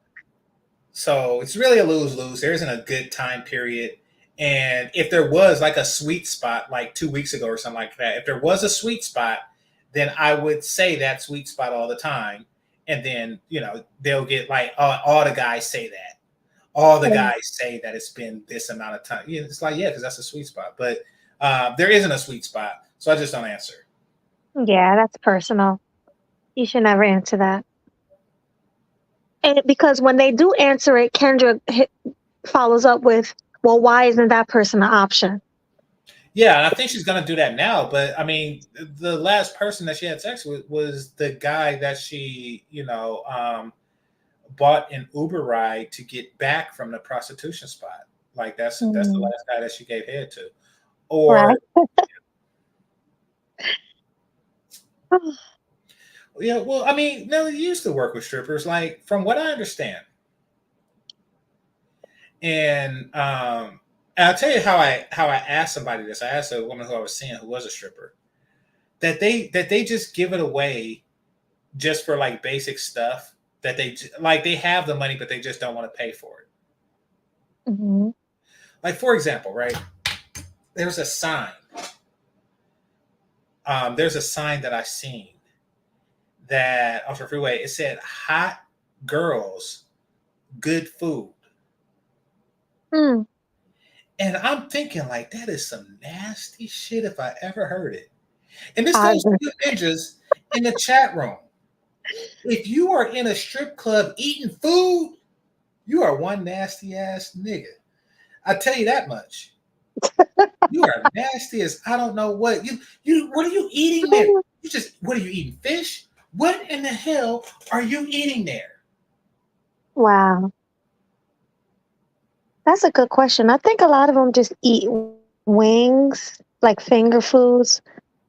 So it's really a lose lose. There isn't a good time period. And if there was like a sweet spot, like 2 weeks ago or something like that, if there was a sweet spot, then I would say that sweet spot all the time. And then they'll get like all the guys say that. All the Yeah. guys say that it's been this amount of time. It's like, yeah, because that's a sweet spot. But there isn't a sweet spot, so I just don't answer. Yeah, that's personal. You should never answer that. And because when they do answer it, Kendra follows up with, well, why isn't that person an option? Yeah, and I think she's gonna do that now. But I mean, the last person that she had sex with was the guy that she, bought an Uber ride to get back from the prostitution spot. Like that's the Mm, last guy that she gave head to. right. Or yeah, well, I mean, Nelly used to work with strippers, like from what I understand. And I'll tell you how I asked somebody this. I asked a woman who I was seeing who was a stripper that they just give it away just for like basic stuff that they have the money but they just don't want to pay for it. Hmm. Like for example, right? There's a sign. There's a sign that I've seen that off the freeway. It said "Hot girls, good food," Mm, and I'm thinking like that is some nasty shit if I ever heard it. And this I goes to agree. you ninjas in the chat room. If you are in a strip club eating food, you are one nasty ass nigga. I tell you that much. You are nasty as I don't know what. You what are you eating there? What are you eating? Fish? What in the hell are you eating there? Wow. That's a good question. I think a lot of them just eat wings, like finger foods,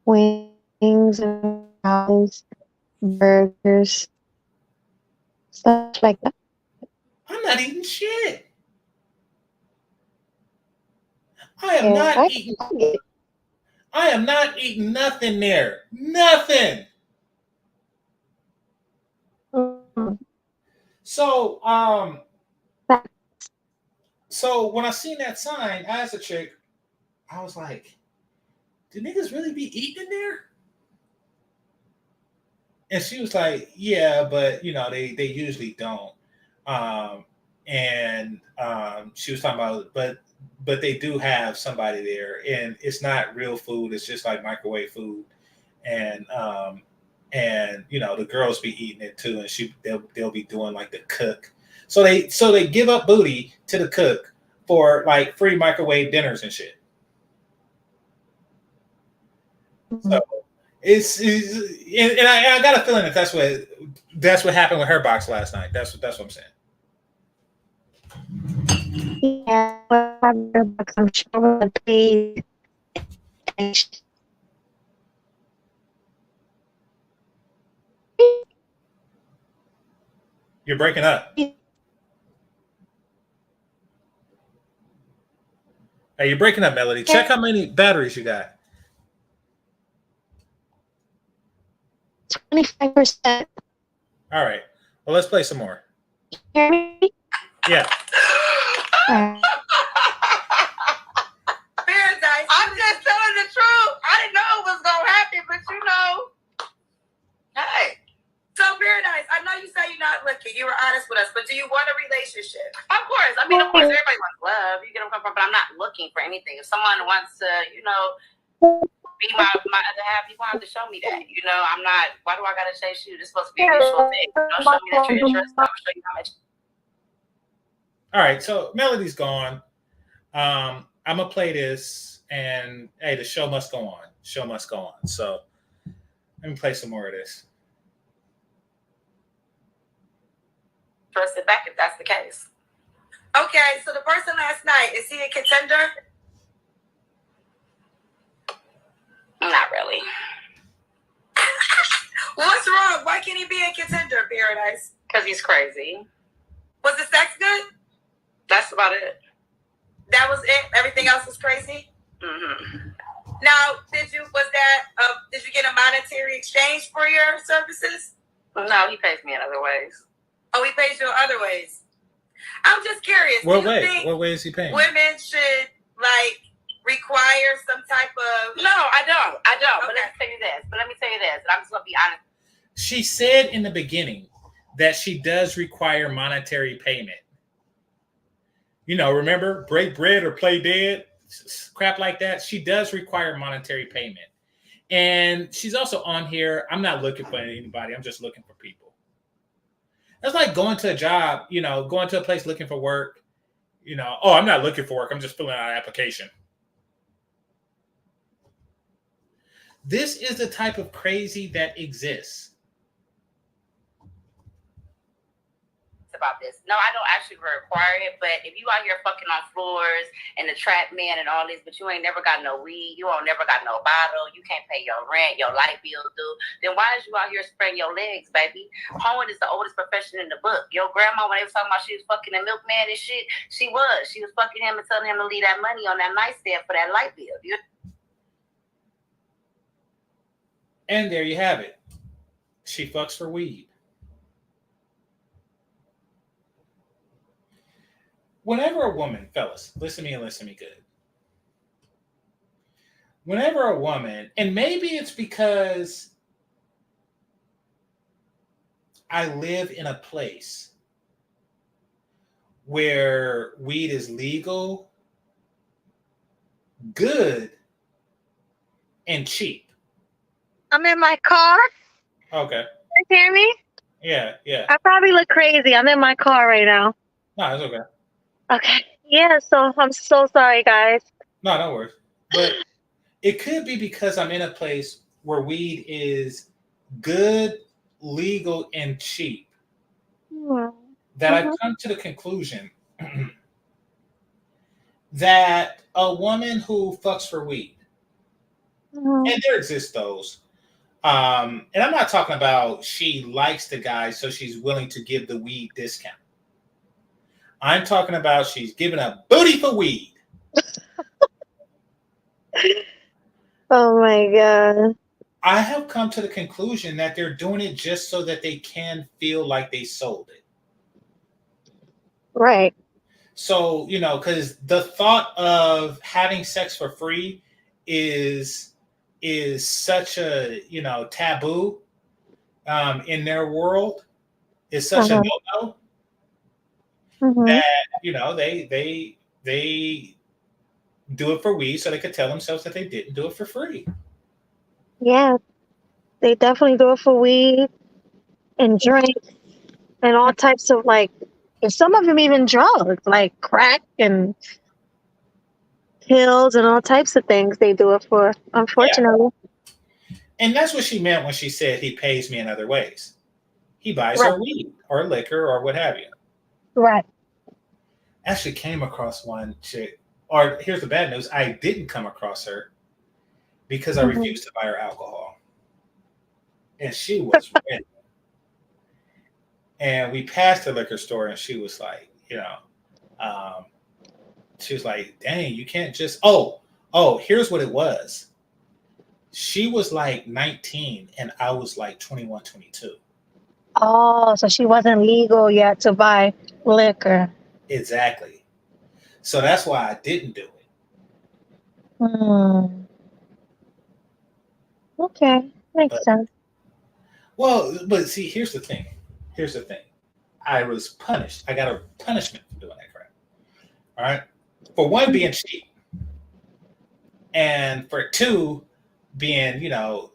wings and fries, burgers, stuff like that. I'm not eating shit. I am Yeah, not eating. I am not eating nothing there. Nothing. mm, So that- so when I seen that sign, I asked a chick, I was like, do niggas really be eating in there? And she was like, yeah, but they usually don't. And she was talking about, but they do have somebody there, and it's not real food. It's just like microwave food, and the girls be eating it too, and they'll be doing like the cook. So they give up booty to the cook for like free microwave dinners and shit. So mm, and I got a feeling that that's what happened with her box last night. That's what I'm saying. yeah, I'm sure the paid. You're breaking up. Hey, you're breaking up, Melody. Check how many batteries you got. 25%. All right. Well, let's play some more. Hear me? Yeah. Paradise. I'm just telling the truth. I didn't know it was gonna happen, but hey. So Paradise, I know you say you're not looking. You were honest with us, but do you want a relationship? Of course. I mean, of course, everybody wants love. You get what I'm coming from, but I'm not looking for anything. If someone wants to, be my other half, you gonna have to show me that. I'm not. Why do I gotta chase you? This is supposed to be a mutual thing. Show me that you're interested. I'm gonna show you how much. All right. So Melody's gone. I'm gonna play this, and hey, the show must go on. Show must go on. So let me play some more of this. Trust it back if that's the case. Okay, so the person last night, is he a contender? Not really. What's wrong? Why can't he be a contender, Paradise? Because he's crazy. Was the sex good? That's about it. That was it. Everything else was crazy. Mm-hmm. Now, did you get a monetary exchange for your services? No, he pays me in other ways. Oh, he pays you in other ways. I'm just curious. What do you way? think What way is he paying? women should require some type of? No, I don't. Okay. But let me tell you this. I'm just gonna be honest. She said in the beginning that she does require monetary payment. Remember, break bread or play dead, crap like that. She does require monetary payment. And she's also on here. I'm not looking for anybody. I'm just looking for people. That's like going to a job, going to a place looking for work. Oh, I'm not looking for work. I'm just filling out an application. This is the type of crazy that exists. About this. No, I don't actually require it, but if you out here fucking on floors and the trap man and all this, but you ain't never got no weed, you ain't never got no bottle, you can't pay your rent, your light bill due, then why is you out here spreading your legs, baby? Hoeing is the oldest profession in the book. Your grandma, when they was talking about she was fucking a milkman and shit, she was fucking him and telling him to leave that money on that nightstand for that light bill. And there you have it. She fucks for weed. Whenever a woman, fellas, listen to me and listen to me good. Whenever a woman, and maybe it's because I live in a place where weed is legal, good, and cheap. I'm in my car. Okay. You hear me? Yeah. I probably look crazy. I'm in my car right now. No, it's okay. Okay. Yeah, so I'm so sorry, guys. No, no worries. But it could be because I'm in a place where weed is good, legal, and cheap. That I've come to the conclusion that a woman who fucks for weed, and there exist those, and I'm not talking about she likes the guy, so she's willing to give the weed discount. I'm talking about she's giving a booty for weed. Oh my God. I have come to the conclusion that they're doing it just so that they can feel like they sold it. Right. So, because the thought of having sex for free is such a, taboo in their world. It's such a no-no. That they do it for weed so they could tell themselves that they didn't do it for free. Yeah, they definitely do it for weed and drink and all types of and some of them even drugs like crack and pills and all types of things they do it for, unfortunately. Yeah. And that's what she meant when she said he pays me in other ways. He buys Right. her weed or liquor or what have you. Right. Actually came across one chick, or here's the bad news, I didn't come across her because I refused to buy her alcohol. And she was ready. And we passed the liquor store and she was like, she was like, dang, you can't just, oh, here's what it was. She was like 19 and I was like 21, 22. Oh, so she wasn't legal yet to buy liquor. Exactly. So that's why I didn't do it. Okay, makes sense. Well, but see, here's the thing. I was punished. I got a punishment for doing that crap. All right. For one, being cheap. And for two, being, Joe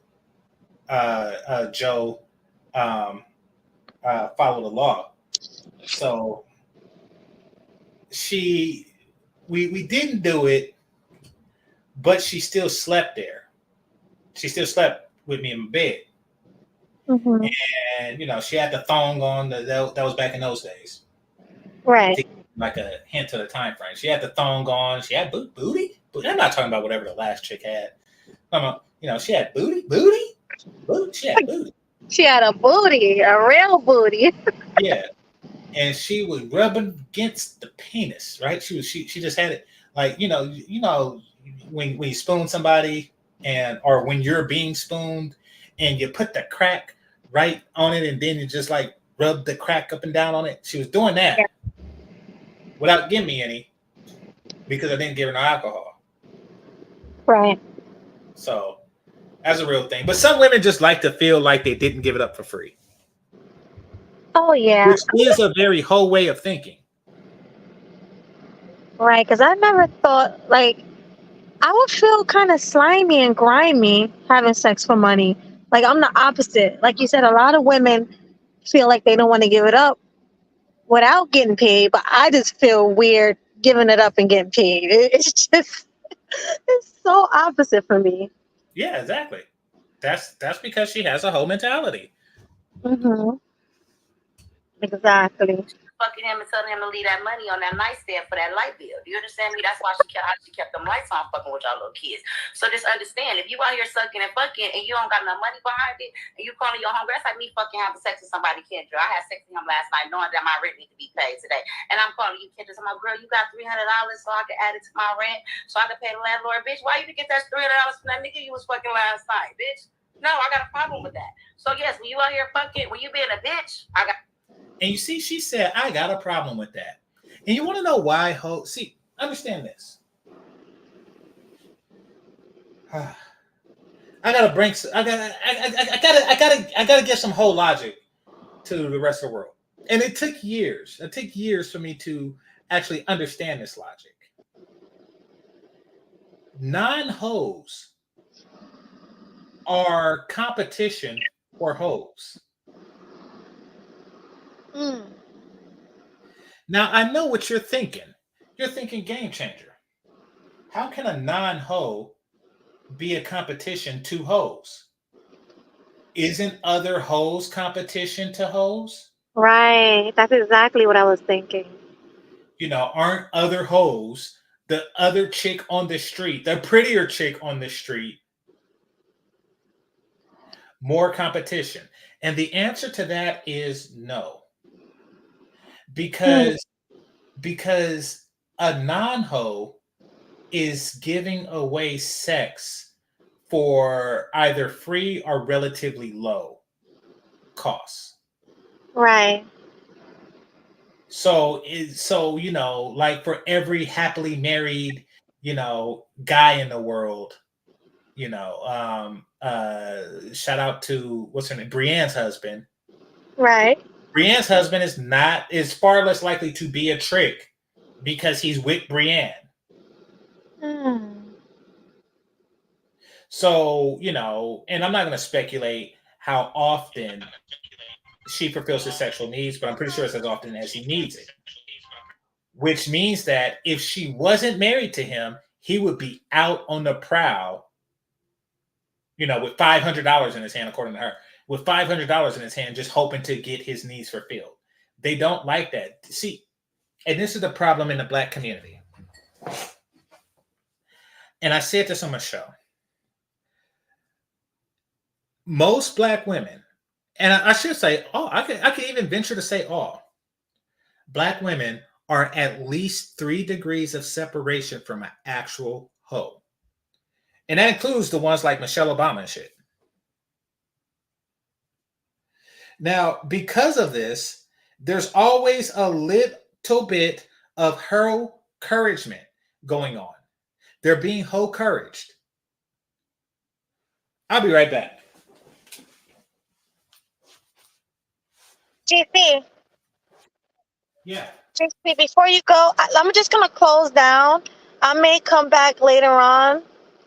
follow the law. So we didn't do it, but she still slept there. She still slept with me in my bed. And, she had the thong on. That was back in those days. Right. Like a hint to the time frame. She had the thong on. She had booty. I'm not talking about whatever the last chick had. She had booty. She had booty. She had a booty, a real booty. Yeah. And she was rubbing against the penis, right? She just had it Like when you spoon somebody or when you're being spooned and you put the crack right on it and then you just like rub the crack up and down on it. She was doing Yeah. that without giving me any because I didn't give her no alcohol. Right. So that's a real thing. But some women just like to feel like they didn't give it up for free, Oh yeah. which is a very whole way of thinking. Right. Because I never thought like I would feel kind of slimy and grimy having sex for money. Like I'm the opposite. Like you said, a lot of women feel like they don't want to give it up without getting paid, but I just feel weird giving it up and getting paid. It's just it's so opposite for me. Yeah, exactly. That's because she has a whole mentality. Hmm. Exactly. Fucking him and telling him to leave that money on that nightstand for that light bill. Do you understand me? That's why she kept them lights on fucking with y'all little kids. So just understand, if you out here sucking and fucking and you don't got enough money behind it and you calling your homegirl, that's like me fucking having sex with somebody, Kendra. I had sex with him last night knowing that my rent need to be paid today. And I'm calling you, Kendra, so my girl, you got $300 so I can add it to my rent so I can pay the landlord. Bitch, why you didn't get that $300 from that nigga you was fucking last night, bitch? No, I got a problem with that. So yes, when you out here fucking, when you being a bitch, I got. And you see, she said, I got a problem with that. And you want to know why? See, understand this. I gotta bring. I gotta get some whole logic to the rest of the world. And it took years. It took years for me to actually understand this logic. Non-hoes are competition for hoes. Mm. Now I know what you're thinking. You're thinking game changer. How can a non-hoe be a competition to hoes? Isn't other hoes competition to hoes? Right. That's exactly what I was thinking. Aren't other hoes the other chick on the street, the prettier chick on the street, more competition? And the answer to that is no. Mm. Because a non-hoe is giving away sex for either free or relatively low costs. Right. So like for every happily married, guy in the world, shout out to what's her name, Brienne's husband. Right. Brienne's husband is far less likely to be a trick because he's with Brienne. Mm. So, and I'm not going to speculate how often she fulfills his sexual needs, but I'm pretty sure it's as often as he needs it. Which means that if she wasn't married to him, he would be out on the prowl, with $500 in his hand, according to her, with $500 in his hand, just hoping to get his needs fulfilled. They don't like that. See, and this is the problem in the Black community. And I said this on my show. Most Black women, and I should say all, I can even venture to say all, Black women are at least 3 degrees of separation from an actual hoe. And that includes the ones like Michelle Obama and shit. Now, because of this, there's always a little bit of her encouragement going on. They're being hoe encouraged. I'll be right back. GC, Yeah. GC, before you go, I'm just gonna close down. I may come back later on,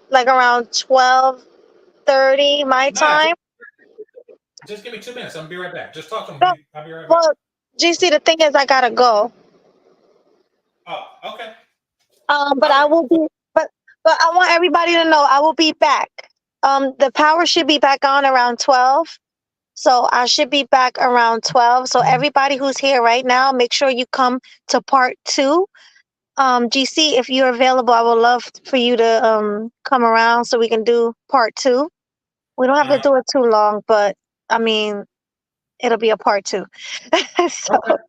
like around 12:30 my Nah, time. just give me 2 minutes. I'm gonna be right back. Just talk to No, me. I'll be right back. well, GC, the thing is, I gotta go. Oh, okay. But I will be, but I want everybody to know I will be back. The power should be back on around 12. So I should be back around 12. So everybody who's here right now, make sure you come to part 2. GC, if you're available, I would love for you to come around so we can do part 2. We don't have to do it too long, but I mean, it'll be a part 2. So Okay.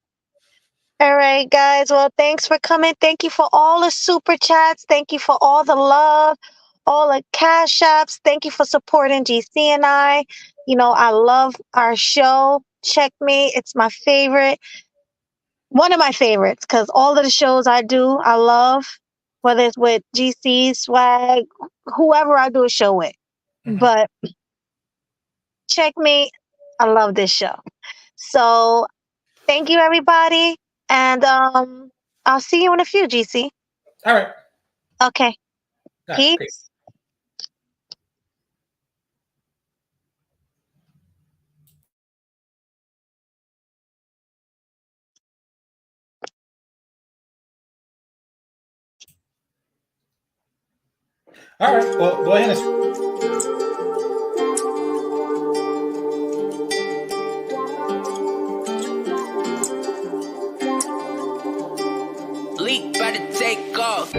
All right, guys. Well, thanks for coming. Thank you for all the super chats. Thank you for all the love, all the cash apps. Thank you for supporting GC and I. You know, I love our show. Checkmate. It's my favorite. One of my favorites because all of the shows I do, I love, whether it's with GC, Swag, whoever I do a show with. But Checkmate, I love this show. So thank you, everybody. And I'll see you in a few, GC. All right. Okay. All right, Peace. peace. All right. Well, go ahead and. Leak about to take off.